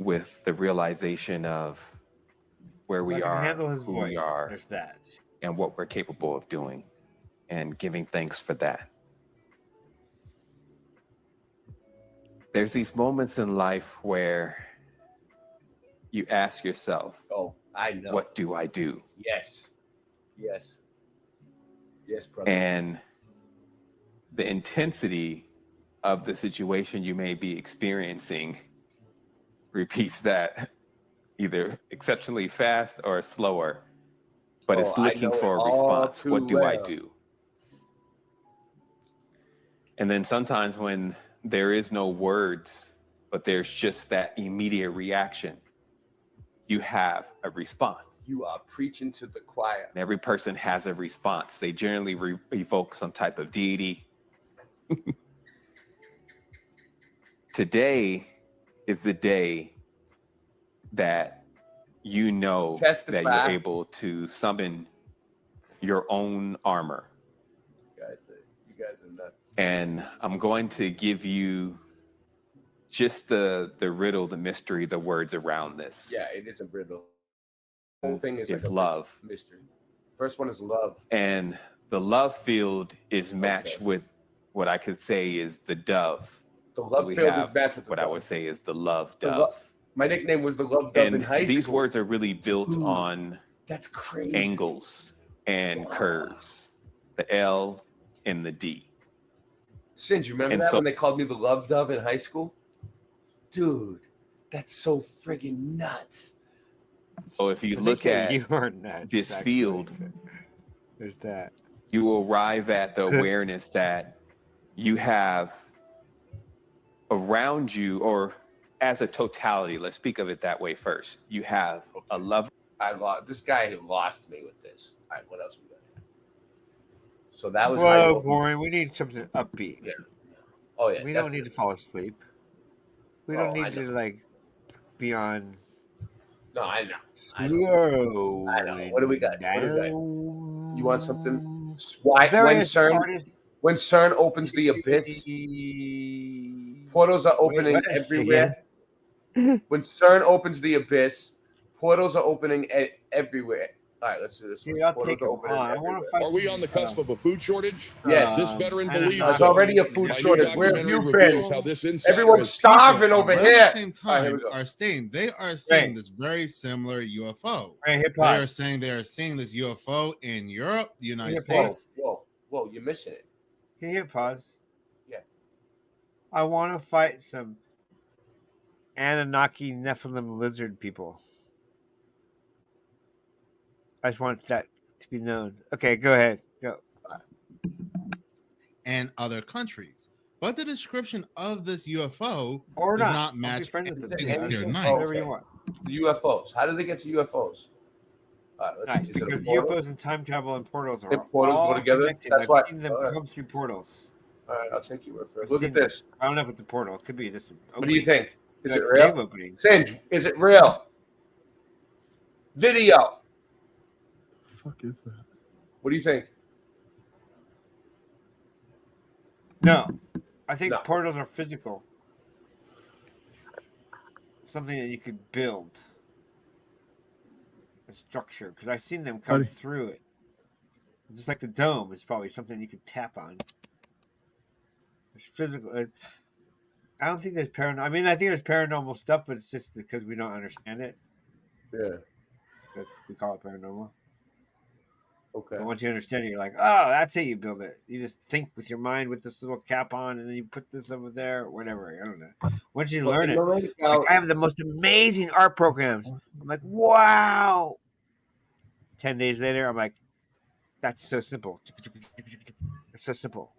with the realization of where we are, who we are, There's that. and what we're capable of doing, and giving thanks for that. There's these moments in life where you ask yourself, "Oh, I know. What do I do?" Yes. Yes. Yes, brother. And the intensity of the situation you may be experiencing repeats that either exceptionally fast or slower, but it's looking for a response. What do I do? And then sometimes when there is no words, but there's just that immediate reaction, you have a response. You are preaching to the choir. And every person has a response. They generally evoke some type of deity. Today is the day that you know that you're able to summon your own armor. You guys are nuts. And I'm going to give you just the riddle, the mystery, the words around this. Yeah, it is a riddle. The whole thing is like love. Mystery. First one is love. And the love field is matched with what I could say is the dove. The love field is matched with what I would say is the love The dove. my nickname was the love dove in high school. These words are really built on that's crazy. Angles and curves, the L and the D. Singe, you remember that when they called me the love dove in high school? Dude, that's so friggin' nuts. So if you look at this field, there's that. You will arrive at the awareness that you have around you, or as a totality, let's speak of it that way first. You have a love. I lost this guy who lost me with this. All right, what else we got? So that was boring. We need something upbeat. Yeah. Oh yeah. We don't need to fall asleep. We don't need to like be on. No, I know. I know. What do we got? You want something? Why when CERN opens the abyss, portals are opening everywhere. When CERN opens the abyss, portals are opening everywhere. All right, let's do this. I'll take it. Are we on the cusp of a food shortage? Yes. This veteran believes there's already a food shortage. Where have you been? Everyone's starving over here. At the same time, they are seeing this very similar UFO. They are saying they are seeing this UFO in Europe, the United States. Whoa, you're missing it. Can you hit pause? Yeah. I want to fight some Anunnaki Nephilim lizard people. I just want that to be known. Okay, go ahead. Go. And other countries. But the description of this UFO or does not match anything here tonight. Whatever you want. The UFOs. How did they get to UFOs? Nice, because UFOs and time travel and portals are portals all go together. Connected. That's why I've seen them come through portals. All right, I'll take you word for it. Look at this. I don't know if it's a portal. It could be just. What do you think? Is it game real? opening. Singe, is it real? Video. Fuck is that? What do you think? No, I think portals are physical. Something that you could build. A structure, because I've seen them come through it. Just like the dome is probably something you could tap on. It's physical. I don't think there's paranormal. I mean, I think there's paranormal stuff, but it's just because we don't understand it. Yeah. So we call it paranormal. Okay. But once you understand it, you're like, oh, that's how you build it. You just think with your mind with this little cap on, and then you put this over there, or whatever. I don't know. Once you learn it, like, I have the most amazing art programs. I'm like, wow. 10 days later, I'm like, that's so simple. It's so simple.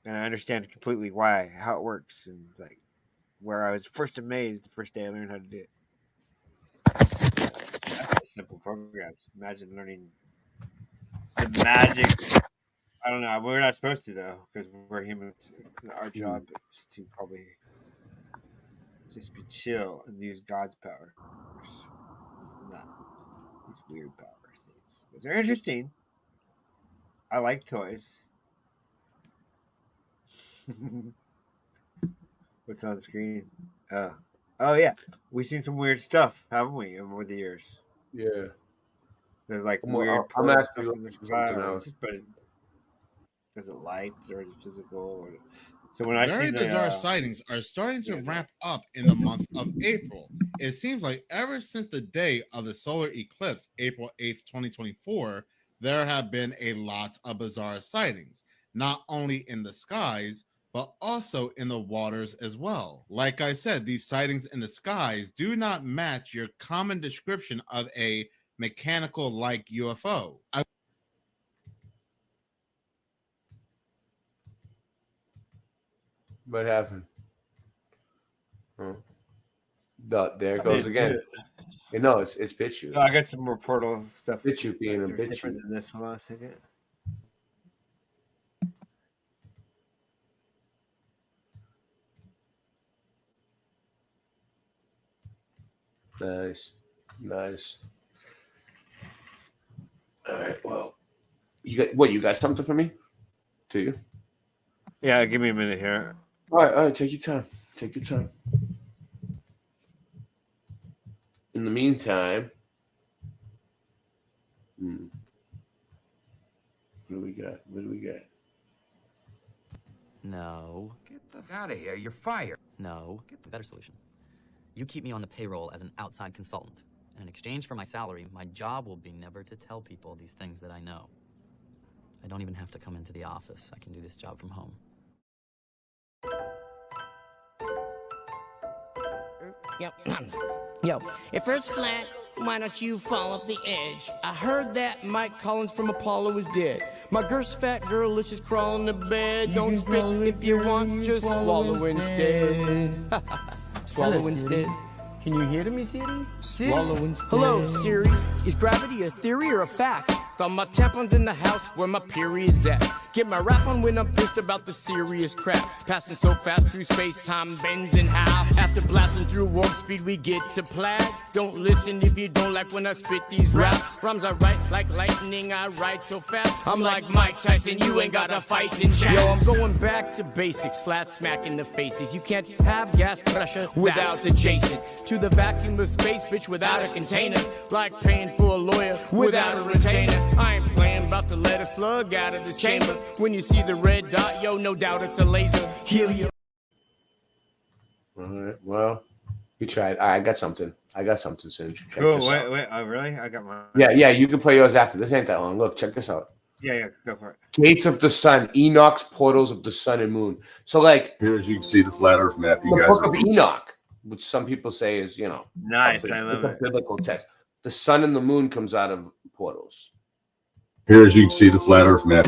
And I understand completely how it works. And it's like where I was first amazed the first day I learned how to do it. simple programs. Imagine learning the magic. I don't know. We're not supposed to though, because we're humans. Our job is to probably just be chill and use God's power, not these weird power things. But they're interesting. I like toys. What's on the screen? Oh yeah, we've seen some weird stuff, haven't we, over the years? Yeah. There's like Well, weird I'm portal actually stuff in this looking for something cloud. else. But is it lights or is it physical? Or... So when I Very see bizarre the sightings are starting to ramp up in the month of April. It seems like ever since the day of the solar eclipse, April 8th, 2024, there have been a lot of bizarre sightings, not only in the skies, but also in the waters as well. Like I said, these sightings in the skies do not match your common description of a mechanical-like UFO. What happened? There it goes again. No, it's BitChute. Oh, I got some more portal stuff. BitChute being a They're different BitChute. than this one. Last second. Nice. All right. Well, you got something for me? Do you? Yeah, give me a minute here. All right. Take your time. In the meantime, what do we got? No. Get the f out of here. You're fired. No. Get the better solution. You keep me on the payroll as an outside consultant. And in exchange for my salary, my job will be never to tell people these things that I know. I don't even have to come into the office. I can do this job from home. Yo, if Earth's flat, why don't you fall off the edge? I heard that Mike Collins from Apollo is dead. My girl's fat girl, let's just crawl in the bed. Don't spit if you want, just swallow instead. Swallow instead. Can you hear me, Siri? Swallow instead. Hello, Siri. Is gravity a theory or a fact? Got my tampons in the house where my period's at. Get my rap on when I'm pissed about the serious crap. Passing so fast through space, time bends in half. After blasting through warp speed, we get to plaid. Don't listen if you don't like when I spit these raps. Rhymes I write like lightning, I write so fast. I'm like Mike Tyson, you ain't got to fight in chat. Yo, I'm going back to basics, flat smack in the faces. You can't have gas pressure without adjacent to the vacuum of space, bitch, without a container. Like paying for a lawyer without a retainer. I ain't playing, about to let a slug out of this chamber. When you see the red dot, yo, no doubt it's a laser. Helium. All right. Well, we tried. I got something, Singe. Cool. Wait. Oh, really? I got mine. Yeah. You can play yours after. This ain't that long. Look, check this out. Yeah. Go for it. Gates of the Sun, Enoch's portals of the sun and moon. So, like, here, as you can see, the flat Earth map. You the guys Book of Enoch, which some people say is, nice. I love it. Biblical text. The sun and the moon comes out of portals. Here, as you can see, the flat Earth map.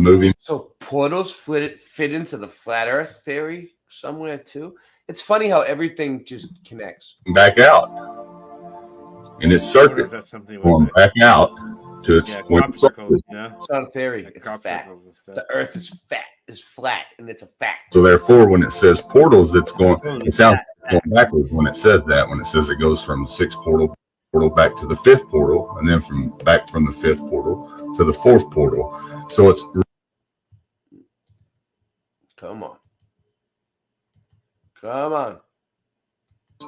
moving. So portals fit into the flat Earth theory somewhere too. It's funny how everything just connects. Back out in its circuit, going back out to its winter solstice. It's not a theory. It's a fact. The Earth is flat, and it's a fact. So therefore, when it says portals, it's going. It sounds like going backwards when it says that. When it says it goes from the 6th portal back to the 5th portal, and then from the 5th portal to the 4th portal. So it's. Come on.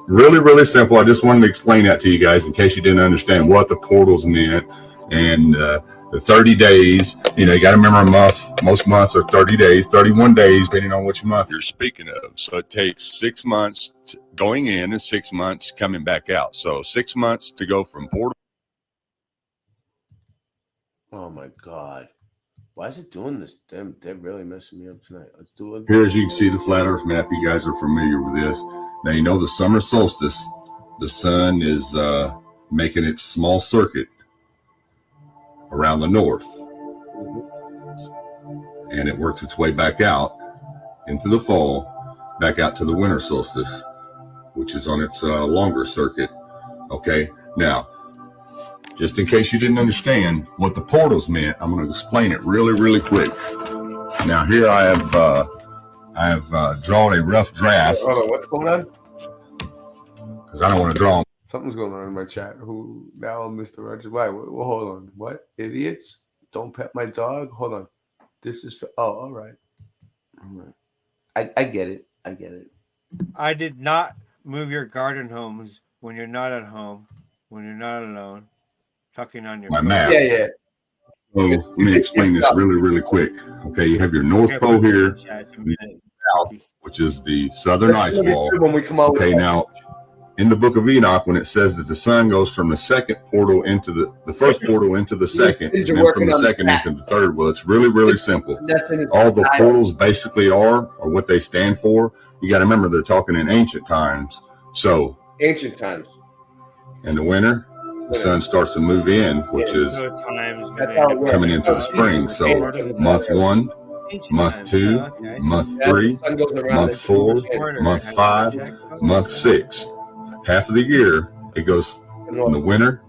Really, really simple. I just wanted to explain that to you guys in case you didn't understand what the portals meant. And the 30 days, you got to remember a month. Most months are 30 days, 31 days, depending on which month you're speaking of. So it takes 6 months going in and 6 months coming back out. So 6 months to go from portal. Oh my God. Why is it doing this? They're really messing me up tonight. Let's do it. Here, as you can see, the flat Earth map. You guys are familiar with this. Now, the summer solstice, the sun is making its small circuit around the north. And it works its way back out into the fall, back out to the winter solstice, which is on its longer circuit. Okay, now, just in case you didn't understand what the portals meant, I'm going to explain it really, really quick. Now, here I have drawn a rough draft. Hold on, what's going on? Because I don't want to draw. Something's going on in my chat. Now I'm Mr. Rogers. Why? Well, hold on. What? Idiots? Don't pet my dog? Hold on. This is for, all right. I get it. I did not move your garden homes when you're not at home, when you're not alone, tucking on your My phone. map. Yeah. So let me explain this really, really quick. Okay, you have your North Pole here, south, which is the southern ice wall. When we come out. Okay, now in the Book of Enoch, when it says that the sun goes from the second portal into the first portal into the second, and then from the second into the third, well, it's really, really simple. All the portals basically are what they stand for. You got to remember they're talking in ancient times. So ancient times. In the winter, the sun starts to move in, which is coming into the spring. So month 1, month 2, month 3, month 4, month 5, month 6. Half of the year, it goes from the winter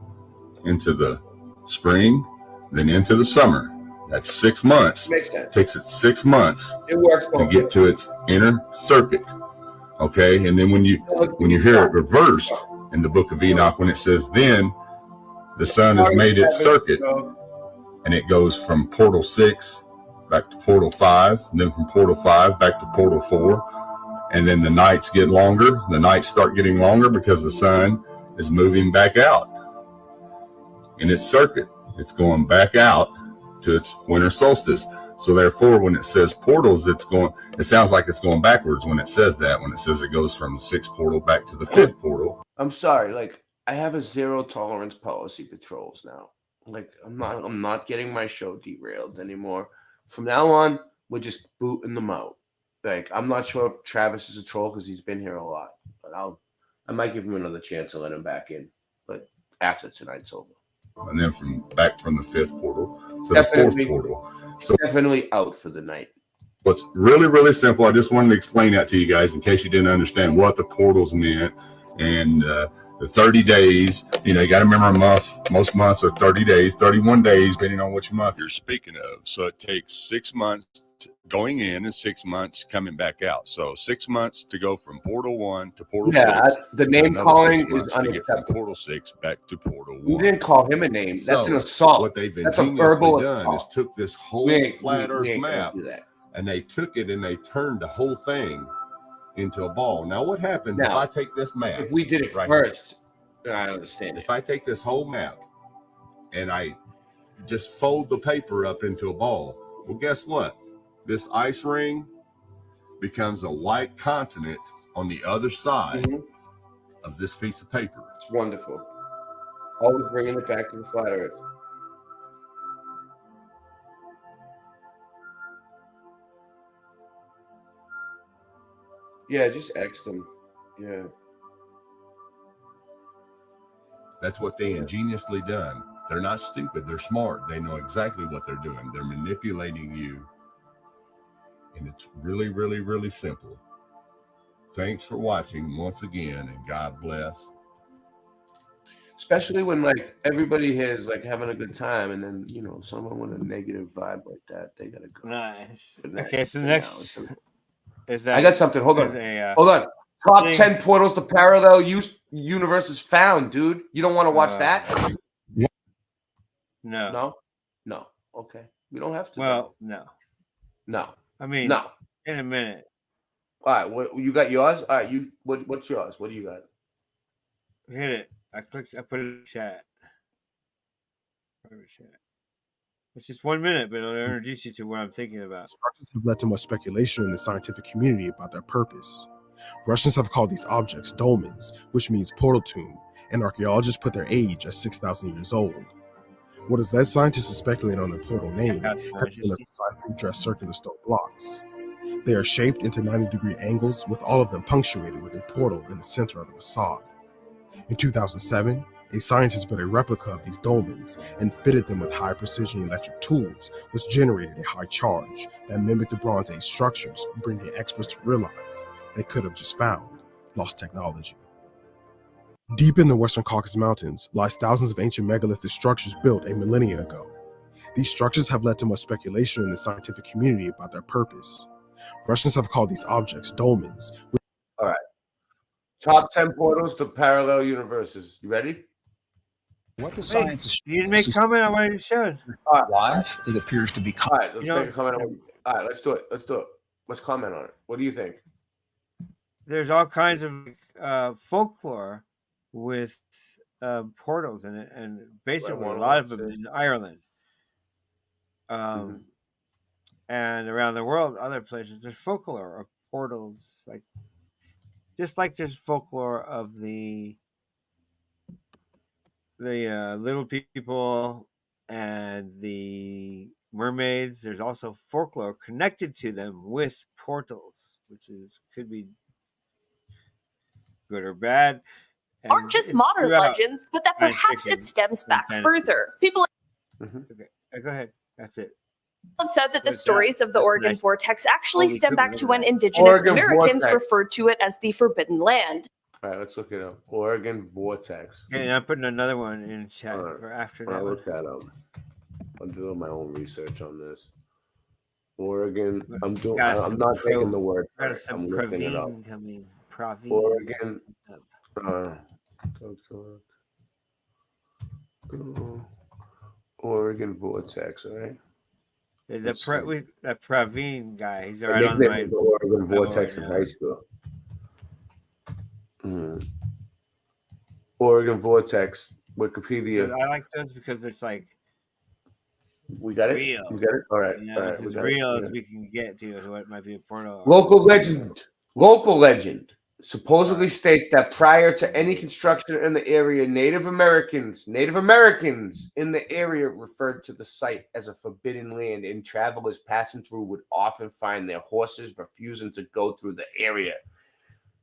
into the spring, then into the summer. That's 6 months. Makes sense. Takes it 6 months It works to get to its inner circuit. Okay, and then when you hear it reversed in the Book of Enoch, when it says then the sun has made its circuit, and it goes from portal 6 back to portal 5, and then from portal 5 back to portal 4. And then the nights get longer. The nights start getting longer because the sun is moving back out in its circuit. It's going back out to its winter solstice. So therefore, when it says portals, it sounds like it's going backwards when it says that, when it says it goes from the 6th portal back to the 5th portal. I'm sorry, I have a zero tolerance policy for trolls now. I'm not getting my show derailed anymore. From now on, we're just booting them out. I'm not sure if Travis is a troll because he's been here a lot, but I might give him another chance to let him back in. But after tonight's over. And then from the 5th portal to the 4th portal. So definitely out for the night. What's really, really simple. I just wanted to explain that to you guys in case you didn't understand what the portals meant. And the 30 days, you got to remember a month. Most months are 30 days, 31 days, depending on which month you're speaking of. So it takes 6 months going in and 6 months coming back out. So 6 months to go from portal 1 to portal 6. The name calling is unacceptable. To get from unacceptable. portal 6 back to portal 1. You didn't call him a name. That's an assault. What they've That's a ingeniously verbal done assault. is took this whole flat Earth map and they took it and they turned the whole thing into a ball. Now, what happens if I take this map? If we did it right first, I understand. If I take this whole map and I just fold the paper up into a ball, well, guess what? This ice ring becomes a white continent on the other side of this piece of paper. It's wonderful. Always bringing it back to the flat Earth. Yeah, just X them. Yeah. That's what they ingeniously done. They're not stupid. They're smart. They know exactly what they're doing. They're manipulating you. And it's really, really, really simple. Thanks for watching once again, and God bless. Especially when like everybody here is like having a good time, and then someone with a negative vibe like that, they gotta go. Nice. Okay, so next is that I got something. Hold on. Hold on. Top 10 portals to parallel universes found, dude. You don't want to watch that? No. No. Okay. We don't have to. Well, no. I mean, no. In a minute. All right. What you got? Yours? All right. What's yours? What do you got? Hit it. I put it in the chat. It's just 1 minute, but it'll introduce you to what I'm thinking about. Structures have led to much speculation in the scientific community about their purpose. Russians have called these objects dolmens, which means portal tomb, and archaeologists put their age as 6,000 years old. What has led scientists to speculate on their portal name has been the precisely dressed circular stone blocks. They are shaped into 90-degree angles, with all of them punctuated with a portal in the center of the facade. In 2007, a scientist built a replica of these dolmens and fitted them with high-precision electric tools, which generated a high charge that mimicked the Bronze Age structures, bringing experts to realize they could have just found lost technology. Deep in the Western Caucasus Mountains lies thousands of ancient megalithic structures built a millennia ago. These structures have led to much speculation in the scientific community about their purpose. Russians have called these objects dolmens. All right. Top 10 portals to parallel universes. You ready? What the science is. You didn't make comment on what you showed. Life, it appears to be. All right, let's make a comment on. All right, let's do it. Let's comment on it. What do you think? There's all kinds of folklore with portals in it, and basically a lot of them in Ireland, and around the world, other places. There's folklore of portals, like just like there's folklore of the little people and the mermaids. There's also folklore connected to them with portals, which could be good or bad. And aren't just modern legends, but that perhaps it stems back further. People Okay, go ahead. That's it. have said that the stories of the Oregon Vortex actually stem back to when indigenous Americans referred to it as the Forbidden Land. All right, let's look it up. Oregon Vortex. Okay, and I'm putting another one in chat for after that. I'll look that up. I'm doing my own research on this. Oregon. I'm not taking the word. I'm looking it up. Oregon. Oregon Vortex. All right. That Praveen guy. He's right on my Oregon Vortex in high school. Oregon Vortex, Wikipedia. So I like those because it's like we got it. Real. You got it. All right. You know, all it's right, as real as we can get to what might be a porno. Local legend supposedly states that prior to any construction in the area, Native Americans in the area referred to the site as a forbidden land, and travelers passing through would often find their horses refusing to go through the area.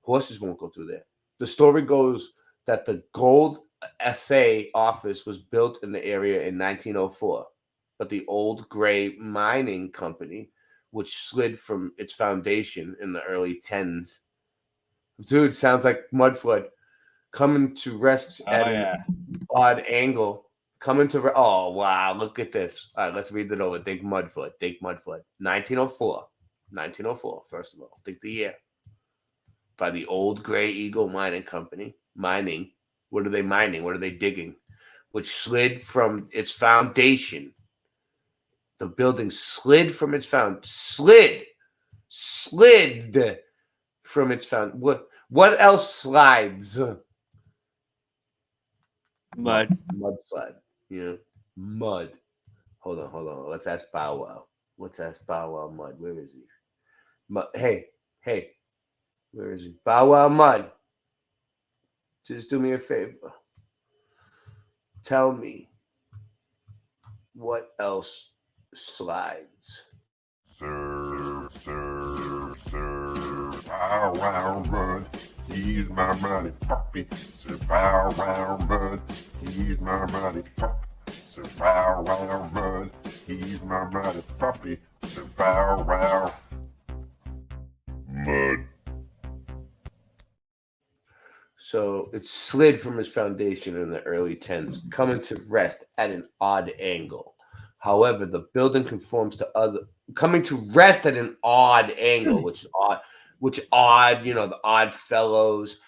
Horses won't go through there. The story goes that the Gold Assay office was built in the area in 1904, but the Old Gray Mining Company, which slid from its foundation in the early 10s. Dude, sounds like Mudflood coming to rest at an odd angle. Oh, wow, look at this. All right, let's read it over. Think Mudflood. 1904, first of all. Think the year. By the Old Gray Eagle Mining Company. Mining. What are they mining? What are they digging? Which slid from its foundation. The building slid from its slid from its foundation. What else slides? Mud. Mudslide. Yeah. Mud. Hold on. Let's ask Bow Wow. Mud. Where is he? Mud. Hey. Where is he? Bow Wow Mud. Just do me a favor. Tell me what else slides. Sir, Bow Wow Mud, he's my mighty puppy. Sir Bow Wow Mud, he's my mighty pup. So foul, wow, run. He's my mighty puppy. So foul, wow. Mud. So it slid from its foundation in the early 10s, coming to rest at an odd angle. However, the building conforms to coming to rest at an odd angle, which is odd. You know, the odd fellows.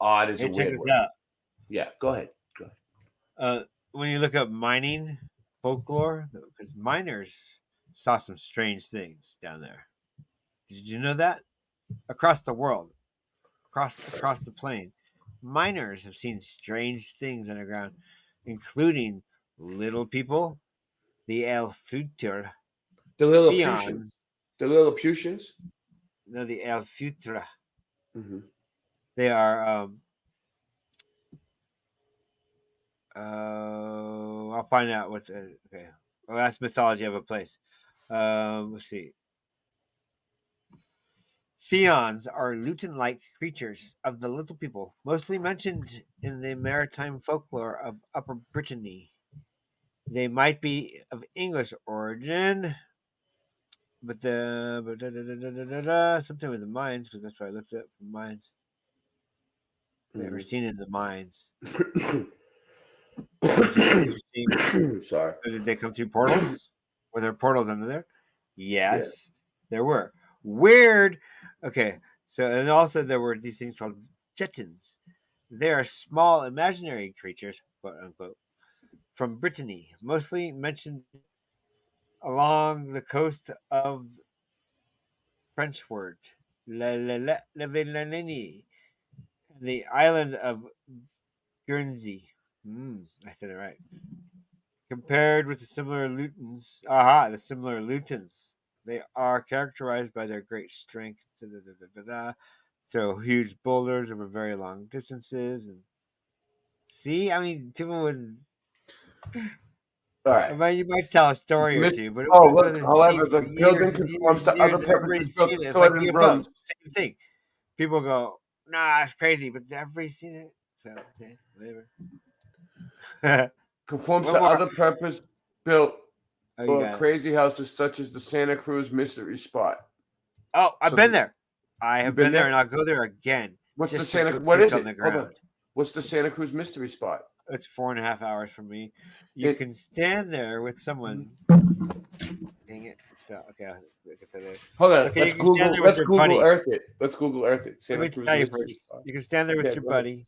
Odd is a check weird this word. out. Yeah, go ahead. When you look up mining folklore, because miners saw some strange things down there. Did you know that? Across the world, across the plane, miners have seen strange things underground, including little people, the Elfutur, the Lilliputians. The Lilliputians? No, the Elfutra. Mm-hmm. They are. I'll find out what's okay. Well, that's mythology of a place. Let's see. Fions are lutein-like creatures of the little people, mostly mentioned in the maritime folklore of Upper Brittany. They might be of English origin, but something with the mines, because that's what I looked at for mines. Never seen it in the mines. Sorry. Did they come through portals? Were there portals under there? Yes, there were. Weird. Okay, so and also there were these things called Jetons. They are small imaginary creatures, quote unquote, from Brittany, mostly mentioned along the coast of French word the island of Guernsey. I said it right. Compared with the similar Lutens, they are characterized by their great strength. Throw huge boulders over very long distances, and see, I mean, people would. All right. You might tell a story or two, but however, the building conforms to other purposes. It's like UFOs, same thing. People go, "Nah, it's crazy," but everybody's seen it, so okay, whatever. Conforms to other purpose built or crazy houses such as the Santa Cruz Mystery Spot. Oh, I've been there. I have been there, and I'll go there again. What's the Santa? What is it? Hold on. What's the Santa Cruz Mystery Spot? It's 4.5 hours from me. You can stand there with someone. Dang it! It's fell. Okay, I'll get that there. Hold on. Okay, Let's Google Earth it. Let's Google Earth it. Santa Cruz Mystery Spot. You can stand there with your buddy.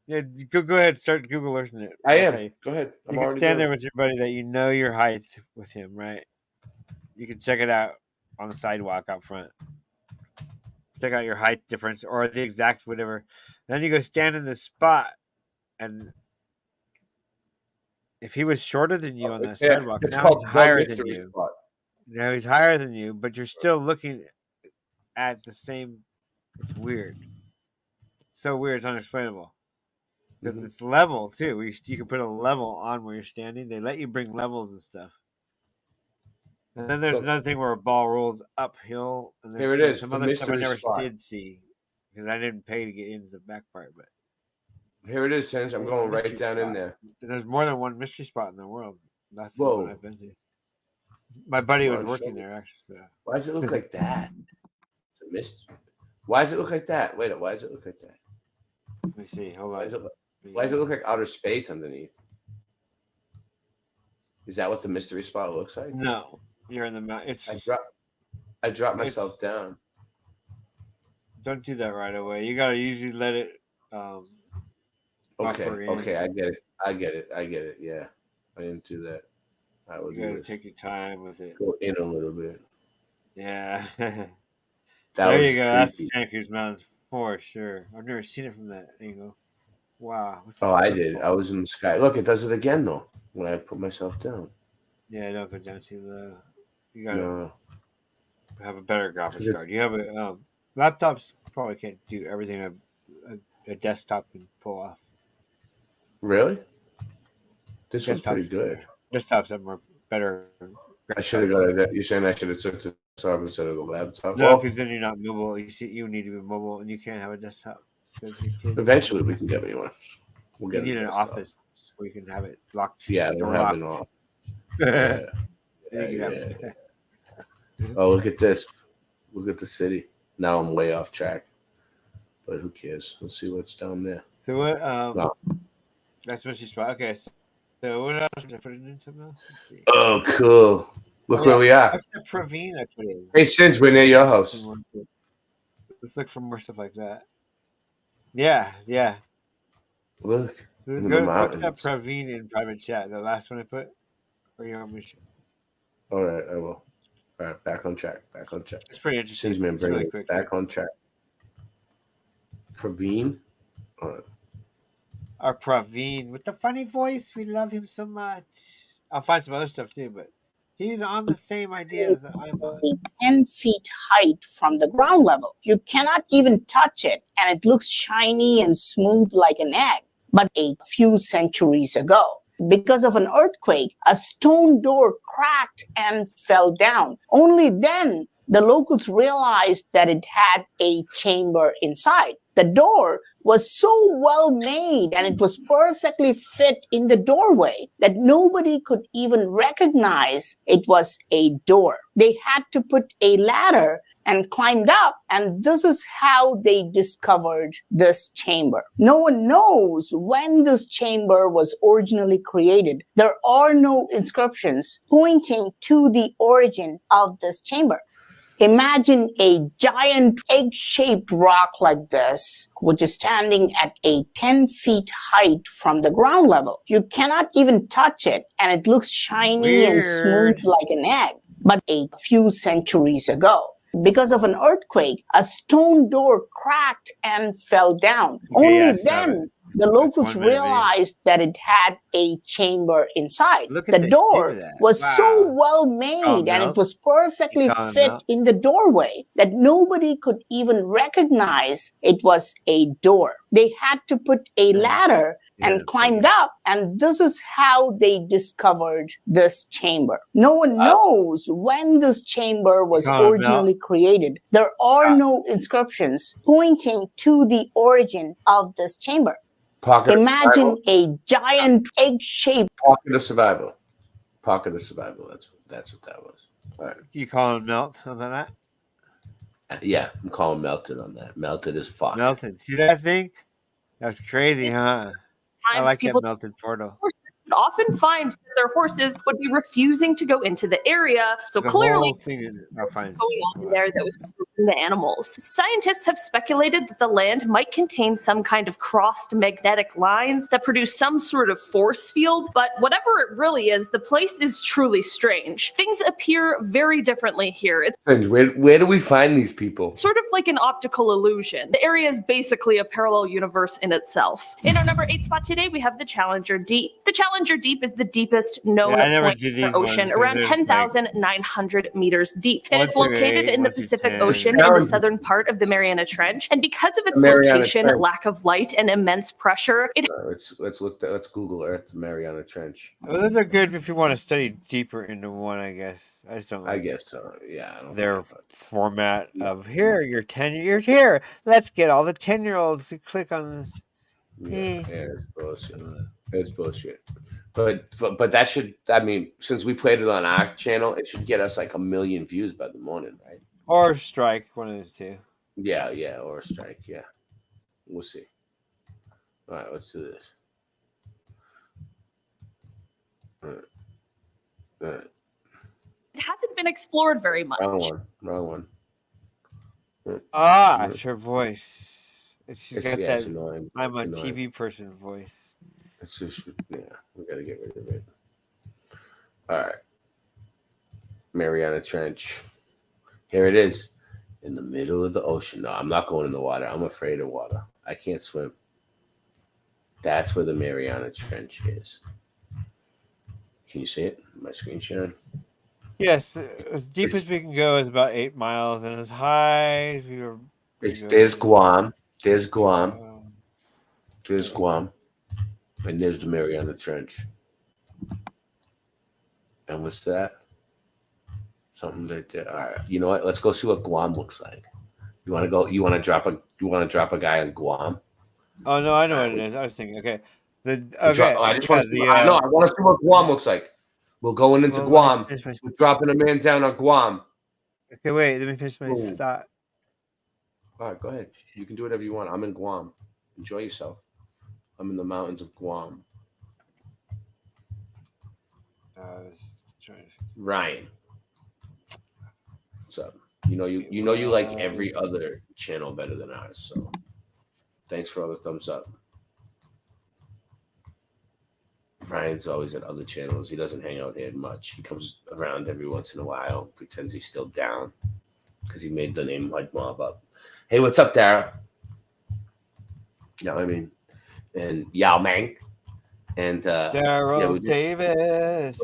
Yeah, go ahead. Start Google Earthing it. I am. Go ahead. You can stand there with your buddy that you know your height with him, right? You can check it out on the sidewalk out front. Check out your height difference or the exact whatever. Then you go stand in the spot, and if he was shorter than you on that sidewalk, now he's higher than you. Now he's higher than you, but you're still looking at the same. It's weird. It's so weird. It's unexplainable. Because it's level too. You can put a level on where you're standing. They let you bring levels and stuff. And then there's another thing where a ball rolls uphill. And Here it is. Some other stuff I never did see because I didn't pay to get into the back part. But here it is, Singe. I'm going right down in there. There's more than one mystery spot in the world. That's the one I've been to. My buddy was working there actually. So. Why does it look like that? It's a mystery. Why does it look like that? Wait, why does it look like that? Let me see. Hold on. Why does it look like outer space underneath? Is that what the mystery spot looks like? No, you're in the mountain. I dropped myself down. Don't do that right away. You gotta usually let it. Okay, I get it. Yeah, I didn't do that. You gotta take your time with it. Go in a little bit. Yeah. There you go. That's the Santa Cruz Mountains for sure. I've never seen it from that angle. Wow. I did. I was in the sky. Look, it does it again though when I put myself down. Yeah, don't go down too low. You gotta have a better graphics card. You have a laptops probably can't do everything a desktop can pull off. Really? This was pretty good. Desktops have more better. I should have got it. You're saying I should have took the desktop instead of the laptop? No, because then you're not mobile. You need to be mobile, and you can't have a desktop. Eventually, we can get me one. You need an office where you can have it locked. Yeah, I don't have it off. Yeah. Oh, look at this. Look at the city. Now I'm way off track. But who cares? Let's see what's down there. So what? That's what she's. Okay. So what else? Should I put it in something else? Let's see. Oh, cool. Look where we are. What's that Praveen I put in? Hey, Singe, we're near your house. Let's look for more stuff like that. Yeah. Look. Go put that Praveen in private chat. The last one I put. Or you want me to? All right, I will. All right, back on track. It's pretty interesting. Singe, man, bring really it quick, back on track. Praveen. All right. Our Praveen with the funny voice. We love him so much. I'll find some other stuff too, but he's on the same idea that I'm on. 10 feet height from the ground level. You cannot even touch it, and it looks shiny and smooth like an egg. But a few centuries ago, because of an earthquake, a stone door cracked and fell down. Only then the locals realized that it had a chamber inside. The door was so well made and it was perfectly fit in the doorway that nobody could even recognize it was a door. They had to put a ladder and climbed up, and this is how they discovered this chamber. No one knows when this chamber was originally created. There are no inscriptions pointing to the origin of this chamber. Imagine a giant egg-shaped rock like this, which is standing at a 10 feet height from the ground level. You cannot even touch it, and it looks shiny and smooth like an egg. But a few centuries ago, because of an earthquake, a stone door cracked and fell down. Only then the locals realized that it had a chamber inside. The door was so well made and it was perfectly fit in the doorway that nobody could even recognize it was a door. They had to put a ladder and climbed up, and this is how they discovered this chamber. No one knows when this chamber was originally created. There are no inscriptions pointing to the origin of this chamber. Imagine a giant egg-shaped Pocket of survival. That's what that was. All right. You call him Melt on that? Yeah, I'm calling Melted on that. Melted is fuck. Melted. See that thing? That's crazy, huh? I like that Melted portal. Often find that their horses would be refusing to go into the area. So clearly, going on there that was the animals. Scientists have speculated that the land might contain some kind of crossed magnetic lines that produce some sort of force field, but whatever it really is, the place is truly strange. Things appear very differently here. It's where do we find these people? Sort of like an optical illusion. The area is basically a parallel universe in itself. In our number 8 spot today, we have the Challenger Deep. The Challenger Deep is the deepest known point in the ocean, around 10,900 meters deep. It is located in the Pacific Ocean in the southern part of the Mariana Trench, and because of its location, lack of light, and immense pressure, let's Google Earth Mariana Trench. Well, those are good if you want to study deeper into one, I guess. I just don't. I guess so. Yeah. Their format of you're here. Let's get all the 10-year-olds to click on this. Yeah, it's bullshit. It's bullshit. But that should, I mean, since we played it on our channel, it should get us like 1 million views by the morning, right? Or strike, one of the two. Yeah, or strike, yeah. We'll see. All right, let's do this. All right. It hasn't been explored very much. Wrong one. It's her voice. She's got that annoying. I'm a TV person voice. It's just, we got to get rid of it. All right. Mariana Trench. Here it is. In the middle of the ocean. No, I'm not going in the water. I'm afraid of water. I can't swim. That's where the Mariana Trench is. Can you see it? My screen sharing? Yes. As deep as we can go is about 8 miles, and as high as we were... There's Guam. There's Guam. And there's the Mariana Trench. And what's that? Something right there. All right. You know what? Let's go see what Guam looks like. You want to drop a guy on Guam? Oh no, I know what it is. I was thinking, okay. I just want to see. I want to see what Guam looks like. We're going into Guam. We're dropping a man down on Guam. Okay, wait. Let me finish my thought. All right, go ahead. You can do whatever you want. I'm in Guam. Enjoy yourself. I'm in the mountains of Guam. Ryan, what's up? You know you like every other channel better than ours. So thanks for all the thumbs up. Ryan's always at other channels. He doesn't hang out here much. He comes around every once in a while, pretends he's still down because he made the name Mud Mob up. Hey, what's up, Dara? You know what I mean? And Yao Mang. And Daryl Davis.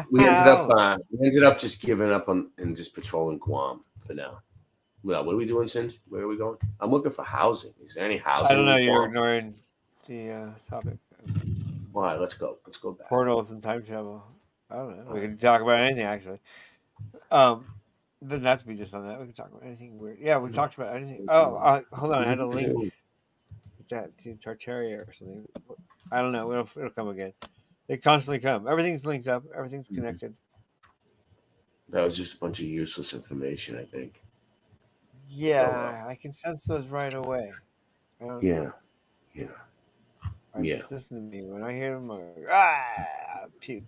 We ended up just giving up on and just patrolling Guam for now. Well, what are we doing, Singe? Where are we going? I'm looking for housing. Is there any housing? I don't know. You're ignoring the topic. All right, let's go. Let's go back. Portals and time travel. I don't know. We can talk about anything actually. Doesn't have to be just on that. We can talk about anything weird. Yeah, we talked about anything. Oh, hold on. I had a link that to Tartaria or something. I don't know. It'll come again. They constantly come. Everything's linked up. Everything's connected. That was just a bunch of useless information, I think. Yeah, I can sense those right away. Yeah. Listen to me. When I hear them, I puke.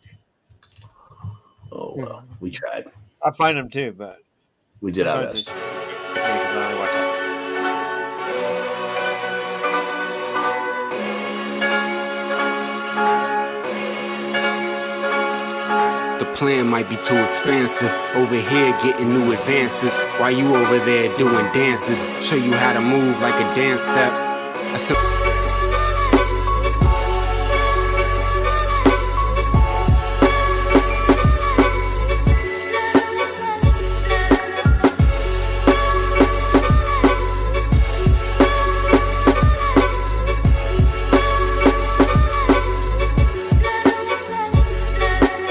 Oh, well, we tried. I find them too, but we did our best. The plan might be too expensive. Over here getting new advances, while you over there doing dances. Show you how to move like a dance step.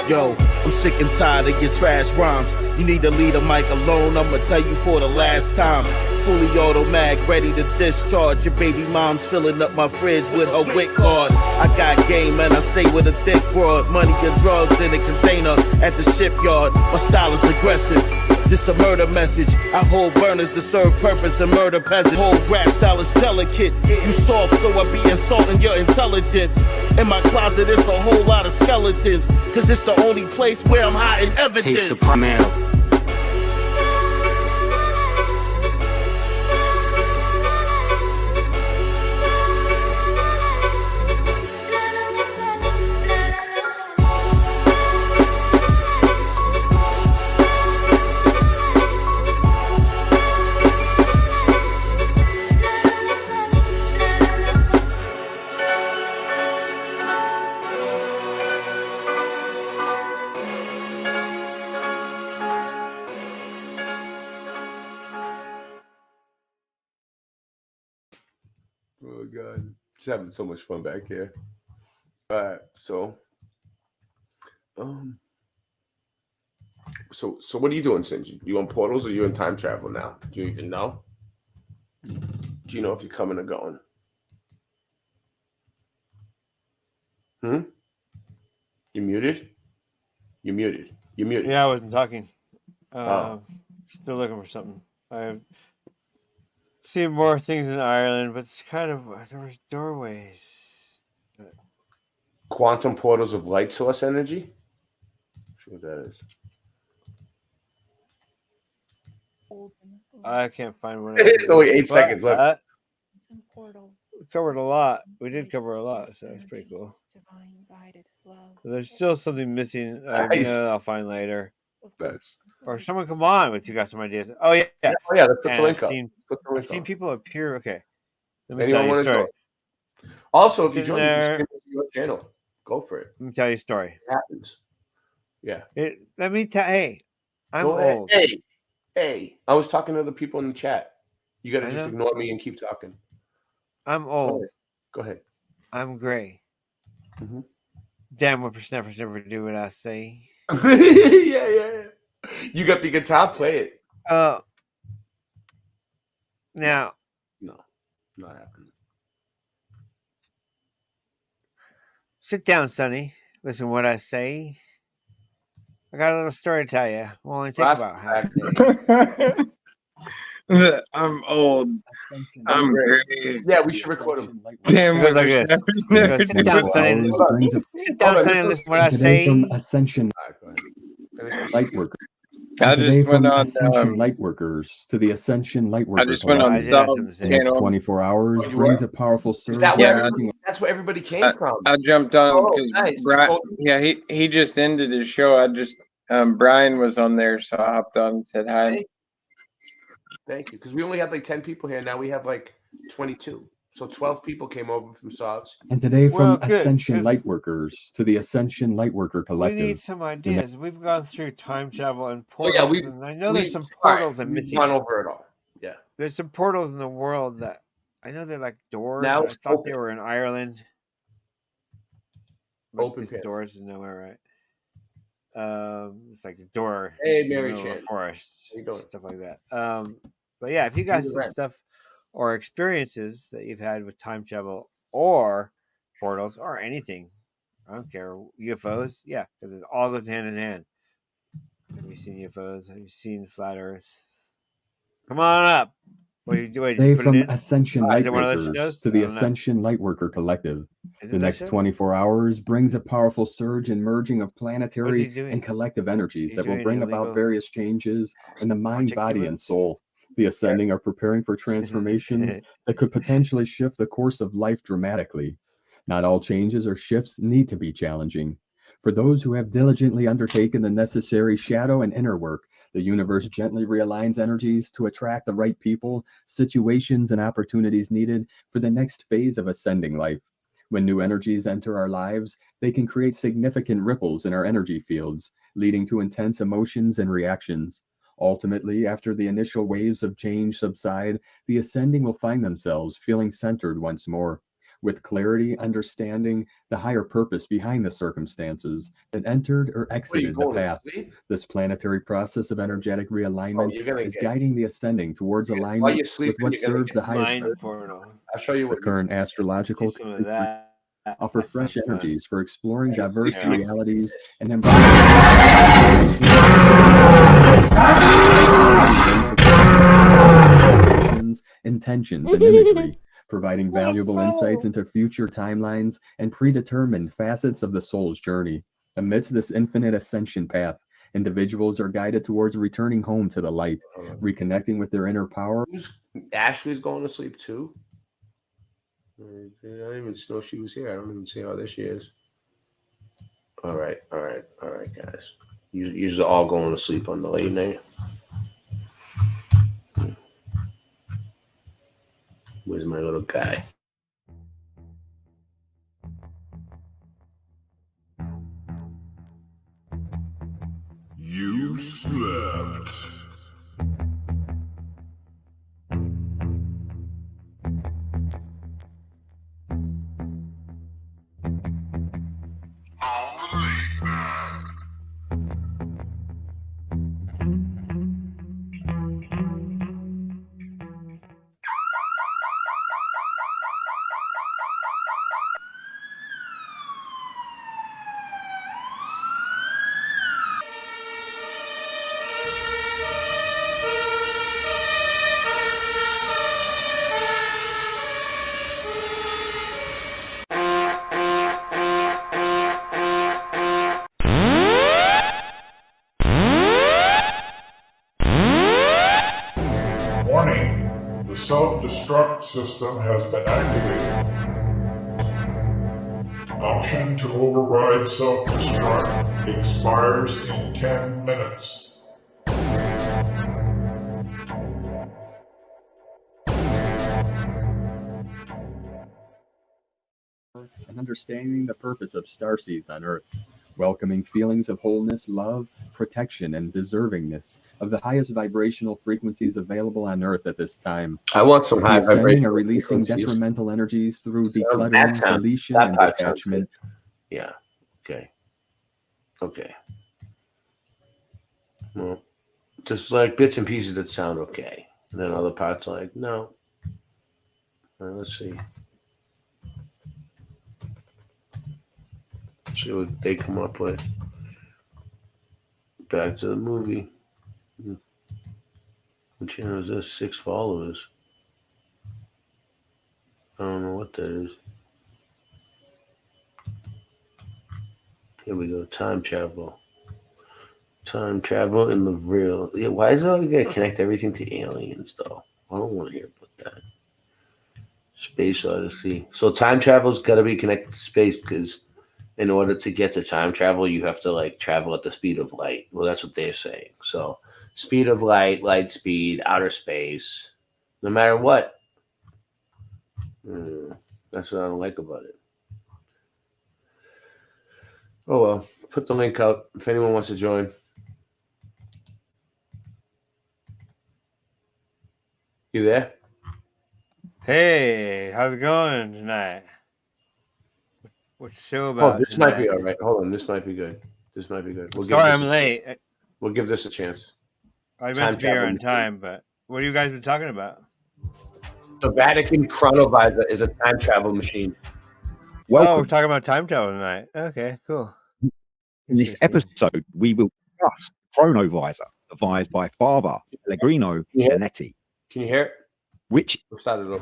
Yo, I'm sick and tired of your trash rhymes. You need to leave the mic alone, I'ma tell you for the last time. Fully auto mag, ready to discharge. Your baby mom's filling up my fridge with her WIC card. I got game and I stay with a thick broad. Money and drugs in a container at the shipyard. My style is aggressive. This a murder message. I hold burners to serve purpose and murder peasant. Whole rap style is delicate. You soft, so I be insulting your intelligence. In my closet, it's a whole lot of skeletons. Cause it's the only place where I'm hiding evidence. Taste the primal. Oh God, just having so much fun back here. All right, so what are you doing, Sinji? You on portals or you in time travel now? Do you even know? Do you know if you're coming or going? You muted? You're muted. You're muted. Yeah, I wasn't talking. Still looking for something. I've seen more things in Ireland, but it's kind of there was doorways. Quantum portals of light source energy? I'm sure what that is. I can't find one. It's only 8 seconds left. We covered a lot. We did cover a lot, so that's pretty cool. But there's still something missing. I'll find later. Or someone come on with you got some ideas. Oh yeah. Oh yeah, let's put the link up. I've seen people appear. Okay. Let me tell you a story. Also, if you join your channel, go for it. Let me tell you a story. It happens. Yeah. Hey, I'm old. Hey. I was talking to the people in the chat. You got to just ignore me and keep talking. I'm old. Go ahead. I'm gray. Damn whippersnappers never do what I say. Yeah. You got the guitar, play it. Now. No, not happening. Sit down, Sonny. Listen what I say. I got a little story to tell you. Will only take about half a day. I'm old. I'm very. Yeah, we should record him. Damn, It goes like this. It goes, sit down, Sonny. Sit down, Sonny, and listen what I say. From Ascension Lightworkers. I Today just from went on. Ascension Lightworkers to the Ascension Lightworker. I just went on Sal's The next channel. 24 hours you brings were? a powerful surge. Is that where Yeah. everybody, that's where everybody came from? I jumped on Oh, because nice. Brian. Yeah, he just ended his show. I just Brian was on there, so I hopped on and said hi. Thank you. Because we only had like 10 people here. Now we have like 22. So 12 people came over from Sauce. And today from Well, good, Ascension 'cause Lightworkers to the Ascension Lightworker We Collective. need some ideas. We've gone through time travel and Oh, portals. yeah, we. And I know there's some all right, portals I'm we've missing. gone over it all. Yeah. There's some portals in the world that I know they're like doors. Now I it's thought open. they were in Ireland. But Open these pit. doors is nowhere, right? It's like the door. Hey, in the Mary middle of a Chan. forest. How you doing? Stuff like that. But yeah, if you guys You're some right. stuff or experiences that you've had with time travel or portals or anything, I don't care. UFOs, yeah, because it all goes hand in hand. Have you seen UFOs? Have you seen flat Earth? Come on up. What are you doing? Today Just put from it in? Ascension Is it one of those Lightworkers shows? to I the don't know. Ascension Lightworker Collective. Is The it that next show? 24 hours brings a powerful surge and merging of What are planetary you doing? and collective energies You that will doing bring illegal about various changes in the mind, body, and soul. The Ascending are preparing for transformations that could potentially shift the course of life dramatically. Not all changes or shifts need to be challenging. For those who have diligently undertaken the necessary shadow and inner work, the universe gently realigns energies to attract the right people, situations, and opportunities needed for the next phase of ascending life. When new energies enter our lives, they can create significant ripples in our energy fields, leading to intense emotions and reactions. Ultimately, after the initial waves of change subside, the ascending will find themselves feeling centered once more, with clarity, understanding the higher purpose behind the circumstances that entered or exited the going to path. sleep? This planetary process of energetic realignment you're gonna is get- guiding the ascending towards While alignment you're with sleeping, what you're gonna serves the get highest Mind purpose. portal. I'll show you The what. current astrological See some of that. offer That fresh sounds fun. energies for exploring diverse Yeah. realities and environments, intentions, and imagery, providing valuable insights into future timelines and predetermined facets of the soul's journey. Amidst this infinite ascension path, individuals are guided towards returning home to the light, reconnecting with their inner power. Ashley's going to sleep too. I didn't even know she was here. I don't even see how there she is. All right, guys. You're all going to sleep on the late night. Where's my little guy? You slept. Warning, the self-destruct system has been activated. Option to override self-destruct expires in 10 minutes. And understanding the purpose of starseeds on Earth, welcoming feelings of wholeness, love, protection, and deservingness of the highest vibrational frequencies available on Earth at this time. I want some The high Ascending vibrational are releasing frequencies. detrimental energies through That decluttering, sound- deletion, that and part sounds detachment. Yeah. Okay. Well, just like bits and pieces that sound okay, and then other parts are like no. All right, let's see. See what they come up with. Back to the movie. What channel is this? 6 followers. I don't know what that is. Here we go. Time travel. Time travel in the real. Yeah, why is it always going to connect everything to aliens, though? I don't want to hear about that. Space Odyssey. So time travel's got to be connected to space because in order to get to time travel, you have to like travel at the speed of light. Well, that's what they're saying. So speed of light, light speed, outer space, no matter what. That's what I don't like about it. Oh, well, put the link out if anyone wants to join. You there? Hey, how's it going tonight? What's the show about? Oh, this tonight? might be all right. Hold on, this might be good. This might be good. Sorry, I'm late. We'll give this a chance. I meant to be here on time, but what have you guys been talking about? The Vatican Chronovisor is a time travel machine. Oh, we're talking about time travel tonight. Okay, cool. In this episode, we will discuss Chronovisor, devised by Father Pellegrino Anetti. Can you hear it? Which started up.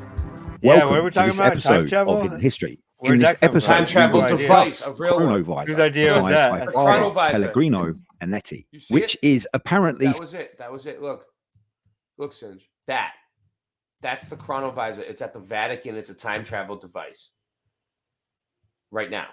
Yeah, what are we to talking this about? Time episode travel? of Hidden History. Where'd In this that come from? episode, Time travel we will device, discuss a real one. Chronovisor, Whose idea was devised that? by That's Father Chronovisor. Pellegrino Anetti, You see which it? is apparently That was it. That was it. Look, Singe. That's the Chronovisor. It's at the Vatican. It's a time travel device. Right now.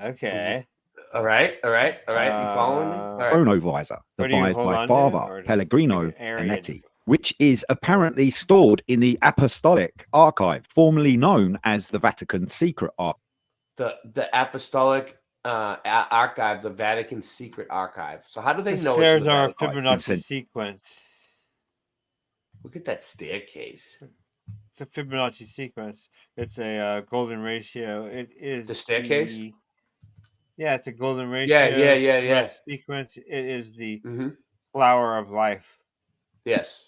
Okay. All right. You following me? All right. Chronovisor, Where do you devised hold by on to, Father or just Pellegrino like an area? Anetti, which is apparently stored in the Apostolic Archive, formerly known as the Vatican Secret Archive. The Apostolic Archive, the Vatican Secret Archive. So how do they The know stairs it's in the are a Vatican? Fibonacci sequence. Look at that staircase. It's a Fibonacci sequence. It's a golden ratio. It is The staircase? Yeah, it's a golden ratio. Yeah. Sequence. It is the Mm-hmm. flower of life. Yes.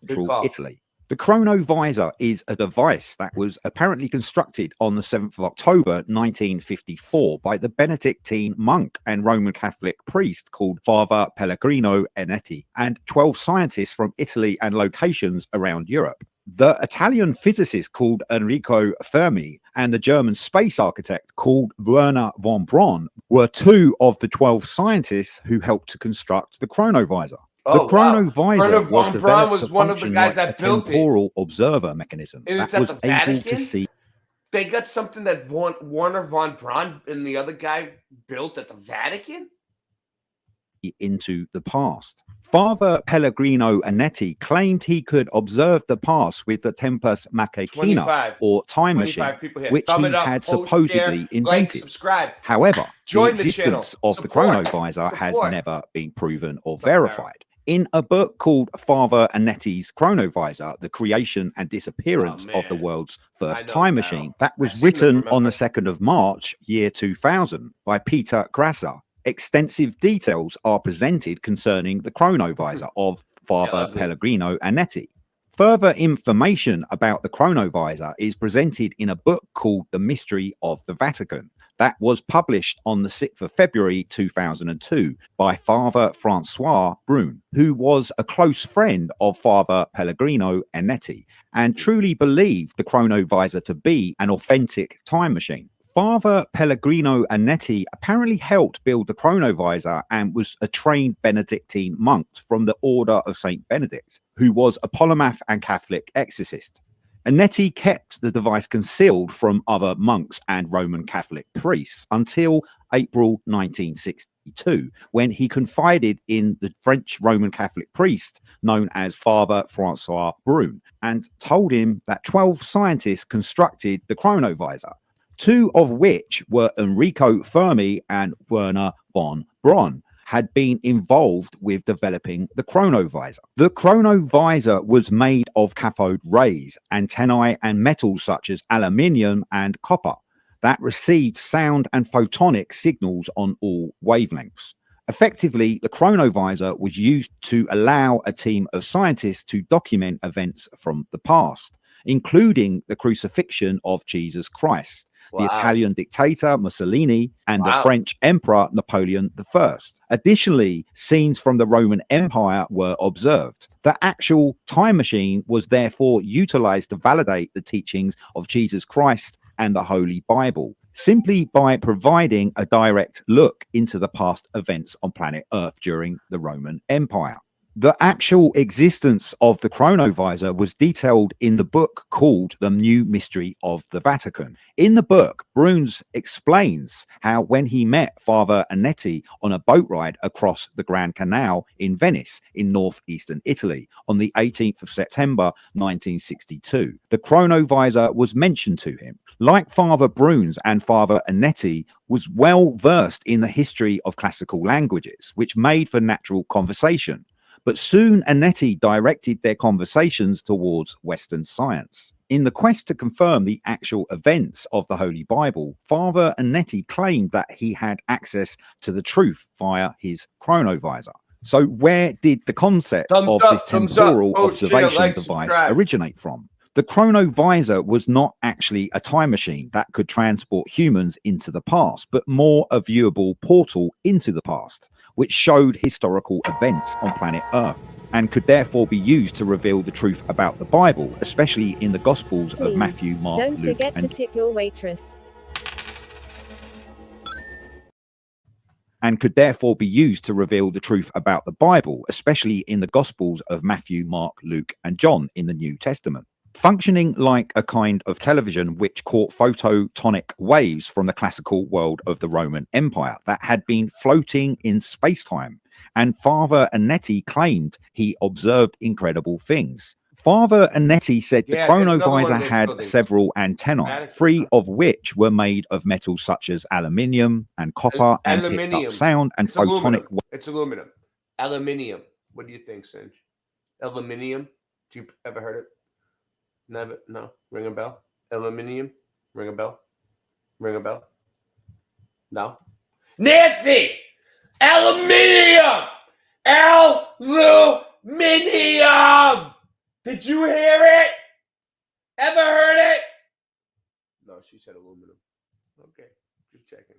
Good Central call. Italy. The Chronovisor is a device that was apparently constructed on the 7th of October 1954 by the Benedictine monk and Roman Catholic priest called Father Pellegrino Anetti and 12 scientists from Italy and locations around Europe. The Italian physicist called Enrico Fermi and the German space architect called Werner von Braun were 2 of the 12 scientists who helped to construct the Chronovisor. The Chronovisor Werner was von Braun developed was to one of the function guys like that a built it. temporal observer mechanism And that it's at was the able to Vatican? see They got something that Warner von Braun and the other guy built at the Vatican? into the past. Father Pellegrino Anetti claimed he could observe the past with the Tempus Machina 25. or time 25 machine, people here. which Thumb he it up, had post, supposedly share, like, invented. subscribe. However, Join the the channel. existence of the Support. Chronovisor has Support. never been proven or verified. In a book called Father Anetti's Chronovisor, The Creation and Disappearance of the World's First Time Machine, that was written on the 2nd of March, year 2000, by Peter Grasser, extensive details are presented concerning the Chronovisor of Father Pellegrino Anetti. Further information about the Chronovisor is presented in a book called The Mystery of the Vatican that was published on the 6th of February 2002 by Father Francois Brune, who was a close friend of Father Pellegrino Anetti and truly believed the Chronovisor to be an authentic time machine. Father Pellegrino Anetti apparently helped build the Chronovisor and was a trained Benedictine monk from the Order of St. Benedict, who was a polymath and Catholic exorcist. Anetti kept the device concealed from other monks and Roman Catholic priests until April 1962, when he confided in the French Roman Catholic priest known as Father Francois Brune and told him that 12 scientists constructed the Chronovisor, 2 of which were Enrico Fermi and Werner von Braun, had been involved with developing the Chronovisor. The Chronovisor was made of cathode rays, antennae, and metals such as aluminium and copper that received sound and photonic signals on all wavelengths. Effectively, the Chronovisor was used to allow a team of scientists to document events from the past, including the crucifixion of Jesus Christ, the Italian dictator Mussolini, and the Wow. French Emperor Napoleon I. Additionally, scenes from the Roman Empire were observed. The actual time machine was therefore utilized to validate the teachings of Jesus Christ and the Holy Bible, simply by providing a direct look into the past events on planet Earth during the Roman Empire. The actual existence of the chronovisor was detailed in the book called The New Mystery of the Vatican. In the book, Bruns explains how when he met Father Anetti on a boat ride across the Grand Canal in Venice in northeastern Italy on the 18th of September 1962, the chronovisor was mentioned to him. Like Father Bruns and Father Anetti, was well versed in the history of classical languages, which made for natural conversation. But soon Anetti directed their conversations towards Western science. In the quest to confirm the actual events of the Holy Bible, Father Anetti claimed that he had access to the truth via his chronovisor. So where did the concept of this temporal observation device originate from? The chronovisor was not actually a time machine that could transport humans into the past, but more a viewable portal into the past, which showed historical events on planet Earth, and could therefore be used to reveal the truth about the Bible, especially in the Gospels of Matthew, Mark, Don't Luke, forget to and tip your waitress. and could therefore be used to reveal the truth about the Bible, especially in the Gospels of Matthew, Mark, Luke, and John in the New Testament. Functioning like a kind of television which caught photonic waves from the classical world of the Roman Empire that had been floating in space-time, and Father Anetti claimed he observed incredible things. Father Anetti said the chronovisor had several antennae, 3 of which were made of metals such as aluminium and copper, and picked up sound and photonic. It's aluminum. Aluminium. What do you think, Singe? Aluminium? Do you ever heard it? Never. No. Ring a bell. Aluminium. Ring a bell. Ring a bell. No. Nancy. Aluminium. Aluminium. Did you hear it? Ever heard it? No, she said aluminum. Okay, just checking.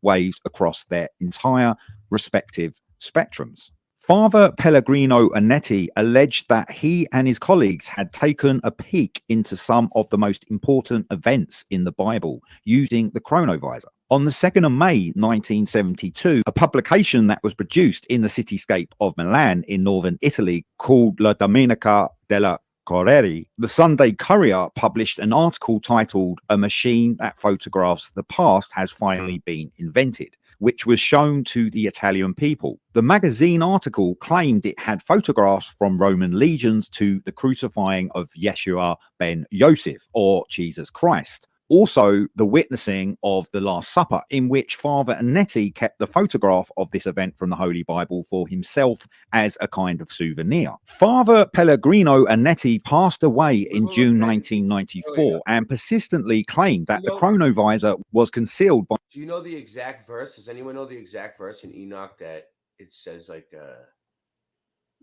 Waves across their entire respective spectrums. Father Pellegrino Anetti alleged that he and his colleagues had taken a peek into some of the most important events in the Bible using the chronovisor. On the 2nd of May 1972, a publication that was produced in the cityscape of Milan in northern Italy called La Domenica della Corriere, the Sunday Courier published an article titled "A Machine That Photographs the Past Has Finally Been Invented," which was shown to the Italian people. The magazine article claimed it had photographs from Roman legions to the crucifying of Yeshua ben Yosef, or Jesus Christ. Also, the witnessing of the Last Supper, in which Father Anetti kept the photograph of this event from the Holy Bible for himself as a kind of souvenir. Father Pellegrino Anetti passed away in June 1994 and persistently claimed that the chronovisor was concealed by... Do you know the exact verse? Does anyone know the exact verse in Enoch that it says like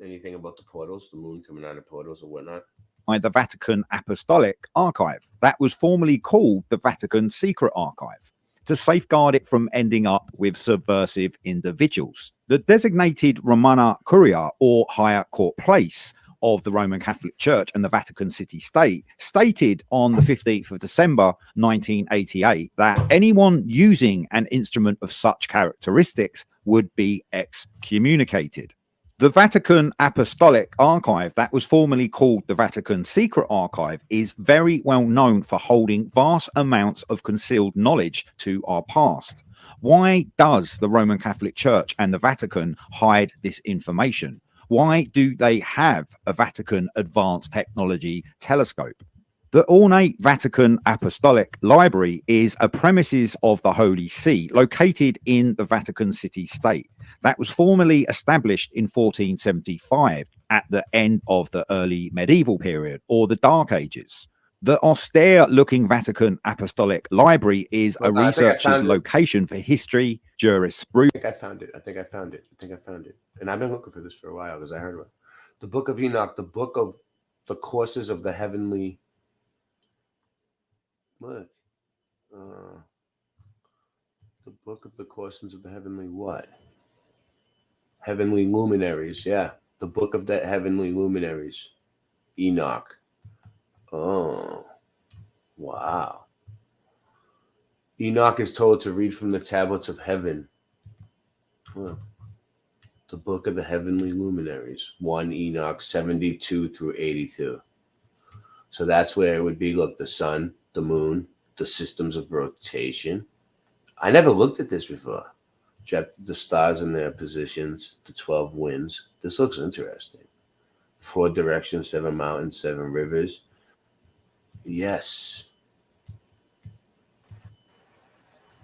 anything about the portals, the moon coming out of portals or whatnot? The Vatican Apostolic Archive, that was formerly called the Vatican Secret Archive, to safeguard it from ending up with subversive individuals. The designated Romana Curia, or higher court place, of the Roman Catholic Church and the Vatican City State stated on the 15th of December 1988 that anyone using an instrument of such characteristics would be excommunicated. The Vatican Apostolic Archive, that was formerly called the Vatican Secret Archive, is very well known for holding vast amounts of concealed knowledge to our past. Why does the Roman Catholic Church and the Vatican hide this information? Why do they have a Vatican Advanced Technology Telescope? The ornate Vatican Apostolic Library is a premises of the Holy See located in the Vatican City State that was formally established in 1475 at the end of the early medieval period, or the Dark Ages. The austere-looking Vatican Apostolic Library is a researcher's location for history, jurisprudence. I think I found it. And I've been looking for this for a while because I heard about it. The Book of Enoch, the book of the courses of the heavenly... Look, The book of the questions of the heavenly what? Heavenly luminaries. Yeah, the book of the heavenly luminaries. Enoch. Oh, wow. Enoch is told to read from the tablets of heaven. Huh. The book of the heavenly luminaries. 1 Enoch 72 through 82. So that's where it would be. Look, the sun, the moon, the systems of rotation. I never looked at this before. Checked the stars in their positions, the 12 winds. This looks interesting. 4 directions, 7 mountains, 7 rivers. Yes.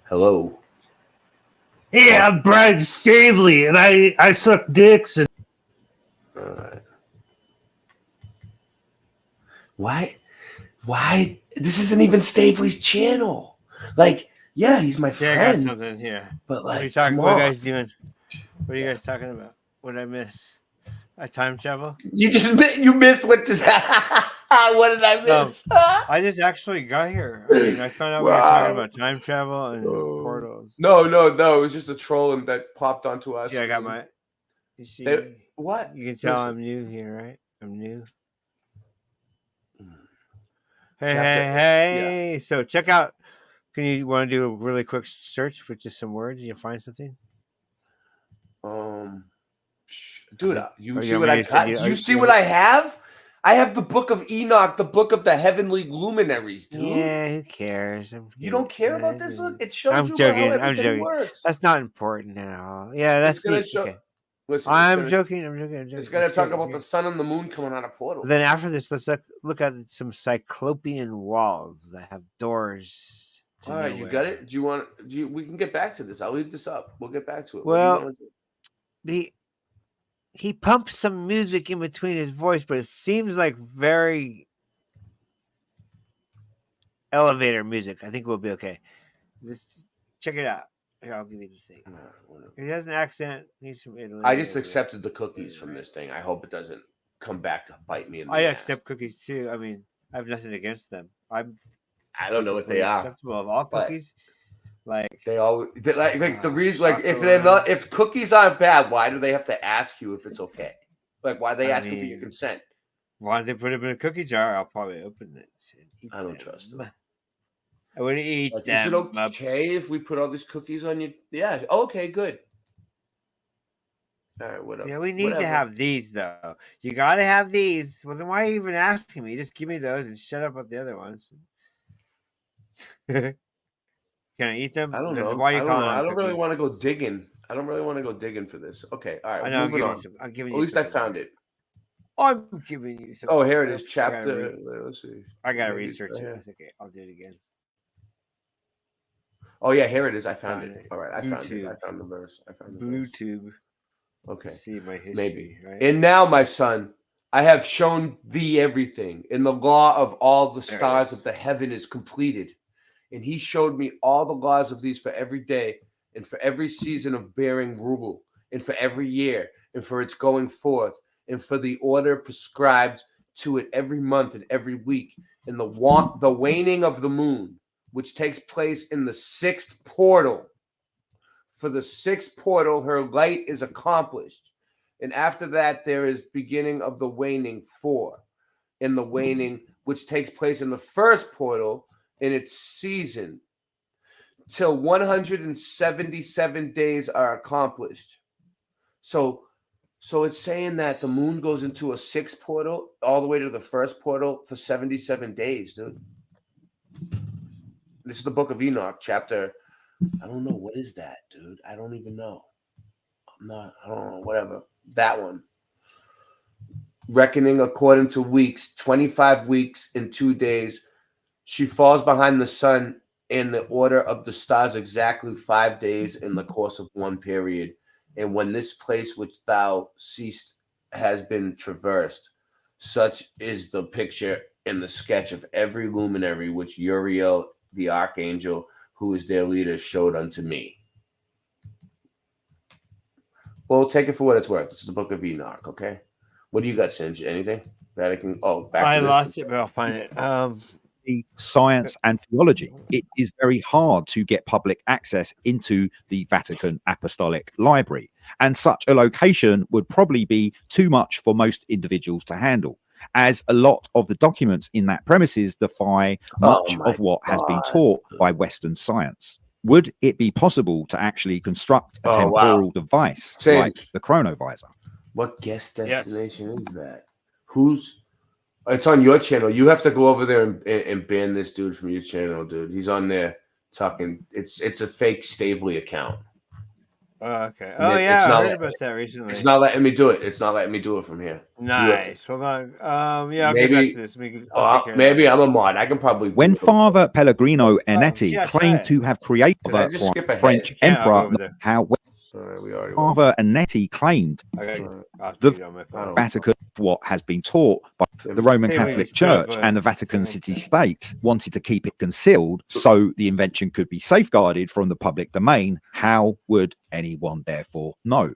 Hello. Yeah, I'm Brad Stavely, and I suck dicks. And All right. Why? This isn't even Stavely's channel. Like, yeah, he's my friend. I got something here. But what are you like, talking? come What are on. you guys doing? What are you guys talking about? What did I miss? I time travel? You missed what just what did I miss? I just actually got here. I mean, I found out we were talking about time travel and portals. No. It was just a troll that popped onto us. See, I got my. You see, what? You can tell I'm new here, right? I'm new. Hey, Chapter- hey! So check out. You want to do a really quick search with just some words? And you'll find something. Dude, you Or see you what want I me to got? send you- Do you see what I have? I have the book of Enoch, the book of the heavenly luminaries, dude. Yeah, who cares? You don't care about this? Look, it shows I'm you joking. how I'm everything joking. works. That's not important at all. Yeah, that's It's gonna neat. show- Okay. Listen, I'm joking. I'm joking. It's going to It's talk good, about it's the sun and the moon coming out of portals. Then after this, let's look at some cyclopean walls that have doors. To All right, you nowhere. got it? We can get back to this. I'll leave this up. We'll get back to it. Well, he pumps some music in between his voice, but it seems like very elevator music. I think we'll be okay. Just check it out. Here, I'll give you the thing. He has an accent. He's from Italy. I just accepted the cookies from this thing. I hope it doesn't come back to bite me in the I ass. accept cookies too. I mean, I have nothing against them. I don't know what they are. Acceptable of all but cookies. Like they all like the reason, like if they're not, if cookies aren't bad, why do they have to ask you if it's okay? Like why are they asking for your consent? Why don't they put them in a cookie jar? I'll probably open it. And eat I don't them. trust them. I wouldn't eat Like, them. is it okay if we put all these cookies on you? Yeah. Okay. Good. All right. Whatever. Yeah, we need to Whatever. have these though. You got to have these. Well, then why are you even asking me? Just give me those and shut up about the other ones. Can I eat them? I don't Then know. Why are you I don't calling know. them I don't really cookies? want to go digging. I don't really want to go digging for this. Okay. All right. I know. I'm moving giving on. you some. I'm giving At you least I something. found it. I'm giving you some. Oh, here it is. I gotta Chapter. read- Let's see. I gotta Maybe research it's it. right That's okay. I'll do it again. Oh yeah, here it is. I found Found it. it. All right, I found it. YouTube. I found the verse. I found the verse. Bluetooth. Okay. See my history. Maybe. Right? And now, my son, I have shown thee everything. And the law of all the There it stars is. of the heaven is completed. And he showed me all the laws of these for every day, and for every season of bearing rule, and for every year, and for its going forth, and for the order prescribed to it every month and every week, and the waning of the moon, which takes place in the 6th portal. For the 6th portal, her light is accomplished. And after that, there is beginning of the waning 4. In the waning, which takes place in the 1st portal, in its season, till 177 days are accomplished. So it's saying that the moon goes into a 6th portal all the way to the 1st portal for 77 days, dude. This is the book of Enoch, chapter. I don't know. What is that, dude? I don't even know. I don't know. Whatever. That one. Reckoning according to weeks, 25 weeks and 2 days. She falls behind the sun in the order of the stars exactly 5 days in the course of one period. And when this place which thou seest has been traversed, such is the picture and the sketch of every luminary which Uriel, the archangel, who is their leader, showed unto me. Well, take it for what it's worth. It's the book of Enoch, okay? What do you got, Singe? Anything? Vatican? Oh, back I to this. lost it, but I'll find it. philosophy, science, and theology. It is very hard to get public access into the Vatican Apostolic Library, and such a location would probably be too much for most individuals to handle, as a lot of the documents in that premises defy much of what has been taught by Western science. Would it be possible to actually construct a temporal device like the chronovisor? What guest destination is that? Who's? It's on your channel. You have to go over there and ban this dude from your channel, dude. He's on there talking. It's a fake Stavely account. Oh, okay. Oh, yeah, I heard about that recently. It's not letting me do it. It's not letting me do it from here. Nice. Hold on. Yeah, I'll get back to this. Maybe I'm a mod. I can probably. When Father Pellegrino Ernetti claimed to have created the French Emperor, how Father Ernetti claimed the Vatican, what has been taught by the Roman Catholic Church and the Vatican City State, wanted to keep it concealed so the invention could be safeguarded from the public domain, how would anyone therefore know?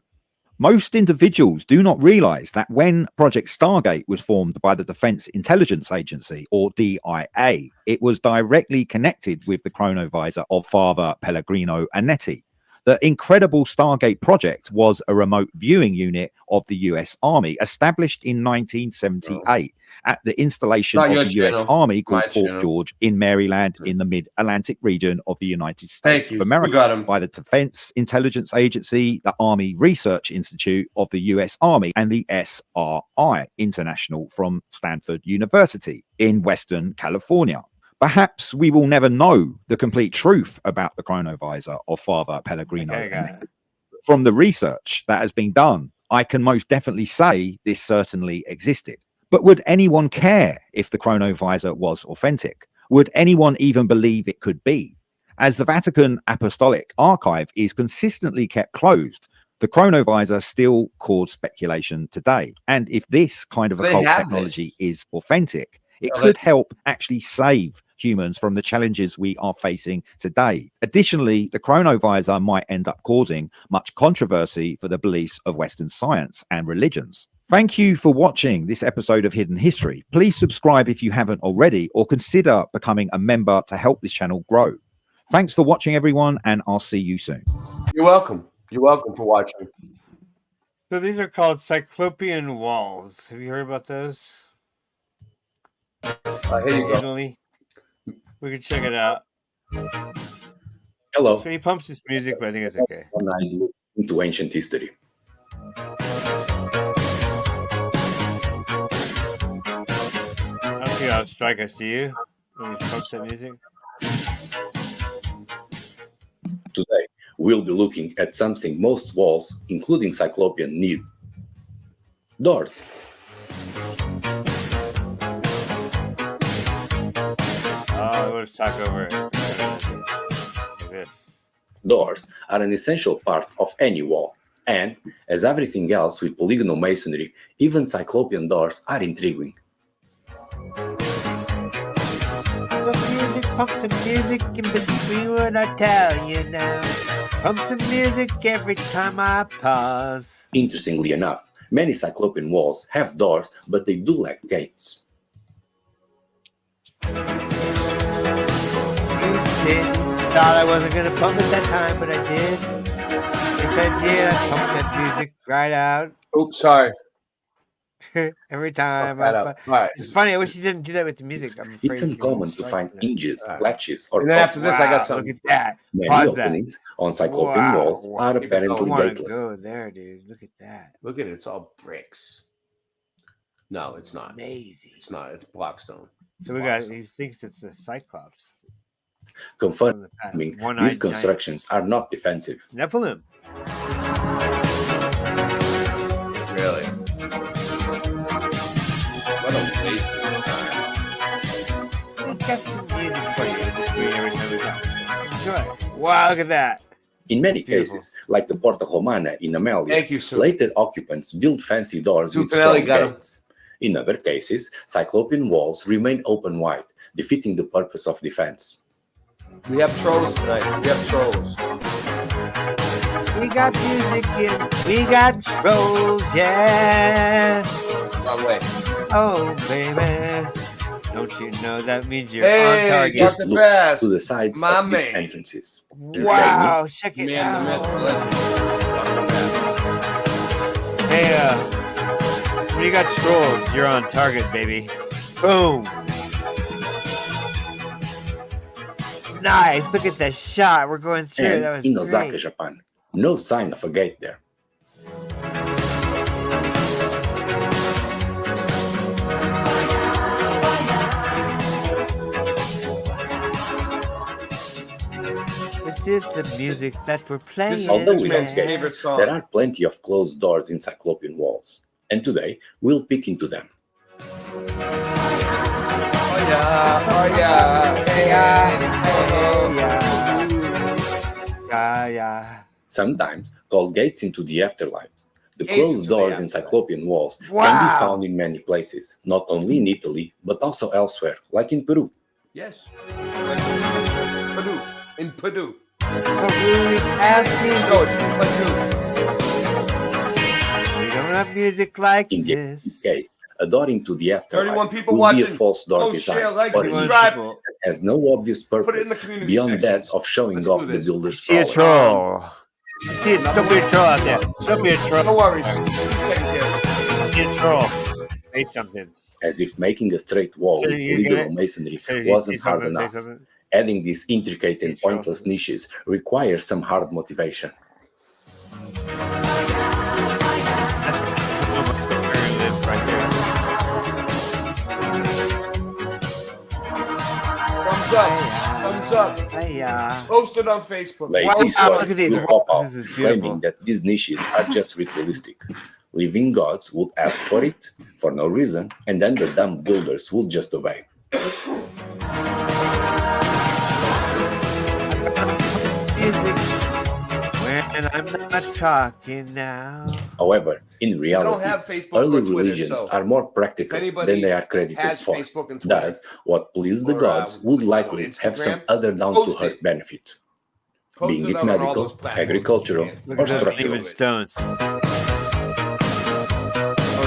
Most individuals do not realize that when Project Stargate was formed by the Defense Intelligence Agency, or DIA, it was directly connected with the chronovisor of Father Pellegrino Ernetti. The incredible Stargate project was a remote viewing unit of the US Army established in 1978 at the installation of the US Army called Fort George in Maryland in the mid-Atlantic region of the United States of America by the Defense Intelligence Agency, the Army Research Institute of the US Army, and the SRI International from Stanford University in Western California. Perhaps we will never know the complete truth about the chronovisor of Father Pellegrino. From the research that has been done, I can most definitely say this certainly existed. But would anyone care if the chronovisor was authentic? Would anyone even believe it could be? As the Vatican Apostolic Archive is consistently kept closed, the chronovisor still causes speculation today. And if this kind of occult technology is authentic, it could help actually save humans from the challenges we are facing today. Additionally, the chronovisor might end up causing much controversy for the beliefs of Western science and religions. Thank you for watching this episode of Hidden History. Please subscribe if you haven't already, or consider becoming a member to help this channel grow. Thanks for watching, everyone, and I'll see you soon. You're welcome. You're welcome for watching. So these are called Cyclopean walls. Have you heard about those? Here you go. We can check it out. Hello. So he pumps his music, but I think it's okay. When I look into ancient history. I don't see how strike I see you when he pumps that music. Today, we'll be looking at something most walls, including Cyclopean, need. Doors. We'll just talk over it. Like this. Doors are an essential part of any wall, and as everything else with polygonal masonry, even Cyclopean doors are intriguing. Pump some music in between what I tell you now. Pump some music every time I pause. Interestingly enough, many Cyclopean walls have doors, but they do lack gates. Thought I wasn't gonna pump it that time, but I did. Yes, I did. I pumped that music right out. Oops, sorry. Every time. It's funny. I wish you didn't do that with the music. I'm afraid it's uncommon to find hinges, latches, or and then after this, I got something. Look at that. Many openings on Cyclopean walls are apparently gateless. Go there, dude. Look at that. Look at it. It's all bricks. No, it's not. Amazing. It's not. It's blockstone. So we got. He thinks it's a Cyclops. Confirming these constructions are not defensive. Nephilim. Really? What a waste of time. We got some music for you every time we come. Enjoy. Wow, look at that. In many cases, like the Porta Romana in Amelia, later occupants built fancy doors with strong gates. In other cases, Cyclopean walls remain open wide, defeating the purpose of defense. We have trolls tonight. We have trolls. We got music in. We got trolls, yeah. Wrong way. Oh, baby. Don't you know that means you're Hey, on target? just Just the look best. to the sides My of these man. entrances. Wow, check it Man, the out. myth, the legend. Hey, when you got trolls, you're on target, baby. Boom. Nice. Look at the shot. We're going through. And That was in Osaka, great. Japan, no sign of a gate there. This is the music that we're playing. Although we don't man. gates, there are plenty of closed doors in Cyclopean walls. And today, we'll peek into them. Oh yeah, yeah. Sometimes called gates into the afterlife. The Gates closed into the doors in Cyclopean walls can be Wow. found in many places, not only in Italy, but also elsewhere, like in Peru. Yes. Purdue. In Purdue. No, it's Purdue. We don't have music like In this. this case, a door into the 31 afterlife people will be a watching. false door Oh, design, share, like, or a subscribe. niche that has no obvious Put it in purpose the community beyond section. that of showing Let's off do the this. builder's See a prowess. troll. See it. Don't be a troll out there. Don't be a troll. No worries. Take care. See a troll. Say something. As if making a straight wall So with you're polygonal gonna- masonry so you wasn't see hard something, say enough. something. Adding these intricate and pointless niches requires some hard motivation. Thumbs up. Thumbs up. Hiya. Post it on Facebook. Lazy Wow, stories look at these will pop up walls. This is claiming beautiful. that these niches are just ritualistic. Living gods would ask for it for no reason, and then the dumb builders will just obey. Music. When I'm not talking now. However, in I don't reality, have Facebook early or Twitter, religions so are more if practical anybody than they are credited has for. Facebook and Twitter, Thus, what pleased the or, gods would likely on have some Instagram, other post down-to-earth it. benefit, Post being it it on all medical, those platforms. agricultural, Look or at those structural. leaving stones. Oh,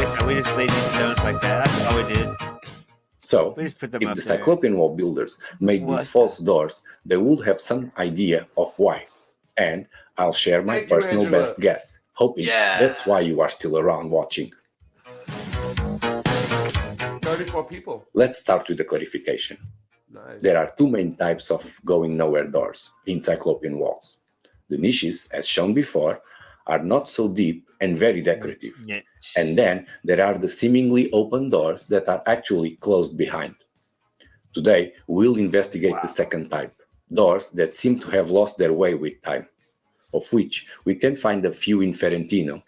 yeah, we just laid these stones like that. That's all we did. So, We just put them if up the there. Cyclopean wall builders made What these false doors, they would have some idea of why. And I'll share my Thank you, personal Angela. best guess, hoping Yeah. that's why you are still around watching. 34 people. Let's start with the clarification. Nice. There are two main types of going nowhere doors in Cyclopean walls. The niches, as shown before, are not so deep and very decorative. Yeah. And then there are the seemingly open doors that are actually closed behind. Today, we'll investigate the second type, doors that seem to have lost their way with time, of which we can find a few in Ferentino,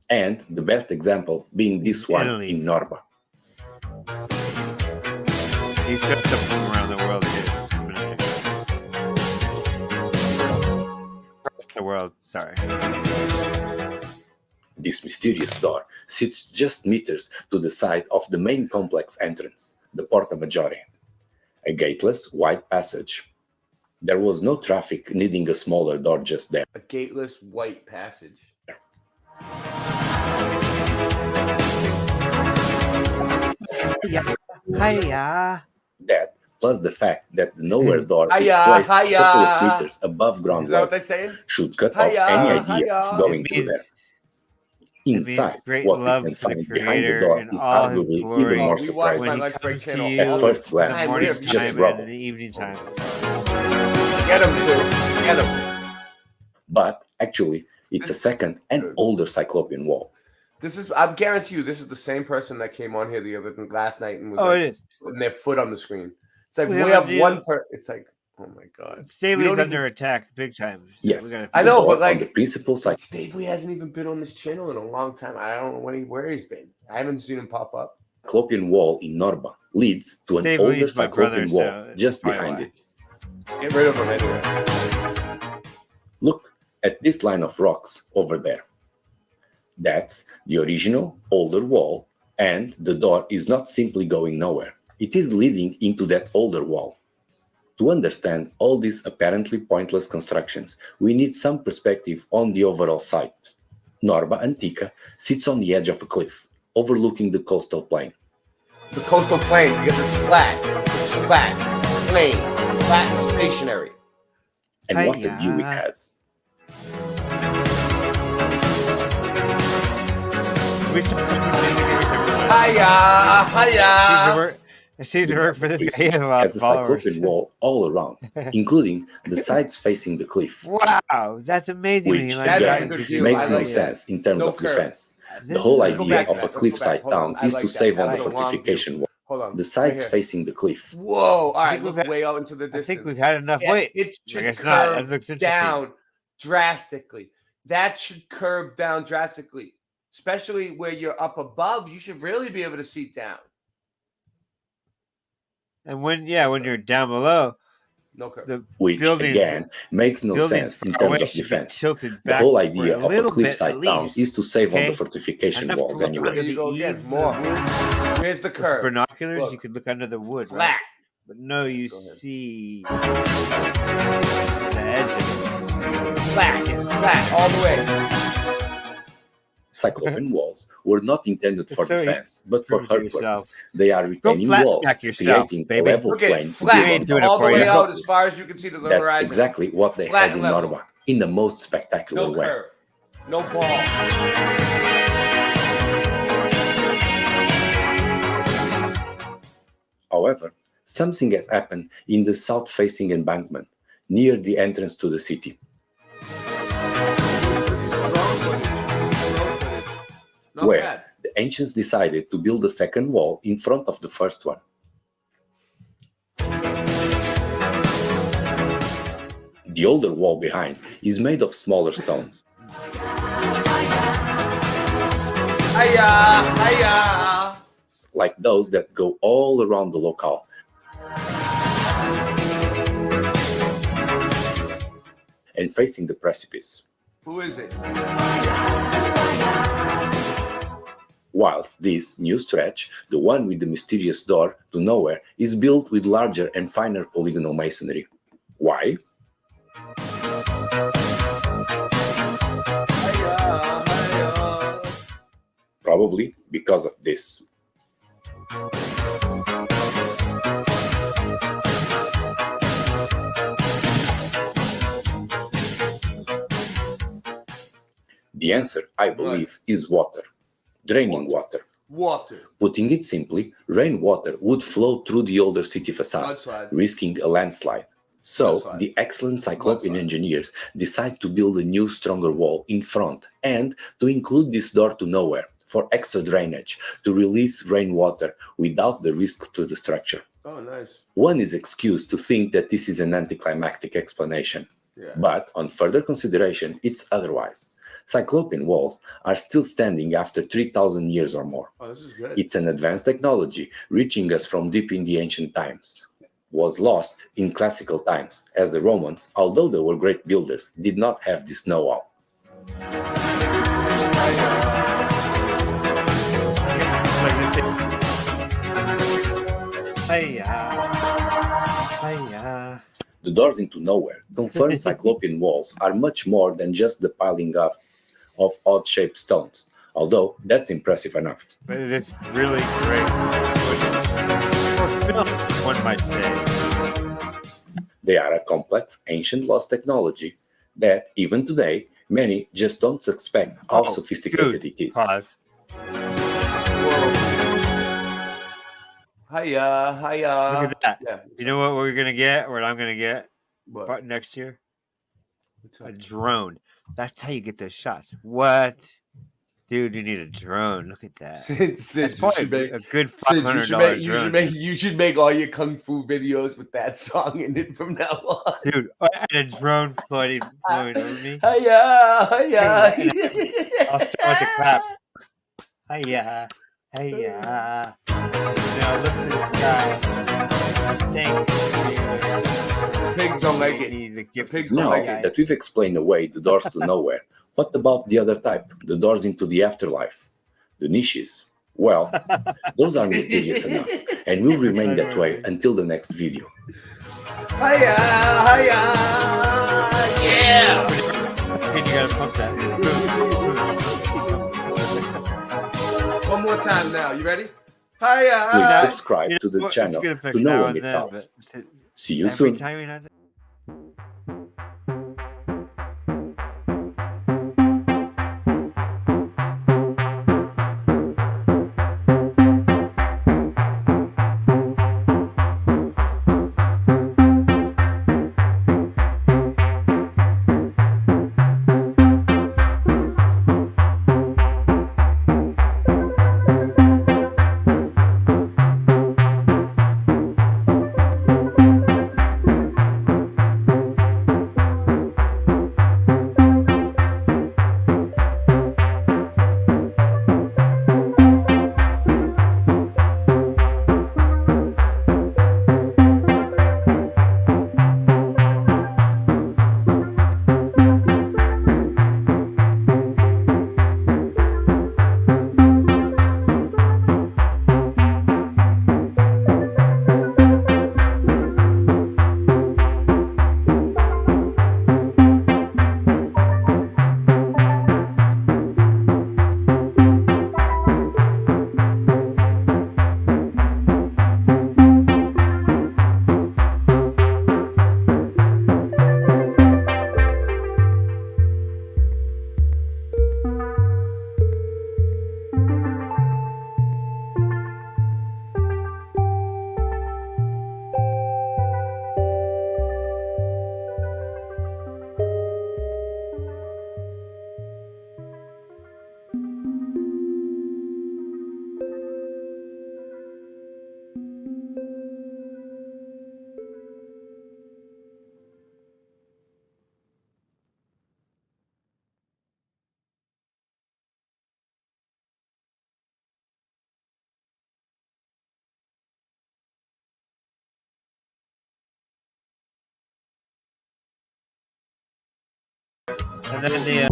and the best example being this one Italy. in Norba. He's just up from around the world. The world, sorry. This mysterious door sits just meters to the side of the main complex entrance, the Porta Maggiore, a gateless white passage. There was no traffic needing a smaller door just there. A gateless white passage. Hiya. That, plus the fact that the nowhere door is Hiya, placed a couple of hiya. meters above ground Is that what level, they're saying? should cut off Hiya, any idea of hiya. going It through there. means- it means Inside, great what love we can for the find behind the Creator door in is all his arguably glory. even more We watch surprising. my When he Lunch Break comes to channel you At first in glance, the morning it's just time rubble. and in the evening time. Get him, too. Get him. But actually, it's a second and older Cyclopean wall. This is, I guarantee you, this is the same person that came on here last night and was Oh, like, it is. putting their foot on the screen. It's like We we, have a have new- one It's like, oh my god. Stavely's We don't under attack big time. So Yes, we gotta- I the know, door but like on the principal side. Stavely hasn't even been on this channel in a long time. I don't know where he's been. I haven't seen him pop up. Cyclopean wall in Norba leads to an Steve older Lee's my Cyclopean brother, wall so just that's behind why. it. Get rid of him anyway. Look at this line of rocks over there. That's the original older wall, and the door is not simply going nowhere. It is leading into that older wall. To understand all these apparently pointless constructions, we need some perspective on the overall site. Norba Antica sits on the edge of a cliff, overlooking the coastal plain. The coastal plain, because it's flat, plain, flat and stationary. And what the view it has. Hiya! It seems to work for this guy. He has a lot of Has a followers. cyclopean wall all around, including the sides facing the cliff, Wow, that's amazing. which Like, again, yeah, makes no sense in terms of defense. The whole idea of a cliffside town is to save on the fortification wall. Hold on. The sides Right here. facing the cliff. Whoa! All right, think look we've had- way out into the I distance. think we've had enough. Yeah, Wait, it I should guess not. That curve looks interesting. down drastically. That should curve down drastically, especially where you're up above. You should really be able to see down. And when you're down below, No curve. the Which buildings, again makes no buildings sense in far terms away of should be defense. tilted The back whole for idea a of a little bit cliffside at town least, is to save on okay? the fortification Enough to walls look anyway. under There you go the again. eaves of More. the wood. Here's the With curve. binoculars, Look. you could look under the wood, Flat. right? But no, you see the edge of it. Flat. It's flat all the way. Cyclopean walls were not intended for It's so defense, but for prove it to hurt yourself. purpose. They are retaining flat walls, stack yourself, creating baby. a level Look at plain to flat build on. doing it all the for way you. out as far as you can see to the That's horizon. exactly what they Flat had in level. Norba, in the most spectacular No way. curve. No ball. However, something has happened in the south-facing embankment, near the entrance to the city, Not where bad. the ancients decided to build a second wall in front of the first one. The older wall behind is made of smaller stones. Hiya! Like those that go all around the locale. And facing the precipice. Who is it? Whilst this new stretch, the one with the mysterious door to nowhere, is built with larger and finer polygonal masonry. Why? Probably because of this. The answer, I believe, is water. Draining water. Water. Putting it simply, rainwater would flow through the older city facade, Mudslide. risking a landslide. So, Mudslide. the excellent Cyclopean Mudslide. engineers decide to build a new, stronger wall in front and to include this door to nowhere for extra drainage to release rainwater without the risk to the structure. Oh, nice. One is excused to think that this is an anticlimactic explanation, Yeah. but on further consideration, it's otherwise. Cyclopean walls are still standing after 3,000 years or more. Oh, this is good. It's an advanced technology reaching us from deep in the ancient times. Was lost in classical times, as the Romans, although they were great builders, did not have this know-how. The doors into nowhere confirm Cyclopean walls are much more than just the piling up of odd-shaped stones, although that's impressive enough. But it is really great footage. Or film, one might say. They are a complex, ancient lost technology that, even today, many just don't suspect how sophisticated it is. Pause. Hiya. Look at that. Yeah. You know what we're gonna get? What I'm gonna get? What? But next year? A drone. That's how you get those shots. What? Dude, you need a drone. Look at that. Sid, That's you probably should make- a good Sid, $500 drone. you should make all your kung fu videos with that song in it from now on. Dude, and a drone floating over me. Hiya. I'll start with the clap. Hiya. Hiya. Now look to the sky. Thank you. Pigs don't like it. He's a gift. Pigs don't Now like it. that we've explained away the doors to nowhere, what about the other type, the doors into the afterlife, the niches? Well, those are mysterious enough and will remain that way until the next video. Hiya. Yeah. You gotta pump that. One more time now. You ready? Please subscribe to the channel to know when it's out. See you soon. And then the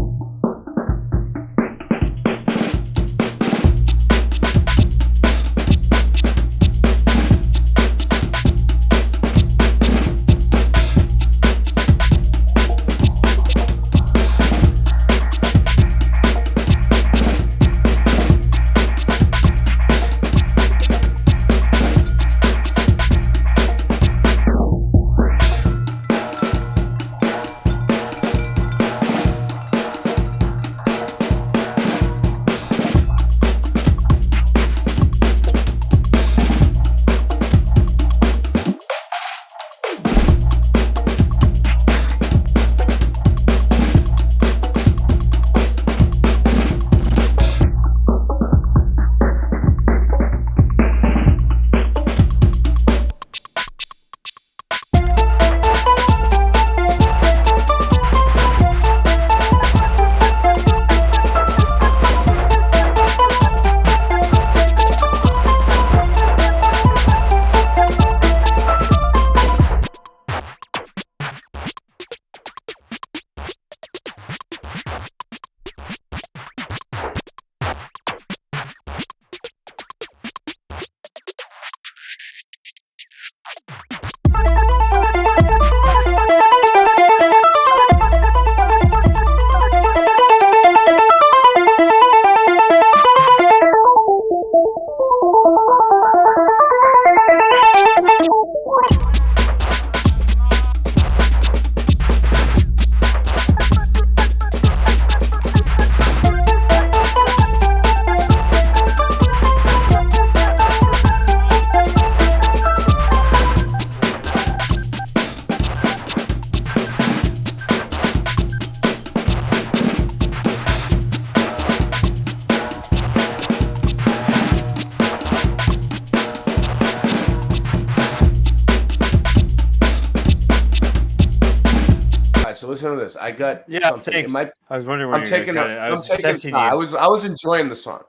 So listen to this. I got something. thanks. I was wondering when I'm you were taking. gonna cut it. I was testing you. I was enjoying the song.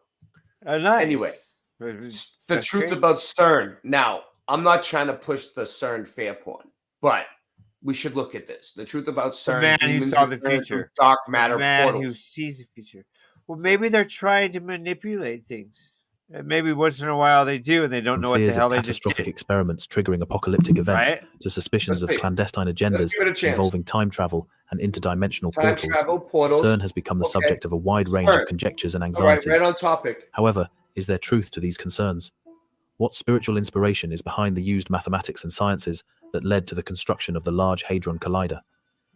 Nice. Anyway, the That's truth great. about CERN. Now, I'm not trying to push the CERN fair porn, but we should look at this. The truth about The CERN. man who humans saw the return from future. Dark matter The man portals. who sees the future. Well, maybe they're trying to manipulate things. And maybe once in a while they do, and they don't From know what the fears hell of they just catastrophic did. experiments triggering apocalyptic events Right? to suspicions Let's of see. clandestine Let's agendas give it a chance. involving time travel and interdimensional Time portals, travel, portals. CERN has become the Okay. subject of a wide range CERN. of conjectures and All right, anxieties. right on topic. However, is there truth to these concerns? What spiritual inspiration is behind the used mathematics and sciences that led to the construction of the Large Hadron Collider?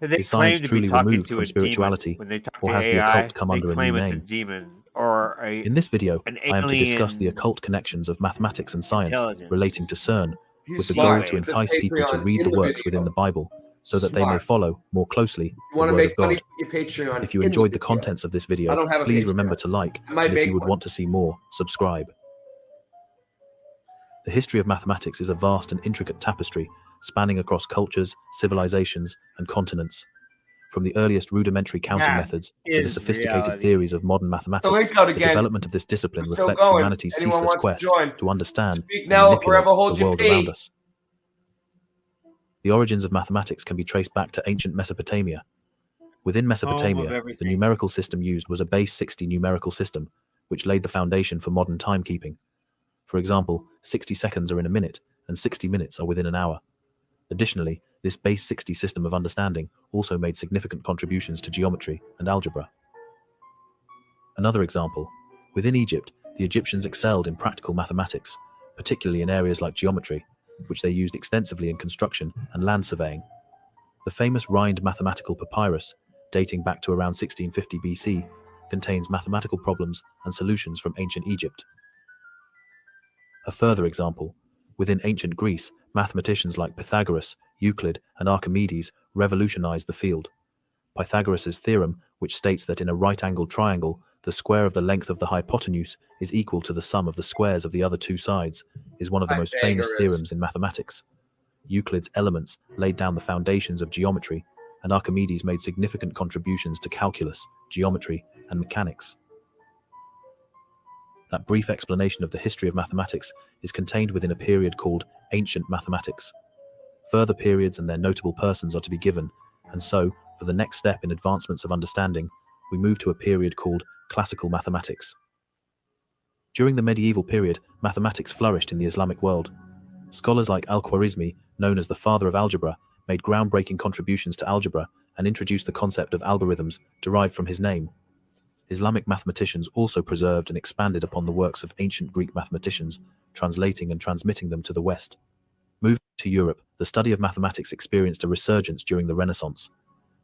They Is science claim to be truly talking removed to from a spirituality, demon. When they talk or to has the AI, occult come they under a claim new it's a name? demon or a In this video, an I am to discuss the alien occult connections of mathematics and science intelligence. relating to CERN, He's with the smart. goal to Put this entice people to Patreon read in the the works video. within the Bible, so that they may Smart. follow more closely You the want to Word make of God. money? Your Patreon. If you in enjoyed the video. contents of this I video, don't have a please Patreon. remember to like, I might and if you make would one. want to see more, subscribe. The history of mathematics is a vast and intricate tapestry spanning across cultures, civilizations, and continents. From the earliest rudimentary counting Math methods to the is sophisticated reality. theories of modern The mathematics, link out the again. development of this discipline We're still reflects going. humanity's Anyone ceaseless wants to quest join? to understand Speak and now or manipulate forever hold the your world around peace. us. The origins of mathematics can be traced back to ancient Mesopotamia. Within Mesopotamia, the everything. numerical system used was a base 60 numerical system, which laid the foundation for modern timekeeping. For example, 60 seconds are in a minute, and 60 minutes are within an hour. Additionally, this base 60 system of understanding also made significant contributions to geometry and algebra. Another example, within Egypt, the Egyptians excelled in practical mathematics, particularly in areas like geometry, which they used extensively in construction and land surveying. The famous Rhind mathematical papyrus, dating back to around 1650 BC, contains mathematical problems and solutions from ancient Egypt. A further example, within ancient Greece, mathematicians like Pythagoras, Euclid, and Archimedes revolutionized the field. Pythagoras' theorem, which states that in a right-angled triangle, the square of the length of the hypotenuse is equal to the sum of the squares of the other two sides, is one of the most famous Pythagoras. theorems in mathematics. Euclid's Elements laid down the foundations of geometry, and Archimedes made significant contributions to calculus, geometry, and mechanics. That brief explanation of the history of mathematics is contained within a period called Ancient Mathematics. Further periods and their notable persons are to be given, and so, for the next step in advancements of understanding, we move to a period called Classical Mathematics. During the medieval period, mathematics flourished in the Islamic world. Scholars like Al-Khwarizmi, known as the father of algebra, made groundbreaking contributions to algebra and introduced the concept of algorithms derived from his name. Islamic mathematicians also preserved and expanded upon the works of ancient Greek mathematicians, translating and transmitting them to the West. Moving to Europe, the study of mathematics experienced a resurgence during the Renaissance.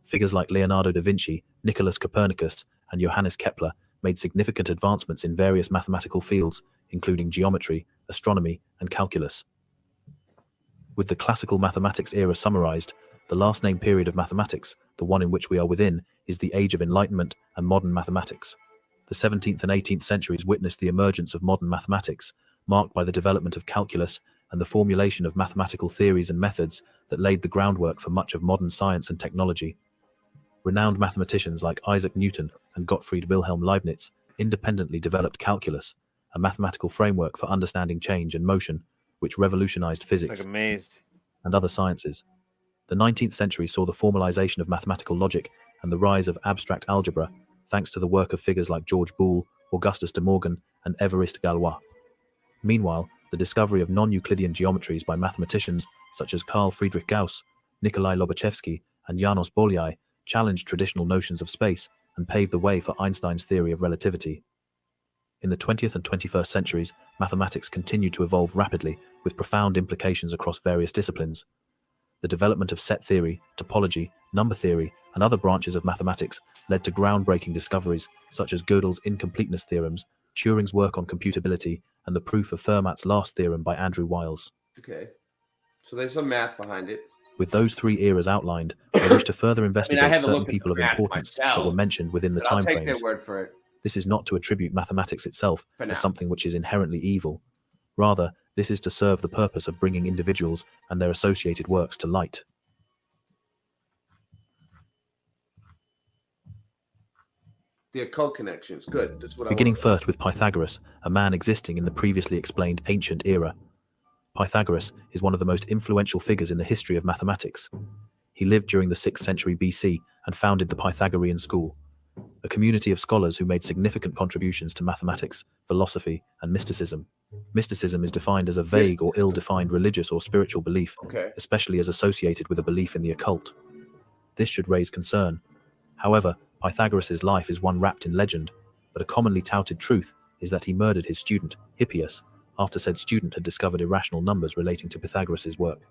Figures like Leonardo da Vinci, Nicholas Copernicus, and Johannes Kepler made significant advancements in various mathematical fields, including geometry, astronomy, and calculus. With the classical mathematics era summarized, the last named period of mathematics, the one in which we are within, is the Age of Enlightenment and modern mathematics. The 17th and 18th centuries witnessed the emergence of modern mathematics, marked by the development of calculus and the formulation of mathematical theories and methods that laid the groundwork for much of modern science and technology. Renowned mathematicians like Isaac Newton and Gottfried Wilhelm Leibniz independently developed calculus, a mathematical framework for understanding change and motion, which revolutionized physics and other sciences. The 19th century saw the formalization of mathematical logic and the rise of abstract algebra, thanks to the work of figures like George Boole, Augustus de Morgan, and Évariste Galois. Meanwhile, the discovery of non-Euclidean geometries by mathematicians such as Carl Friedrich Gauss, Nikolai Lobachevsky, and Janos Bolyai challenged traditional notions of space and paved the way for Einstein's theory of relativity. In the 20th and 21st centuries, mathematics continued to evolve rapidly, with profound implications across various disciplines. The development of set theory, topology, number theory, and other branches of mathematics led to groundbreaking discoveries such as Gödel's incompleteness theorems, Turing's work on computability, and the proof of Fermat's last theorem by Andrew Wiles. Okay. So there's some math behind it. With those three eras outlined, I wish to further investigate have a certain look at people the of math importance that myself, were mentioned within the but I'll take timeframes. their word for it. This is not to attribute mathematics itself For now. as something which is inherently evil. Rather, this is to serve the purpose of bringing individuals and their associated works to light. The occult connections. Good. That's what Beginning I want. first with Pythagoras, a man existing in the previously explained ancient era. Pythagoras is one of the most influential figures in the history of mathematics. He lived during the 6th century BC and founded the Pythagorean school, a community of scholars who made significant contributions to mathematics, philosophy, and mysticism. Mysticism is defined as a vague or ill-defined religious or spiritual belief, especially as associated with a belief in the occult. This should raise concern. However, Pythagoras' life is one wrapped in legend, but a commonly touted truth is that he murdered his student, Hippias, after said student had discovered irrational numbers relating to Pythagoras' work.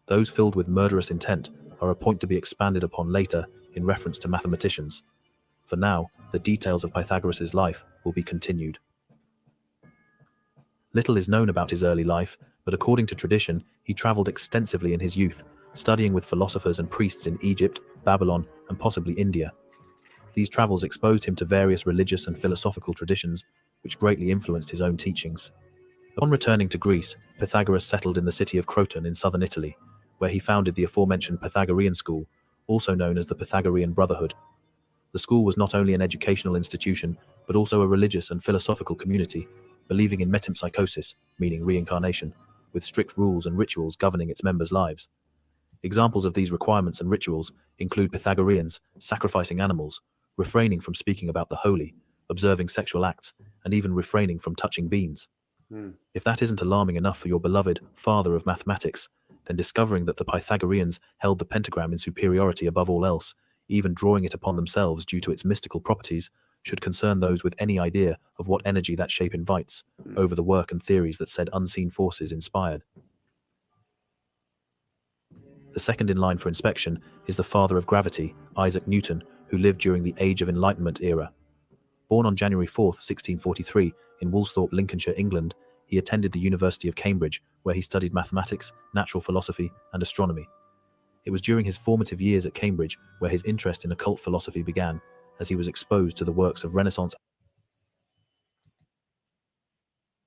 Those filled with murderous intent are a point to be expanded upon later in reference to mathematicians. For now, the details of Pythagoras' life will be continued. Little is known about his early life, but according to tradition, he traveled extensively in his youth, studying with philosophers and priests in Egypt, Babylon, and possibly India. These travels exposed him to various religious and philosophical traditions, which greatly influenced his own teachings. Upon returning to Greece, Pythagoras settled in the city of Croton in southern Italy, where he founded the aforementioned Pythagorean school, also known as the Pythagorean Brotherhood. The school was not only an educational institution, but also a religious and philosophical community, believing in metempsychosis, meaning reincarnation, with strict rules and rituals governing its members' lives. Examples of these requirements and rituals include Pythagoreans sacrificing animals, refraining from speaking about the holy, observing sexual acts, and even refraining from touching beans. If that isn't alarming enough for your beloved father of mathematics, then discovering that the Pythagoreans held the pentagram in superiority above all else, even drawing it upon themselves due to its mystical properties, should concern those with any idea of what energy that shape invites over the work and theories that said unseen forces inspired. The second in line for inspection is the father of gravity, Isaac Newton, who lived during the Age of Enlightenment era. Born on January 4, 1643, in Woolsthorpe, Lincolnshire, England, he attended the University of Cambridge, where he studied mathematics, natural philosophy, and astronomy. It was during his formative years at Cambridge where his interest in occult philosophy began, as he was exposed to the works of Renaissance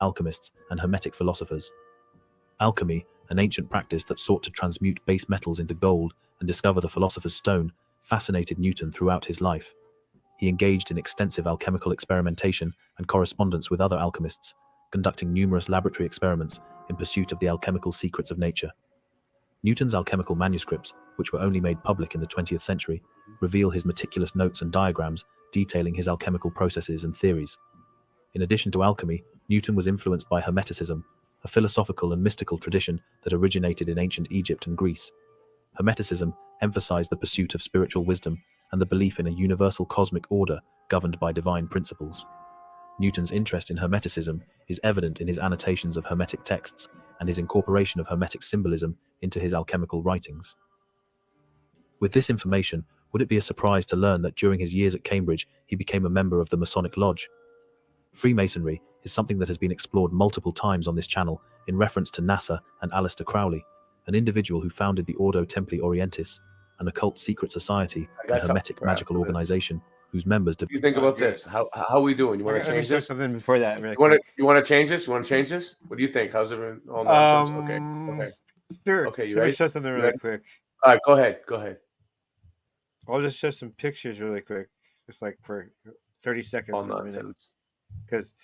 alchemists and Hermetic philosophers. Alchemy, an ancient practice that sought to transmute base metals into gold and discover the philosopher's stone, fascinated Newton throughout his life. He engaged in extensive alchemical experimentation and correspondence with other alchemists, conducting numerous laboratory experiments in pursuit of the alchemical secrets of nature. Newton's alchemical manuscripts, which were only made public in the 20th century, reveal his meticulous notes and diagrams detailing his alchemical processes and theories. In addition to alchemy, Newton was influenced by Hermeticism, a philosophical and mystical tradition that originated in ancient Egypt and Greece. Hermeticism emphasized the pursuit of spiritual wisdom and the belief in a universal cosmic order governed by divine principles. Newton's interest in Hermeticism is evident in his annotations of Hermetic texts and his incorporation of Hermetic symbolism into his alchemical writings. With this information, would it be a surprise to learn that during his years at Cambridge, he became a member of the Masonic Lodge? Freemasonry is something that has been explored multiple times on this channel in reference to NASA and Aleister Crowley, an individual who founded the Ordo Templi Orientis, an occult secret society and Hermetic magical organization whose members... What do you think about this? How are we doing? You want to change this? Something before that. Really you want to change this? You want to change this? What do you think? How's it been? All nonsense? Okay. Sure. Okay, you Let me ready? show something really quick. All right, go ahead. Go ahead. I'll just show some pictures really quick, just like for 30 seconds. All nonsense. Because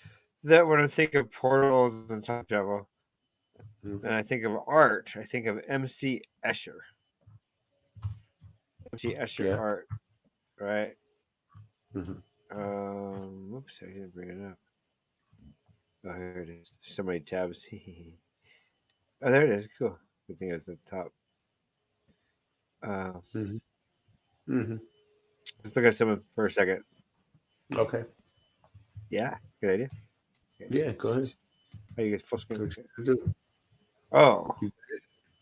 that when I think of portals and time travel, and I think of art, I think of M.C. Escher. M.C. Escher art, right? Whoops, I didn't bring it up. Oh, here it is. There's so many tabs. Oh, there it is. Cool. Good thing it's at the top. Let's look at some for a second. Okay. Yeah, good idea. Yeah, go ahead. Oh, you get full screen. Do. Oh,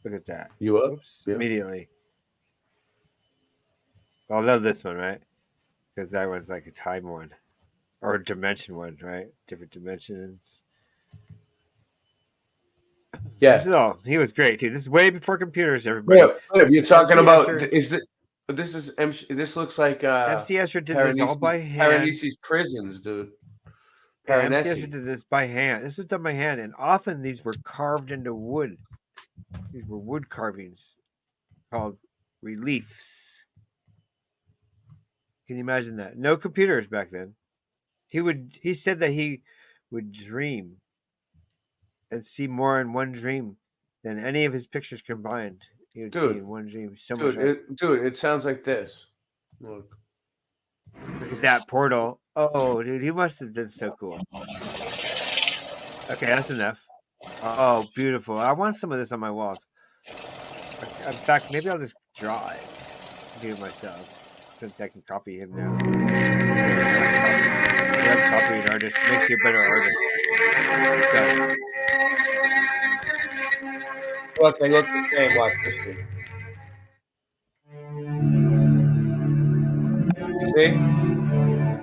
look at that. You up? Oops, immediately. I love this one, right? Because that one's like a time one. Or a dimension one, right? Different dimensions. Yeah. This is all. He was great, dude. This is way before computers, everybody. Yeah, you're talking about Escher, this looks like MC Escher did this all by hand. Paranesi's prisons, dude. MC Escher did this by hand. This was done by hand, and often these were carved into wood. These were wood carvings called reliefs. Can you imagine that? No computers back then. He said that he would dream and see more in one dream than any of his pictures combined. He would see in one dream so much. It sounds like this. Look at that portal. Oh, dude, he must have been so cool. Okay, that's enough. Oh, beautiful. I want some of this on my walls. In fact, maybe I'll just draw it. Do it myself. Since I can copy him now. Copy an artist makes you a better artist. Look, they look the same. Watch this thing. You see?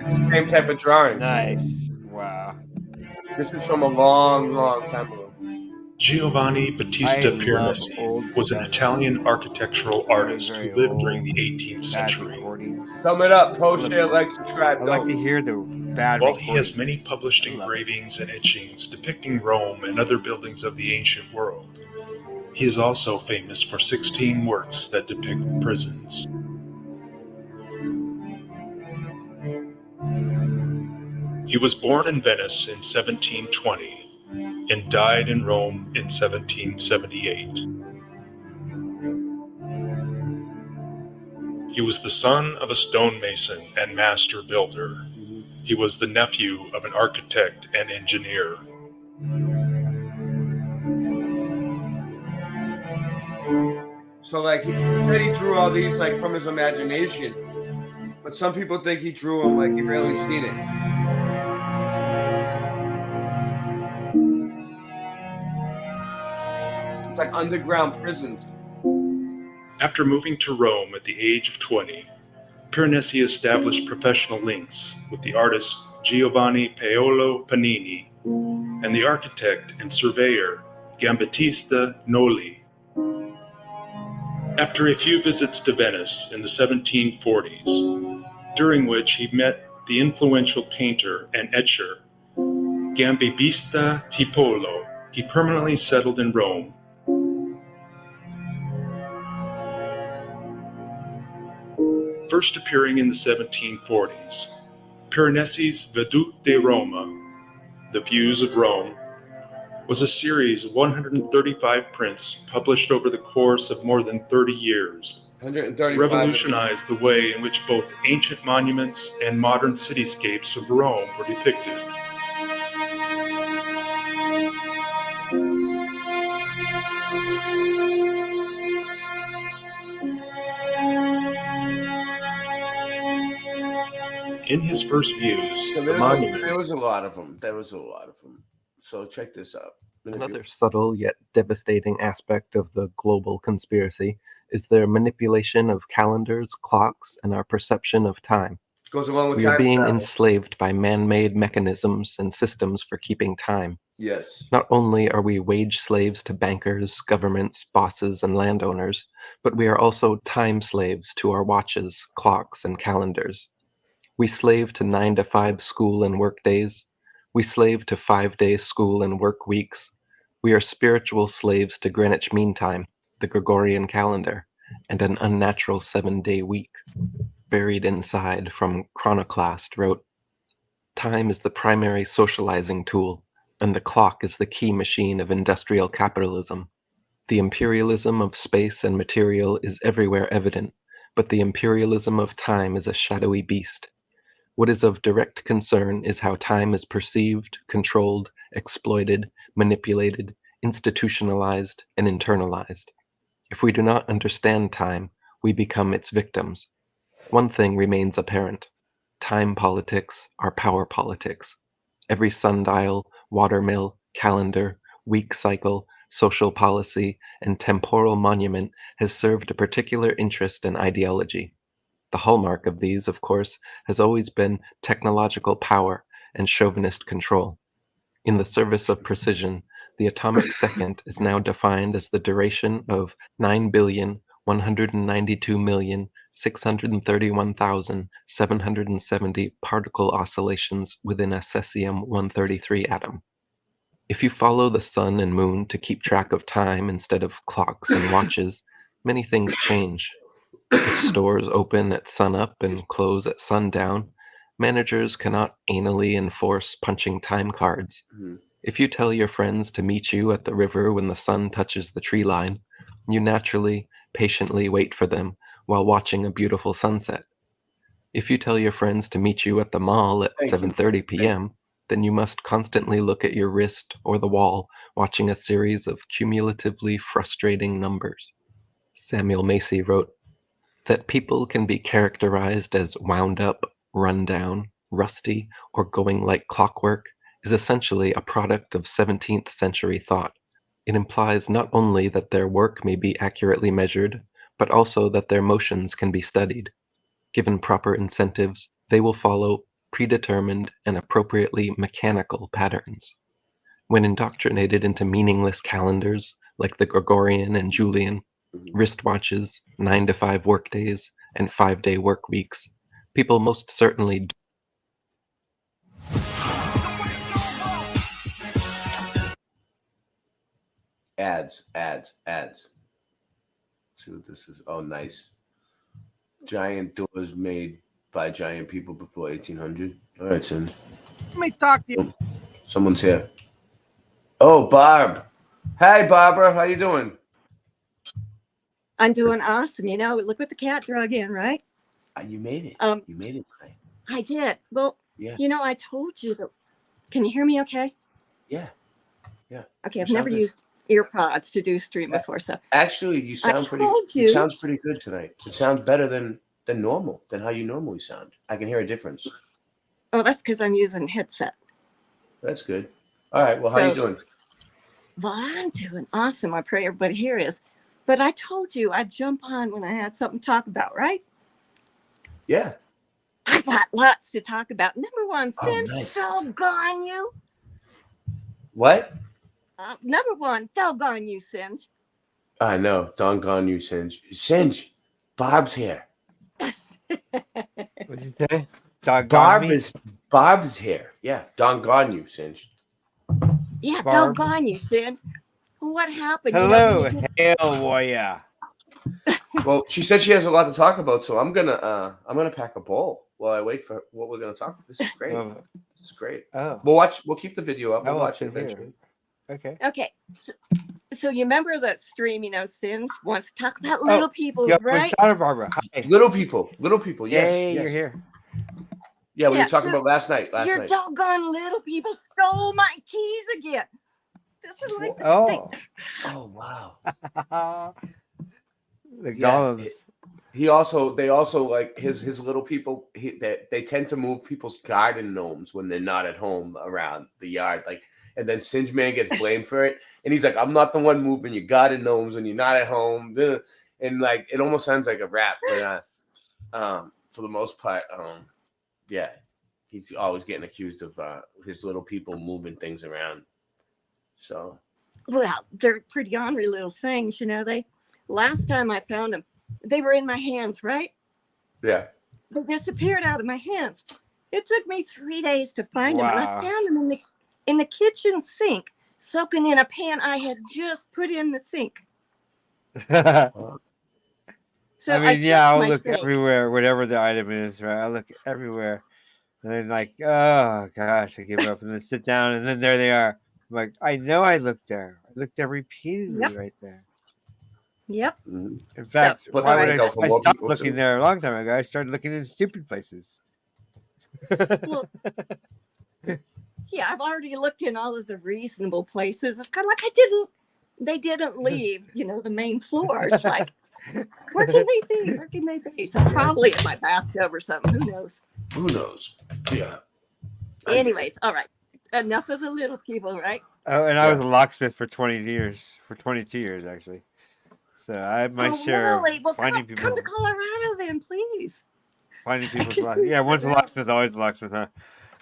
It's the same type of drawing. Nice. Wow. This is from a long, long time ago. Giovanni Battista Piranesi was an Italian architectural artist who lived during the 18th century. Sum it up. Post, share, like, subscribe. I'd like to hear the bad While he has many published engravings and etchings depicting Rome and other buildings of the ancient world, he is also famous for 16 works that depict prisons. He was born in Venice in 1720 and died in Rome in 1778. He was the son of a stonemason and master builder. He was the nephew of an architect and engineer. So, like, he said he drew all these, like, from his imagination. But some people think he drew them like he really seen it. It's like underground prisons. After moving to Rome at the age of 20, Piranesi established professional links with the artist Giovanni Paolo Panini and the architect and surveyor Giambattista Noli. After a few visits to Venice in the 1740s, during which he met the influential painter and etcher Giambattista Tiepolo, he permanently settled in Rome. First appearing in the 1740s, Piranesi's Vedute di Roma, The Views of Rome, was a series of 135 prints published over the course of more than 30 years. 135. Revolutionized the way in which both ancient monuments and modern cityscapes of Rome were depicted. In his first views, So the there monument was a lot of them. So check this out. Another subtle yet devastating aspect of the global conspiracy is their manipulation of calendars, clocks, and our perception of time. Goes along with We are time being travel. enslaved by man-made mechanisms and systems for keeping time. Yes. Not only are we wage slaves to bankers, governments, bosses, and landowners, but we are also time slaves to our watches, clocks, and calendars. We slave to 9-to-5 school and work days. We slave to 5-day school and work weeks. We are spiritual slaves to Greenwich Mean Time, the Gregorian calendar, and an unnatural 7-day week. Buried Inside from Chronoclast wrote, "Time is the primary socializing tool, and the clock is the key machine of industrial capitalism. The imperialism of space and material is everywhere evident, but the imperialism of time is a shadowy beast. What is of direct concern is how time is perceived, controlled, exploited, manipulated, institutionalized, and internalized. If we do not understand time, we become its victims. One thing remains apparent. Time politics are power politics. Every sundial, watermill, calendar, week cycle, social policy, and temporal monument has served a particular interest and ideology. The hallmark of these, of course, has always been technological power and chauvinist control. In the service of precision, the atomic second is now defined as the duration of 9,192,631,770 particle oscillations within a cesium-133 atom. If you follow the sun and moon to keep track of time instead of clocks and watches, many things change. If stores open at sunup and close at sundown, managers cannot anally enforce punching time cards. If you tell your friends to meet you at the river when the sun touches the tree line, you naturally, patiently wait for them while watching a beautiful sunset. If you tell your friends to meet you at the mall at 7:30 p.m., then you must constantly look at your wrist or the wall, watching a series of cumulatively frustrating numbers. Samuel Macy wrote, "That people can be characterized as wound up, run down, rusty, or going like clockwork is essentially a product of 17th century thought. It implies not only that their work may be accurately measured, but also that their motions can be studied. Given proper incentives, they will follow predetermined and appropriately mechanical patterns. When indoctrinated into meaningless calendars like the Gregorian and Julian, wristwatches, 9-to-5 workdays, and 5-day work weeks, people most certainly Ads. Let's see what this is. Oh, nice. Giant doors made by giant people before 1800. All right, son. Let me talk to you. Someone's here. Oh, Barb. Hey, Barbara. How you doing? I'm doing awesome. You know, look what the cat drug in, right? You made it. You made it today. I did. Well, Yeah. you know, I told you that. Can you hear me okay? Yeah. Okay, I've You never sound good. used earpods to do stream before, so. Actually, you sound pretty. told It you. sounds pretty good tonight. It sounds better than normal, than how you normally sound. I can hear a difference. Oh, that's because I'm using a headset. That's good. All right. Well, how you So- doing? Well, I'm doing awesome. I pray everybody here is. But I told you I'd jump on when I had something to talk about, right? Yeah. I got lots to talk about. Number one, Oh, Singe, nice. doggone you. What? Number one, doggone you, Singe. I know. Doggone you, Singe. Singe. Bob's here. What'd you say? Bob's here. Yeah. Doggone you, Singe. Yeah, Barb. doggone you, Singe. What happened? Hello, You know, hail warrior. Well, she said she has a lot to talk about, so I'm gonna pack a bowl while I wait for what we're gonna talk about. This is great. This is great. Oh. We'll keep the video up. I We'll will watch sit it here. eventually. Okay. Okay. So you remember that stream, you know, Singe wants to talk about little people, Yo, right? Donna Barbara. Hi. Little people. Yes. Yay, yes. you're here. Yeah, we Yeah, were talking so about last night. Your doggone little people stole my keys again. This is like the Oh. Oh wow. The Yeah, golems. they also like his little people. They tend to move people's garden gnomes when they're not at home around the yard. Like, and then Singe Man gets blamed for it, and he's like, "I'm not the one moving your garden gnomes when you're not at home." Duh. And like, it almost sounds like a rap, but for the most part, yeah, he's always getting accused of his little people moving things around. So Well, they're pretty ornery little things, you know. Last time I found them, they were in my hands, right? yeah. They disappeared out of my hands. It took me 3 days to find them, and I Wow. found them in the kitchen sink, soaking in a pan I had just put in the sink. So I mean, checked I'll my look sink. everywhere, whatever the item is, right? I look everywhere. And then, like, oh gosh, I give up and then sit down, and then there they are. I'm like, I know I looked there. I looked there repeatedly Yep. right there. Yep. In fact, So- why would Go for I more stopped people, looking too. there a long time ago? I started looking in stupid places. Well, yeah, I've already looked in all of the reasonable places. It's kind of like they didn't leave, you know, the main floor. It's like, where can they be? Where can they be? So probably in my bathtub or something. Who knows? Who knows? Yeah. Anyways, all right. Enough of the little people, right? Oh, and I was a locksmith for 20 years, for 22 years actually. So I had my share really? of Well, finding come people, to Colorado then, please. finding people's can lock. see Yeah, once a that. locksmith, always a locksmith. Huh?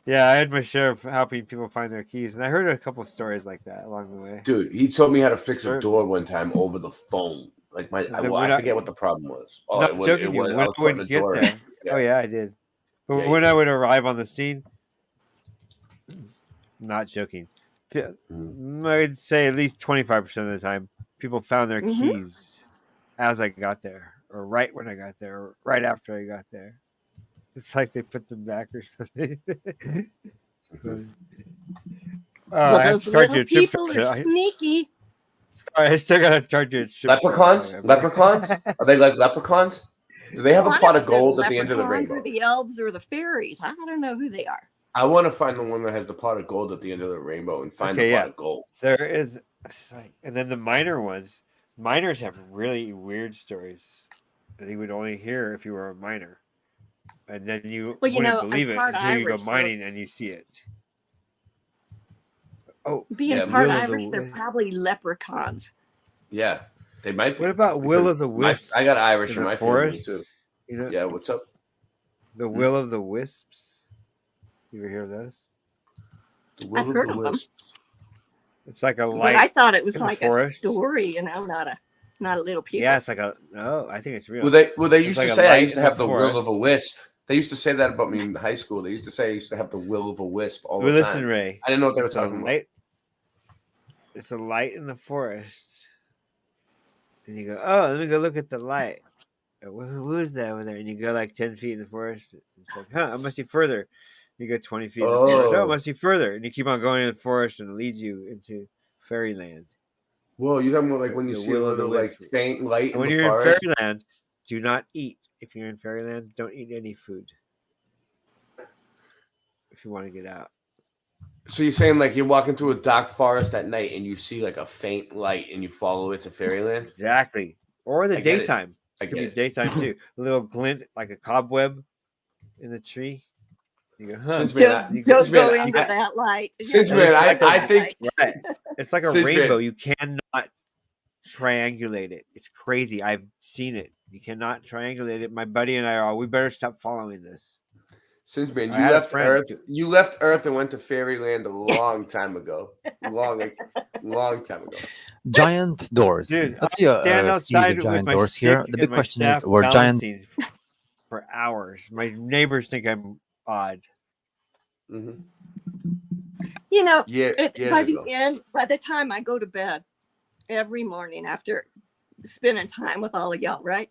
Yeah, I had my share of helping people find their keys, and I heard a couple of stories like that along the way. Dude, he told me how to fix a Sure. door one time over the phone. Like I forget what the problem was. Oh, not it was, joking it you, was, when I I was would putting a get door there. in. Oh yeah, I did. But Yeah, when I would arrive on the scene, not joking, I'd say at least 25% of the time, people found their Mhm. keys as I got there, or right when I got there, or right after I got there. It's like they put them back or something. It's funny. Well, I have those to charge you little a trip. people are sneaky. Sorry, I still gotta charge you a trip. Leprechauns? Leprechauns? Are they like leprechauns? Do they have a Well, I pot don't of know if they're gold at the end of the leprechauns rainbow? Or the elves or the fairies. I don't know who they are. I want to find the one that has the pot of gold at the end of the rainbow and find Okay, the pot yeah. of gold. There is a site. And then the minor ones. Miners have really weird stories that you would only hear if you were a miner. And then you Well, you wouldn't know, I'm believe it part until you go Irish, so- mining and you see it. being yeah, part Will of the Irish, they're Wisp. probably leprechauns. Yeah, they might be. What about Will of the Because Wisps? I got Irish in in the my family forest? too. You know, Yeah, what's up? the Will of the Wisps. You ever hear of those? The I've heard of them, It's like a but light. I thought it was in the like a forest. story, not a little people. Yeah, it's like a. No, I think it's real. Well, they It's used like to a say I light used to in the have the will of forest. a wisp. They used to say that about me in high school. They used to say I used to have the will of a wisp all the Well, time. listen, Ray. I didn't know what they were It's a talking about. light. It's a light in the forest, and you go, "Oh, let me go look at the light. Who is that over there?" And you go like 10 feet in the forest. It's like, "Huh, I must be further." You go 20 feet in the forest. Oh, it must be further, and you keep on going in the forest, and it leads you into fairyland. Whoa, you talking about like when you The see a will of the little like wisp. faint light And when in the you're forest? in fairyland, do not eat. If you're in fairyland, don't eat any food. If you want to get out. So you're saying like you're walking through a dark forest at night and you see like a faint light and you follow it to fairyland? Exactly. Or the I get it. daytime. I It could get be it. daytime too. A little glint like a cobweb in the tree. You go, huh? Since man, You Don't go man, into that light. Since Yeah, man, It's I, like I a- think Right. It's like a Since man- rainbow. You cannot triangulate it. It's crazy. I've seen it. You cannot triangulate it. My buddy and I are. We better stop following this. Since man, I you had a left friend- Earth. You left Earth and went to fairyland a long time ago. Long time ago. Giant doors. Dude, Let's I see a stand series outside of with giant my doors here. stick The and big my question is, staff were giant balancing for hours. My neighbors think I'm odd. Mm-hmm. You know, Years by the time I go to bed every morning after spending time with all of y'all, right?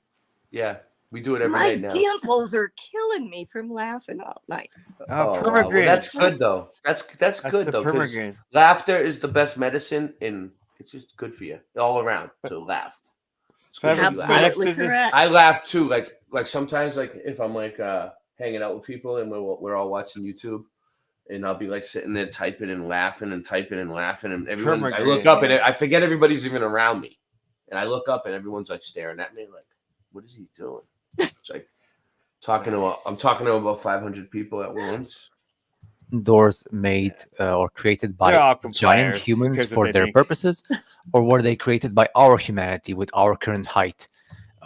Yeah, we do it every My night now. dimples are killing me from laughing all night. Wow. Well, Pomegranate. that's good though. That's good the though. 'Cause pomegranate. laughter is the best medicine, and it's just good for you all around to laugh. It's good to laugh. Absolutely correct. I laugh too. Like sometimes, like if I'm like hanging out with people and we're all watching YouTube, and I'll be like sitting there typing and laughing and typing and laughing, and everyone. I look up and I forget everybody's even around me, and I look up and everyone's like staring at me, like, "What is he doing?" It's like I'm talking to about 500 people at once. doors made or created They're all by giant compliers humans because of for they their think- purposes, or were they created by our humanity with our current height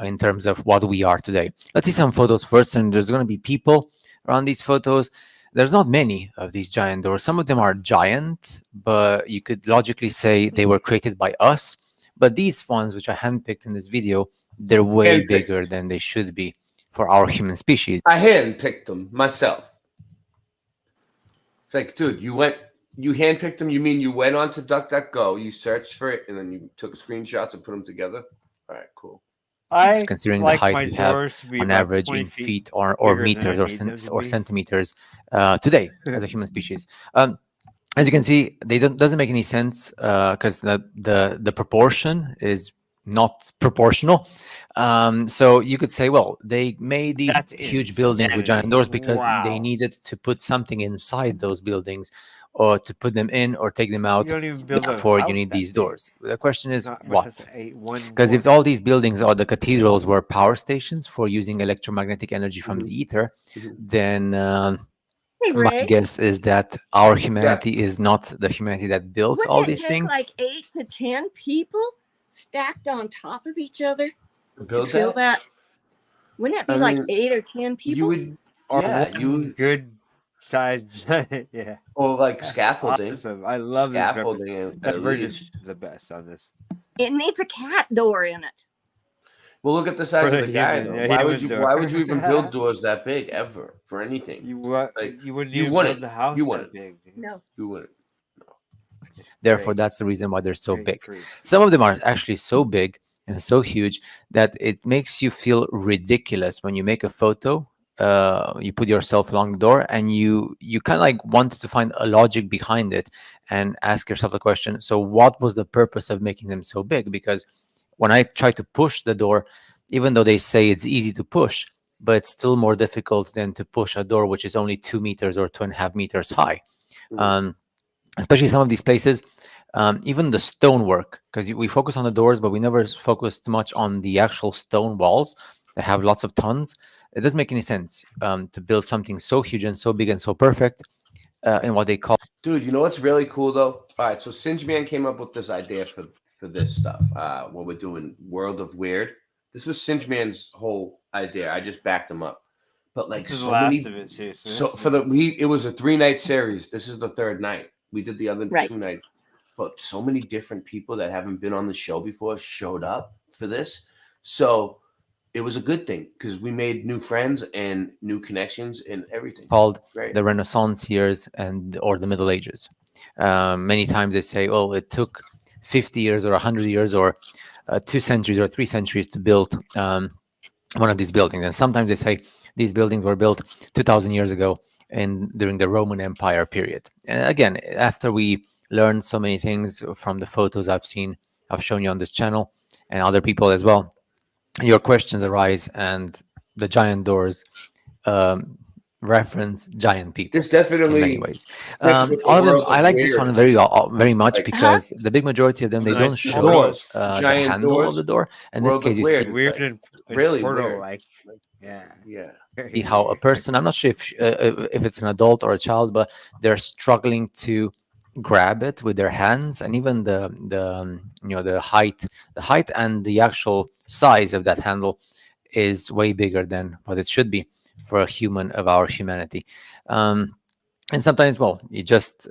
in terms of what we are today? Let's see some photos first, and there's going to be people around these photos. There's not many of these giant doors. Some of them are giant, but you could logically say they were created by us. But these ones, which I handpicked in this video, they're way Handpicked. bigger than they should be for our human species. I handpicked them myself. It's like, dude, you handpicked them. You mean you went on to DuckDuckGo, you searched for it, and then you took screenshots and put them together? All right, cool. I Considering like the height my we have doors to be on about average 20 in feet feet or bigger than meters I or, need them to or be. centimeters today as a human species. As you can see, doesn't make any sense because the proportion is not proportional. So you could say, well, they made these That's huge buildings with giant insanity. doors because they Wow. needed to put something inside those buildings or to put them in or take them out. You don't even build a Therefore, you house need that these big. doors. The question is Not- what? what's that say, one Because if door? all these buildings or the cathedrals were power stations for using electromagnetic energy from the ether, then Hey, my Ray. guess is that our humanity is not the humanity that built all Wouldn't it these take things. like 8 to 10 people stacked on top of each other to Build fill that? that? Wouldn't that be I like mean, 8 or 10 people? Or yeah, one good sized giant. Yeah. Or like That's scaffolding. Awesome. I love this Scaffolding at diversion least. the best on this. It needs a cat door in it. Well, look at the size For of the the guy. human- Though. yeah, Why human would you? door. Why would you even build doors that big ever for anything? You Like wouldn't you even wouldn't. build the house You that wouldn't. big. dude. No. You wouldn't. Therefore, that's the reason why they're so Great big. grief. Some of them are actually so big and so huge that it makes you feel ridiculous when you make a photo. You put yourself along the door and you kind of like want to find a logic behind it and ask yourself the question, so what was the purpose of making them so big? Because when I try to push the door, even though they say it's easy to push, but it's still more difficult than to push a door which is only 2 meters or 2.5 meters high. Especially some of these places, even the stonework, because we focus on the doors, but we never focus too much on the actual stone walls that have lots of tons. It doesn't make any sense to build something so huge and so big and so perfect in what they call. Dude, you know what's really cool though? All right, so Singeman came up with this idea for this stuff. What we're doing, World of Weird. This was Singeman's whole idea. I just backed him up. But like This is so the last many, of it too. so for the it was a 3-night series. This is the third night. We did the other Right. 2 nights. But so many different people that haven't been on the show before showed up for this. So it was a good thing because we made new friends and new connections and everything. Called Great. the Renaissance years or the Middle Ages. Many times they say, "Oh, it took 50 years or 100 years or 2 centuries or 3 centuries to build one of these buildings." And sometimes they say these buildings were built 2,000 years ago during the Roman Empire period. And again, after we learned so many things from the photos I've shown you on this channel and other people as well, your questions arise, and the giant doors reference giant people. This definitely in many ways. fits with the All of them, world of I like this weird. one very much Like- because the big majority of them they Nice don't show doors. the Giant handle doors. of the door. In this World of case, you Weird. see Weird and Really portal weird. like yeah. see how a person, I'm not sure if it's an adult or a child, but they're struggling to grab it with their hands, and even the height and the actual size of that handle is way bigger than what it should be for a human of our humanity. And sometimes, well, you just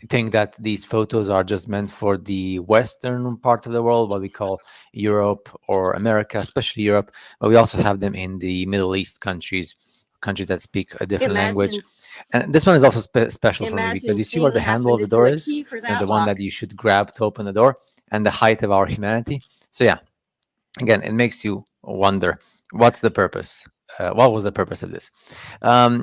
think that these photos are just meant for the Western part of the world, what we call Europe or America, especially Europe, but we also have them in the Middle East countries that speak a different language. And this one is also special for me because you see where the handle of the door is, and the one that you should grab to open the door, and the height of our humanity. So yeah, again, it makes you wonder, what's the purpose? What was the purpose of this?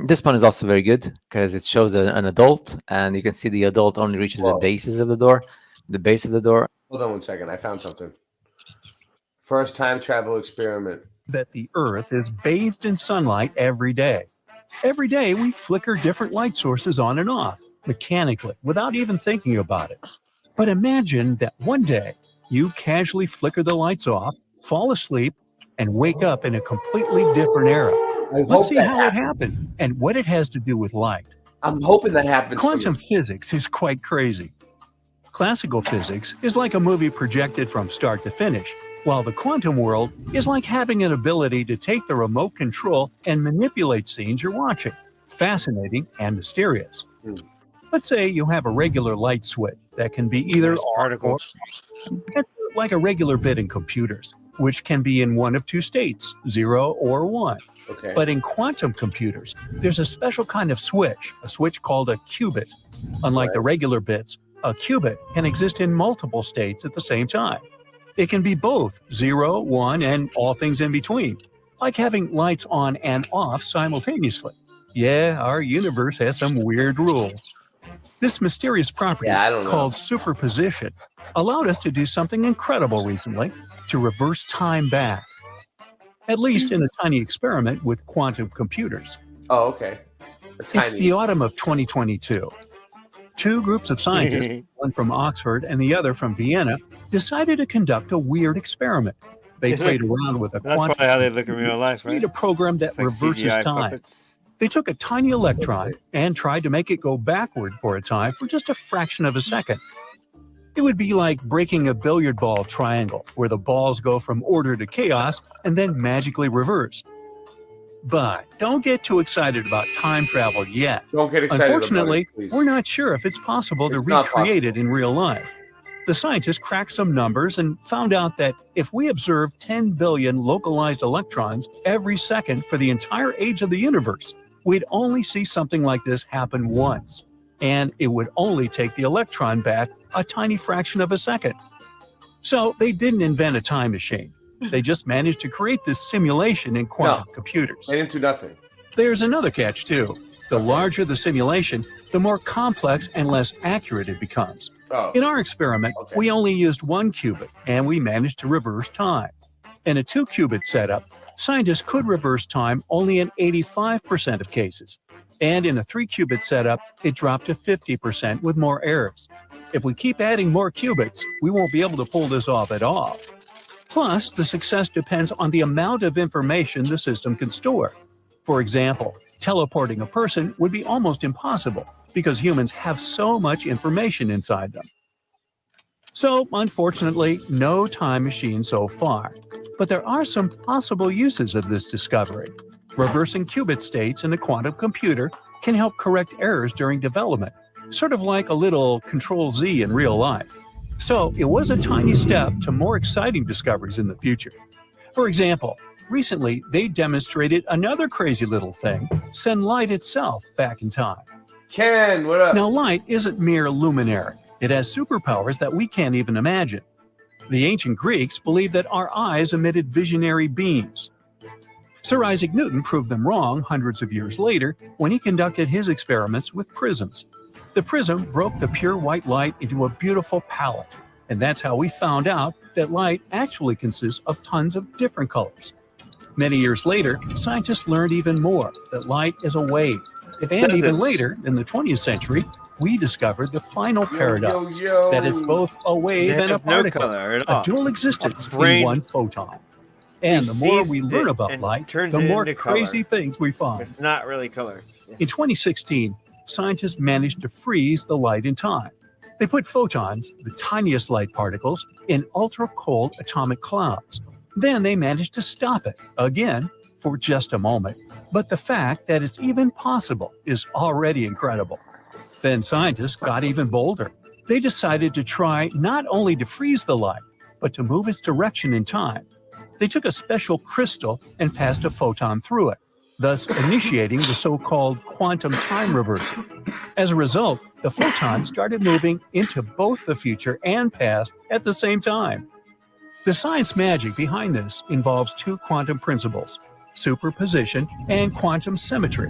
This one is also very good because it shows an adult, and you can see the adult only reaches the bases of the door, the base of the door. Hold on one second. I found something. First time travel experiment. That the Earth is bathed in sunlight every day. Every day, we flicker different light sources on and off, mechanically, without even thinking about it. But imagine that one day, you casually flicker the lights off, fall asleep, and wake up in a completely different era. Let's hope see that how it happened and what it has to do with light. I'm hoping that happens. Quantum physics is quite crazy. Classical physics is like a movie projected from start to finish, while the quantum world is like having an ability to take the remote control and manipulate scenes you're watching. Fascinating and mysterious. Let's say you have a regular light switch that can be either Nice on particles. or it's like a regular bit in computers, which can be in one of 2 states, 0 or 1. Okay. But in quantum computers, there's a special kind of switch, a switch called a qubit. Unlike the regular bits, a qubit can exist in multiple states at the same time. It can be both 0, 1, and all things in between, like having lights on and off simultaneously. Yeah, our universe has some weird rules. This mysterious property, I don't know. called superposition, allowed us to do something incredible recently, to reverse time back. At least in a tiny experiment with quantum computers. Oh, okay. It's the autumn of 2022. 2 groups of scientists, one from Oxford and the other from Vienna, decided to conduct a weird experiment. They played around with a That's quantum probably how they look in real life, right? create a program that It's like reverses CGI time. puppets. They took a tiny electron and tried to make it go backward for a time for just a fraction of a second. It would be like breaking a billiard ball triangle, where the balls go from order to chaos and then magically reverse. But don't get too excited about time travel yet. Don't get excited about Unfortunately, it, please. we're not sure if it's possible to It's not recreate it in real life. The scientists cracked some numbers and found out that if we observed 10 billion localized electrons every second for the entire age of the universe, we'd only see something like this happen once. And it would only take the electron back a tiny fraction of a second. So they didn't invent a time machine. They just managed to create this simulation in quantum computers. They didn't do nothing. There's another catch too. The larger the simulation, the more complex and less accurate it becomes. Oh. In our experiment, we only used 1 qubit, and we managed to reverse time. In a 2-qubit setup, scientists could reverse time only in 85% of cases. And in a 3-qubit setup, it dropped to 50% with more errors. If we keep adding more qubits, we won't be able to pull this off at all. Plus, the success depends on the amount of information the system can store. For example, teleporting a person would be almost impossible because humans have so much information inside them. So, unfortunately, no time machine so far. But there are some possible uses of this discovery. Reversing qubit states in a quantum computer can help correct errors during development, sort of like a little Control-Z in real life. So, it was a tiny step to more exciting discoveries in the future. For example, recently they demonstrated another crazy little thing, send light itself back in time. Ken, what up? Now, light isn't mere luminary. It has superpowers that we can't even imagine. The ancient Greeks believed that our eyes emitted visionary beams. Sir Isaac Newton proved them wrong hundreds of years later when he conducted his experiments with prisms. The prism broke the pure white light into a beautiful palette, and that's how we found out that light actually consists of tons of different colors. Many years later, scientists learned even more, that light is a wave. And even later, in the 20th century, we discovered the final paradox, that it's both a wave and a particle, a dual existence in one photon. And the more we learn about light, the more crazy things we find. It's not really color. In 2016, scientists managed to freeze the light in time. They put photons, the tiniest light particles, in ultra-cold atomic clouds. Then they managed to stop it, again, for just a moment. But the fact that it's even possible is already incredible. Then scientists got even bolder. They decided to try not only to freeze the light, but to move its direction in time. They took a special crystal and passed a photon through it, thus initiating the so-called quantum time reversal. As a result, the photon started moving into both the future and past at the same time. The science magic behind this involves two quantum principles, superposition and quantum symmetry.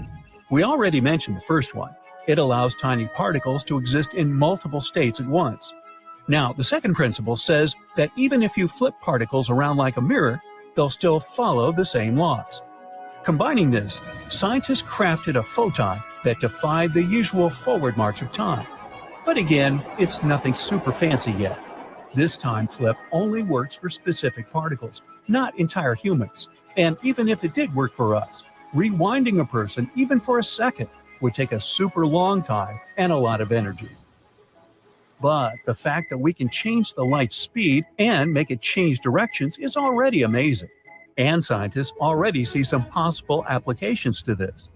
We already mentioned the first one. It allows tiny particles to exist in multiple states at once. Now, the second principle says that even if you flip particles around like a mirror, they'll still follow the same laws. Combining this, scientists crafted a photon that defied the usual forward march of time. But again, it's nothing super fancy yet. This time flip only works for specific particles, not entire humans. And even if it did work for us, rewinding a person even for a second would take a super long time and a lot of energy. But the fact that we can change the light's speed and make it change directions is already amazing. And scientists already see some possible applications to this.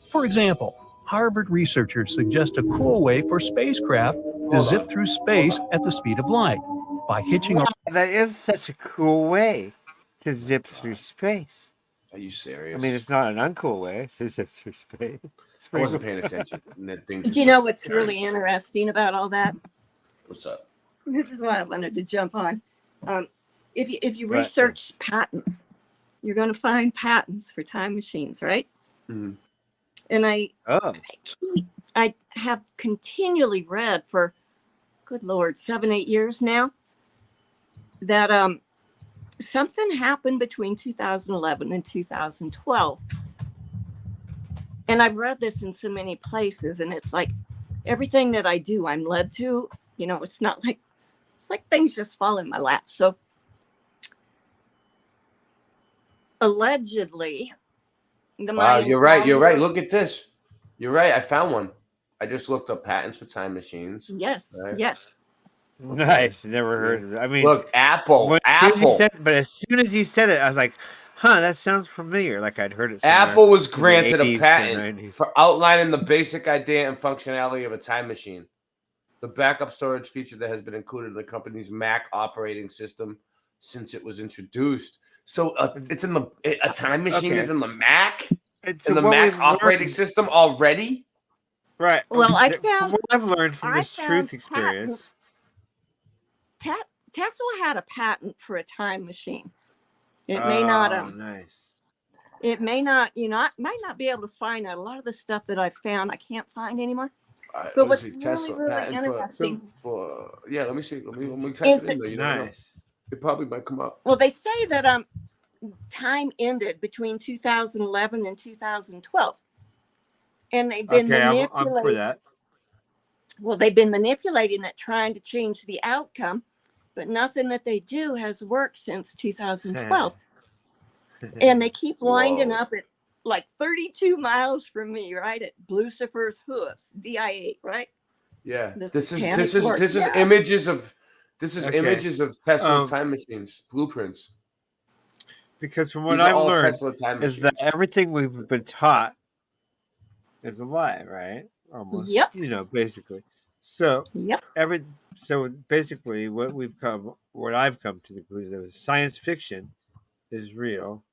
For example, Harvard researchers suggest a cool way for spacecraft to zip through space at the speed of light by hitching a... That is such a cool way to zip through space. Are you serious? I mean, it's not an uncool way to zip through space. I wasn't paying attention. Do you know what's really interesting about all that? What's up? This is why I wanted to jump on. If you Right. research patents, you're going to find patents for time machines, right? Mm-hmm. And I have continually read for, good Lord, 7-8 years now, that something happened between 2011 and 2012. And I've read this in so many places, and it's like everything that I do, I'm led to. You know, it's not like, it's like things just fall in my lap. So allegedly, Wow, you're right. You're right. Look at this. You're right. I found one. I just looked up patents for time machines. Yes. Right. Yes. Nice. Never heard of it. I mean, Look, Apple. But as soon as you said it, I was like, huh, that sounds familiar. Like I'd heard it somewhere Apple was in the granted 80s a to patent 90s. for outlining the basic idea and functionality of a time machine. The backup storage feature that has been included in the company's Mac operating system since it was introduced. So it's in the a time machine is in the Mac, It's in the what Mac we've operating learned. system already. Right. Well, I From found what I've learned from I this truth found experience. Tesla had a patent for a time machine. It may not nice. it may not, you know, I might not be able to find out a lot of the stuff that I found I can't find anymore. But what's really, really patent interesting for yeah, let me see. Let me type is it in there. You never know. Nice. It probably might come up. well, they say that time ended between 2011 and 2012. And they've been Okay, I'm manipulating for that. Well, they've been manipulating it, trying to change the outcome, but nothing that they do has worked since 2012. And they keep winding up like 32 miles from me, right at Lucifer's Hoofs, DI8, right? Yeah, The this is Satanic Lord. Yeah. images of Okay. images of Tesla's time machines, blueprints. Because from what These are I've all learned Tesla time is machines. that everything we've been taught is a lie, right? Almost. Yep. You know, basically. So Yep. so basically what I've come to the conclusion is science fiction is real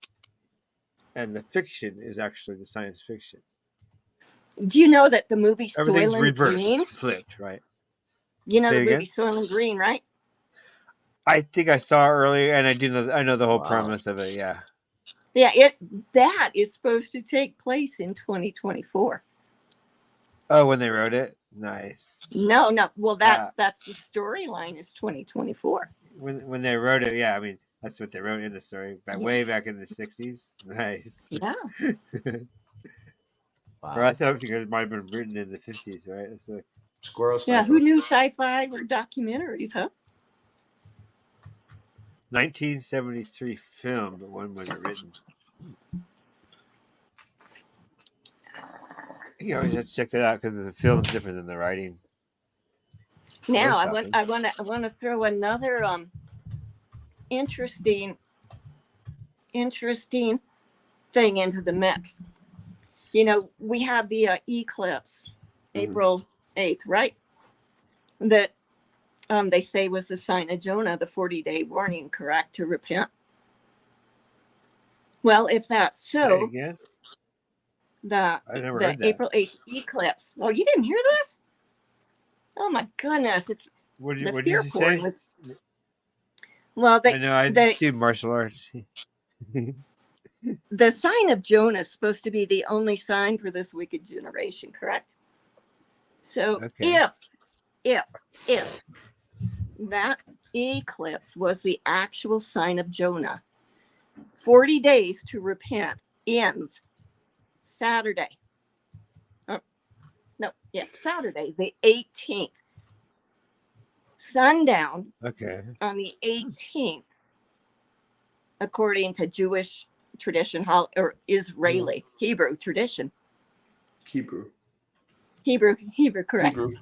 and the fiction is actually the science fiction. Do you know that the movie Everything's Soylent reversed, Green? flipped, right? You know Say the again? movie Soylent Green, right? I think I saw it earlier and I know the whole Wow. premise of it, yeah. Yeah, that is supposed to take place in 2024. Oh, when they wrote it? Nice. No. Well, that's the storyline is 2024. When they wrote it, yeah, I mean that's what they wrote in the story way back in the 60s. Nice. Yeah. Or I thought it might have been written in the 50s, right? It's like Squirrel. Yeah, who knew sci-fi or documentaries, huh? 1973 film, but when was it written? You always have to check that out because the film's different than the writing. Now Most I want to throw another interesting thing into the mix. You know, we have the eclipse, April 8th, right? That they say was the sign of Jonah, the 40-day warning, correct, to repent. Well, if that's so, the heard that. April 8th eclipse. Oh, you didn't hear this? Oh my goodness! It's What the did fear you say? porn with- Well, I know I just do martial arts. The sign of Jonah is supposed to be the only sign for this wicked generation, correct? So if that eclipse was the actual sign of Jonah, 40 days to repent ends Saturday. Saturday, the 18th. Sundown on the 18th, according to Jewish tradition or Israeli Hebrew tradition. Hebrew, correct. Hebrew.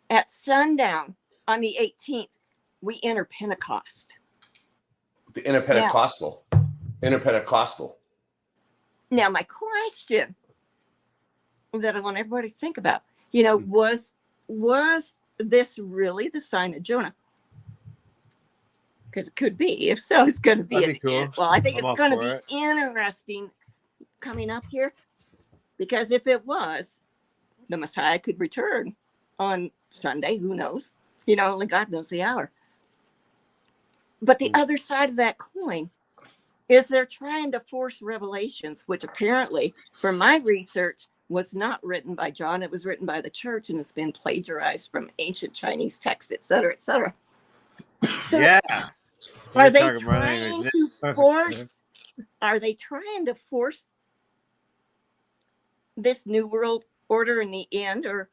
At sundown on the 18th, we enter Pentecost. The interpentecostal. Now, my question that I want everybody to think about, you know, was this really the sign of Jonah? Because it could be. If so, it's going to be cool. Well, I think I'm it's going to be interesting coming up here. Because if it was, the Messiah could return on Sunday. Who knows? You know, only God knows the hour. But the other side of that coin is they're trying to force revelations, which apparently, from my research, was not written by John. It was written by the church, and it's been plagiarized from ancient Chinese texts, et cetera, et cetera. So are they trying to force? Are they trying to force this new world order in the end, or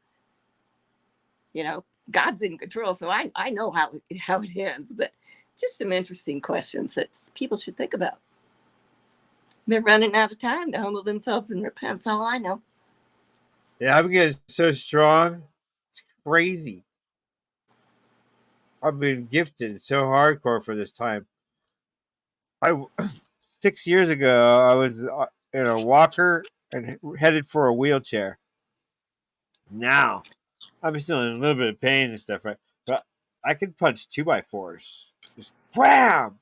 you know, God's in control? So I know how it ends, but just some interesting questions that people should think about. They're running out of time to humble themselves and repent. That's all I know. Yeah, I'm getting so strong. It's crazy. I've been gifted so hardcore for this time. 6 years ago, I was in a walker and headed for a wheelchair. Now, I'm still in a little bit of pain and stuff, right? But I can punch 2x4s. Just wham!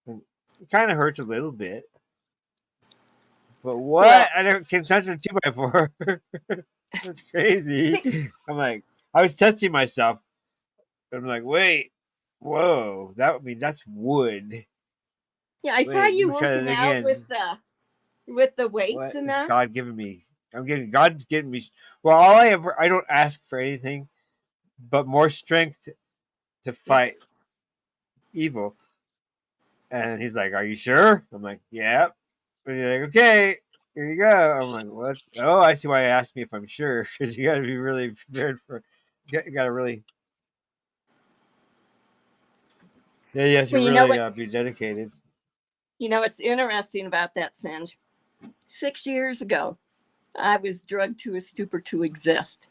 It kind of hurts a little bit. But what? Well, can touch a 2x4. That's crazy. I'm like, I was testing myself. I'm like, wait, whoa, that's wood. Yeah, I saw you working out with the weights and that. God giving me? God's giving me. Well, I don't ask for anything, but more strength to fight evil. And he's like, "Are you sure?" I'm like, "Yeah." And he's like, "Okay, here you go." I'm like, "What?" Oh, I see why you asked me if I'm sure, because you got to be really prepared for. You got to really. Yeah, you have to really be dedicated. You know, what's interesting about that, Singe, 6 years ago, I was drugged to a stupor to exist.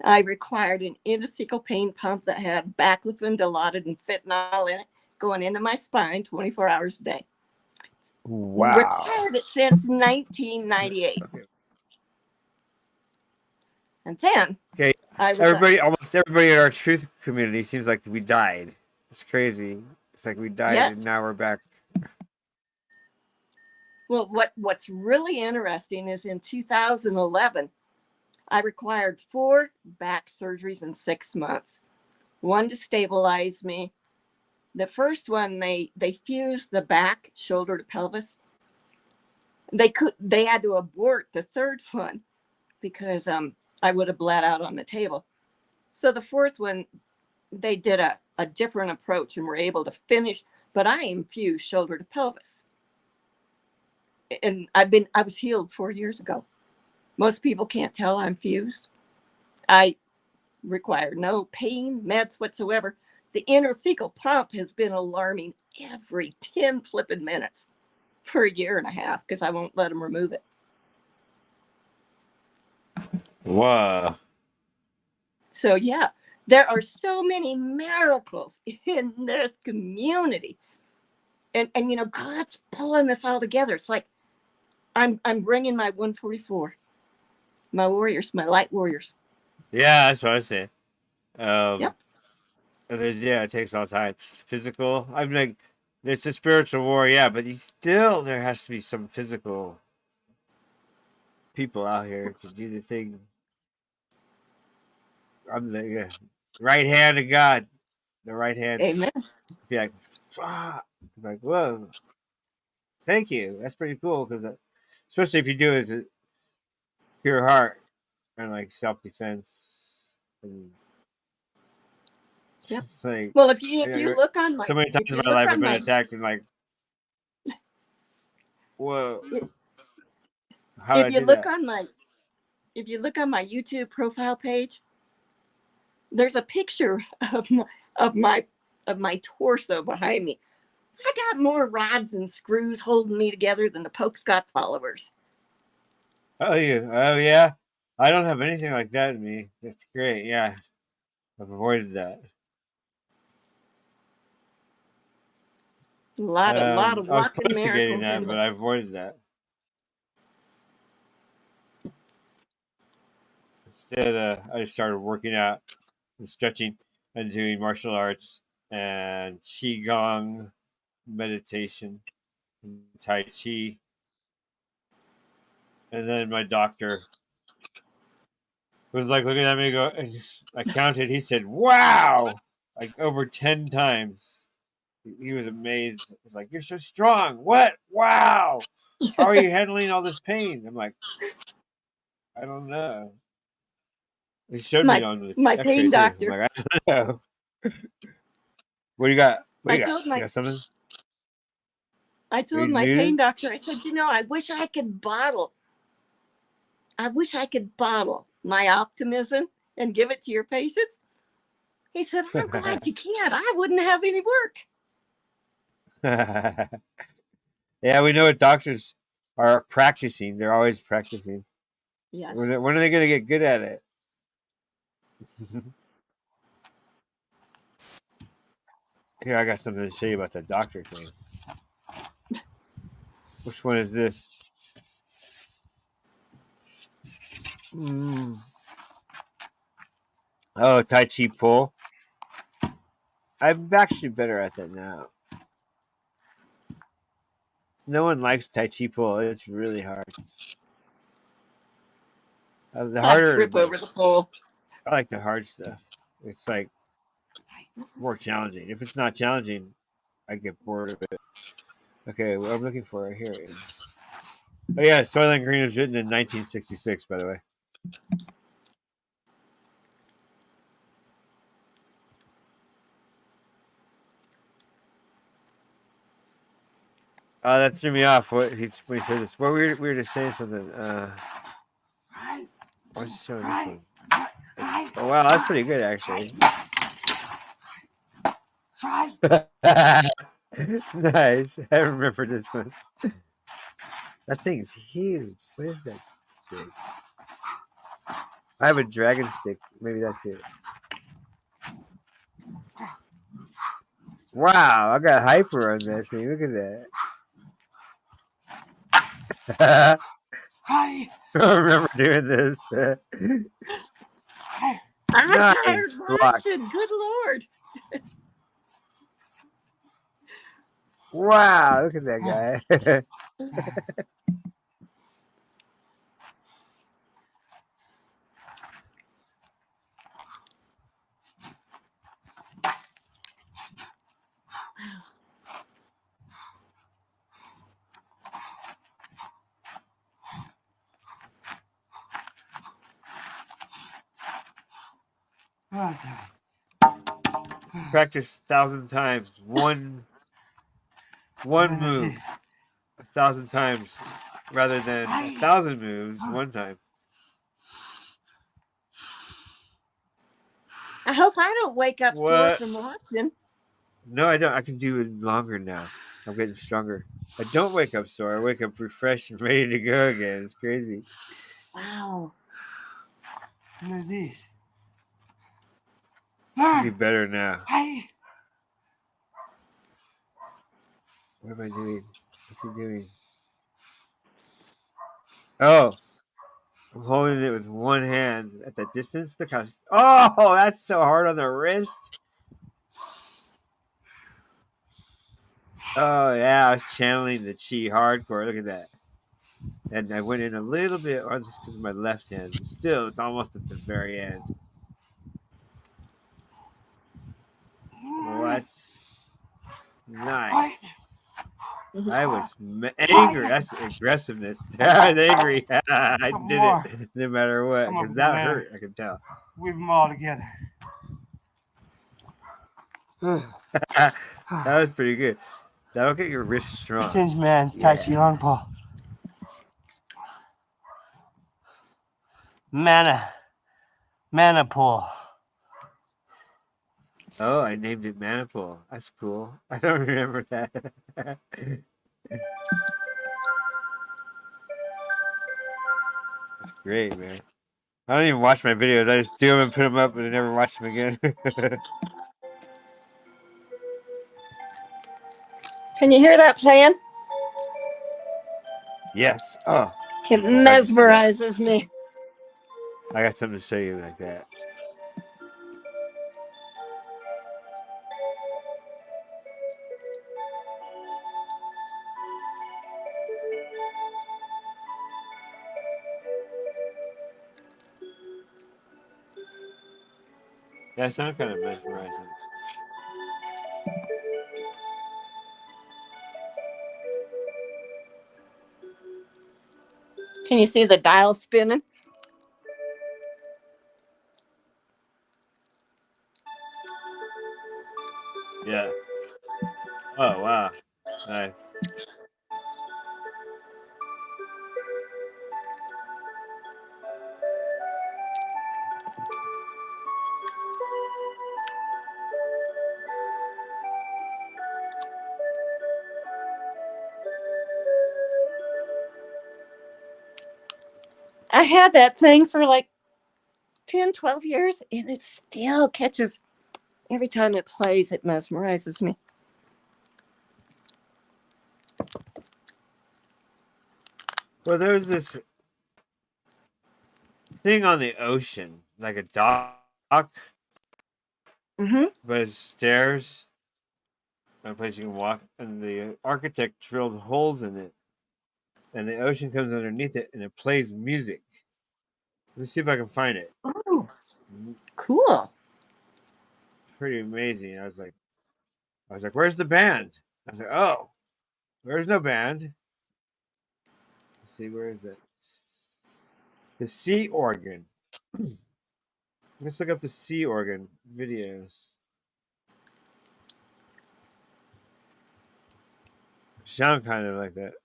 I required an intrathecal pain pump that had baclofen, Dilaudid, and fentanyl in it going into my spine 24 hours a day. Wow. Required it since 1998. And then Okay, I was almost everybody in our truth community seems like we died. It's crazy. It's like we died Yes. and now we're back. Well, what's really interesting is in 2011, I required 4 back surgeries in 6 months. One to stabilize me. The first one, they fused the back, shoulder to pelvis. They had to abort the third one because I would have bled out on the table. So the fourth one, they did a different approach and were able to finish, but I infused shoulder to pelvis. And I was healed 4 years ago. Most people can't tell I'm fused. I require no pain meds whatsoever. The intrathecal pump has been alarming every 10 flipping minutes for a year and a half because I won't let them remove it. Wow. So yeah, there are so many miracles in this community. And you know, God's pulling this all together. It's like I'm bringing my 144, my warriors, my light warriors. Yeah, that's what I say. Yep. It takes all types. Physical. I'm like, it's a spiritual war, yeah, but there has to be some physical people out here to do the thing. I'm the right hand of God. The right hand. Amen. Be like, ah. I'm like, whoa. Thank you. That's pretty cool because, especially if you do it with pure heart and like self-defense. And Yep. it's like, Well, if you look on my so many times in my life I've been attacked and like, whoa. If you look on my YouTube profile page, there's a picture of my torso behind me. I got more rods and screws holding me together than the Pope's got followers. Oh yeah. I don't have anything like that in me. That's great. Yeah, I've avoided that. A lot of I was walking close to getting miracles. that, but I avoided that. Instead, I started working out and stretching and doing martial arts and qigong, meditation, and tai chi. And then my doctor was like looking at me and I counted. He said, "Wow!" like over 10 times. He was amazed. He's like, "You're so strong. What? Wow. How are you handling all this pain?" I'm like, "I don't know." He showed me on the X-ray pain too. doctor. I'm like, I don't know. What do you got? I You told my- got something? I told my pain doctor, I said, I wish I could bottle my optimism and give it to your patients. He said, I'm glad you can't. I wouldn't have any work. Yeah, we know what doctors are practicing. They're always practicing. Yes. When are they going to get good at it? Here, I got something to show you about the doctor thing. Which one is this? Oh, Tai Chi pull. I'm actually better at that now. No one likes Tai Chi pull. It's really hard. The harder. I trip over the pole. I like the hard stuff. It's like more challenging. If it's not challenging, I get bored of it. Okay, what I'm looking for here is. Oh yeah, Soylent Green was written in 1966, by the way. That threw me off. When he said this, well, we were just saying something. I was just showing this one. Oh wow, that's pretty good actually. Nice. I remember this one. That thing's huge. What is that stick? I have a dragon stick. Maybe that's it. Wow, I got hyper on that thing. Look at that. Hi. I remember doing this. I'm Nice tired block. watching. Good Lord. Wow, look at that guy. Practice 1,000 times. One move 1,000 times rather than 1,000 moves one time. I hope I don't wake up sore What? from watching. No, I don't. I can do it longer now. I'm getting stronger. I don't wake up sore. I wake up refreshed and ready to go again. It's crazy. Wow. Where's this? I do better now. Hi. What am I doing? What's he doing? Oh, I'm holding it with one hand at that distance. Look how. Oh, that's so hard on the wrist. Oh yeah, I was channeling the chi hardcore. Look at that. And I went in a little bit, or just because of my left hand. But still, it's almost at the very end. What? Nice. I was angry. That's aggressiveness. I was angry. I did it no matter what, because that hurt. I can tell. Weave them all together. That was pretty good. That'll get your wrist strong. Singe Man's Tai Chi Long Paw. Mana Pull. Oh, I named it Maniple. That's cool. I don't remember that. That's great, man. I don't even watch my videos. I just do them and put them up and I never watch them again. Can you hear that playing? Yes. Oh. It mesmerizes me. I got something to show you like that. That sounds kind of mesmerizing. Can you see the dial spinning? Yeah. Oh, wow. Nice. I had that thing for like 10, 12 years, and it still catches. Every time it plays, it mesmerizes me. Well, there's this thing on the ocean, like a dock, but it's stairs, a place you can walk, and the architect drilled holes in it, and the ocean comes underneath it, and it plays music. Let me see if I can find it. Oh, cool. Pretty amazing. I was like, where's the band? I was like, oh, there's no band. Let's see, where is it? The sea organ. Let's look up the sea organ videos. Sound kind of like that.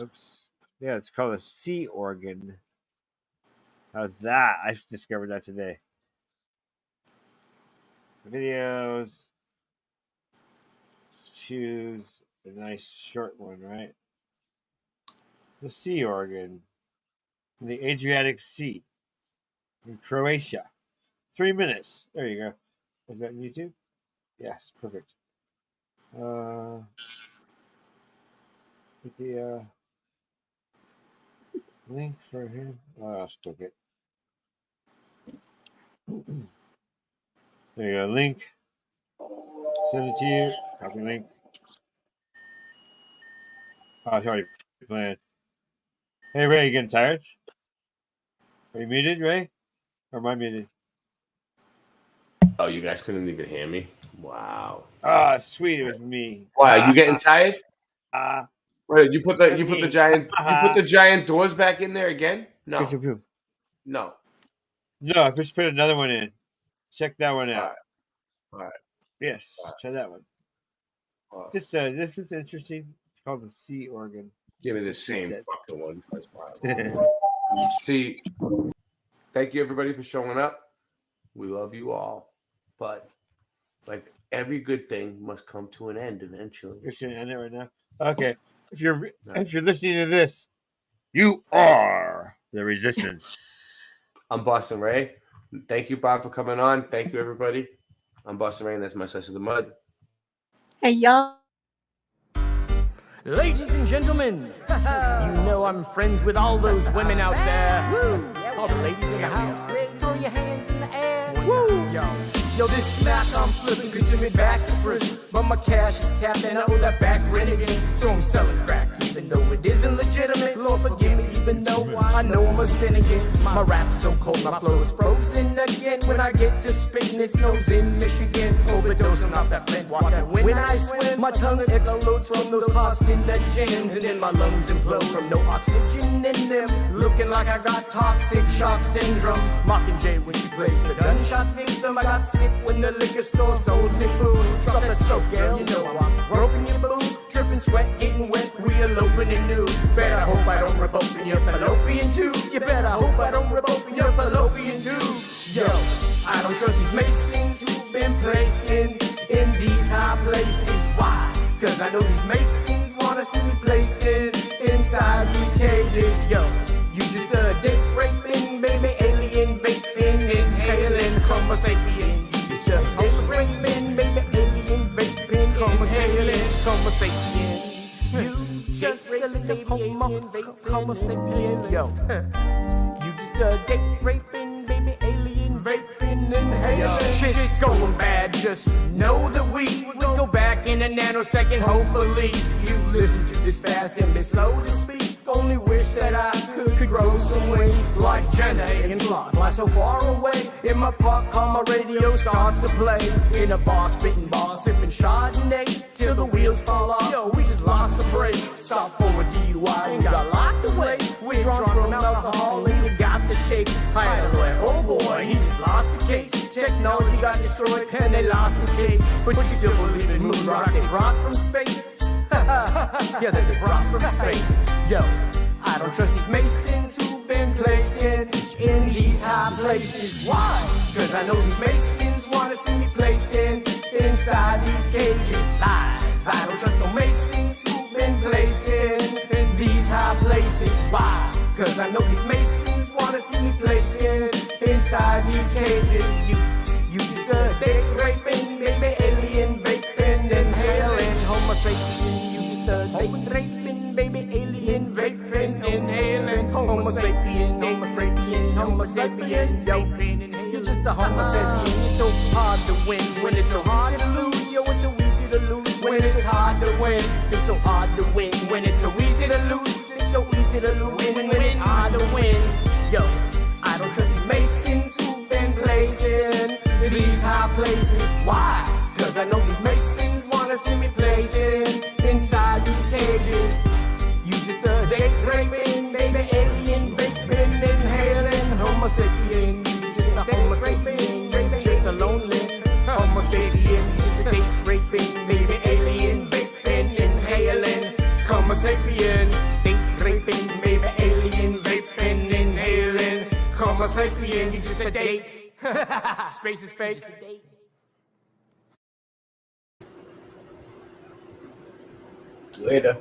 Oops. Yeah, it's called a sea organ. How's that? I discovered that today. Videos. Let's choose a nice short one, right? the sea organ in the Adriatic Sea in Croatia. 3 minutes. There you go. Is that on YouTube? Yes, perfect. Get the link for him. Oh, I'll click it. There you go. Link. Send it to you. Copy link. Oh, it's already planned. Hey, Ray, you getting tired? Are you muted, Ray? Or am I muted? Oh, you guys couldn't even hear me? Wow. Ah, sweet, it was me. Why, are you getting tired? Wait, you put the giant doors back in there again? No. No. No, I just put another one in. Check that one out. All right. Yes, try that one. This is interesting. It's called the sea organ. Give me the same fucking one. See, thank you everybody for showing up. We love you all. But like every good thing must come to an end eventually. You're going to end it right now? Okay. If you're listening to this, you are the resistance. I'm Boston Ray. Thank you, Bob, for coming on. Thank you, everybody. I'm Boston Ray, and that's my Slice of the Mud. Hey, y'all. Ladies and gentlemen, you know I'm friends with all those women out there. Woo! All the ladies in the house, throw your hands in the air. Woo! Yo, this smack I'm flipping could send me back to prison, but my cash is tapped and I owe that back rent again. So I'm selling crack, even though it isn't legitimate. Lord forgive me, even though I know I'm a sin again. My rap's so cold, my flow is frozen again. When I get to spitting, it snows in Michigan. Overdosing off that flint water. When I swim, my tongue explodes from those carcinogens, and then my lungs implode from no oxygen in them. Looking like I got toxic shock syndrome. Mockingjay when she plays the gunshot victim. I got sick when the liquor store sold me food. Drop that soap, girl, you know I'm broken your boots. Dripping sweat, getting wet, we eloping in new. Better hope I don't rip open your fallopian tube. You better hope I don't rip open your fallopian tube. Yo, I don't trust these masons who've been placed in these high places. Why? Cause I know these masons wanna see me placed inside these cages. Yo, you just a date raping, baby, alien vaping, inhaling Homo sapien. You just a date raping, baby, alien vaping, inhaling Homo sapien. You just a little Homo sapien. Yo, you just a date raping, baby, alien vaping, inhaling. Shit's going bad, just know that we go back in a nanosecond. Hopefully you listen to this fast and be slow to speak. Only wish that I could grow some wings like Jenna and fly so far away. In my park car, my radio starts to play. In a bar, spitting bars, sipping Chardonnay till the wheels fall off. Yo, we just lost the brakes. Stop for a DUI and got locked away. We're drunk from alcohol and you got the shake. I had a lawyer, oh boy, he just lost the case. Technology got destroyed and they lost the case. But you still believe in moon rock, they rock from space. Yeah, they rock from space. Yo, I don't trust these masons who've been placed in these high places. Why? Cause I know these masons wanna see me placed inside these cages. Lies. I don't trust no masons who've been placed in these high places. Why? Cause I know these masons wanna see me placed inside these cages. You just a dick raping, baby, alien vaping, inhaling Homo sapien. You just a dick raping, baby, alien vaping, inhaling Homo sapien, Homo sapien, Homo sapien, vaping. You're just a Homo sapien. It's so hard to win when it's so hard to lose. Yo, it's so easy to lose when it's hard to win. It's so hard to win when it's so easy to lose. It's so easy to lose when it's hard to win. Yo, I don't trust these masons who've been placed in these high places. Why? Cause I know these masons wanna see me placed inside these cages. You just a date raping, baby, alien vaping, inhaling Homo sapien. You just a Homo sapien, baby, just a lonely Homo sapien. You just a date raping, baby, alien vaping, inhaling Homo sapien. Date raping, baby, alien vaping, inhaling Homo sapien. You just a date. Space is fake. Later.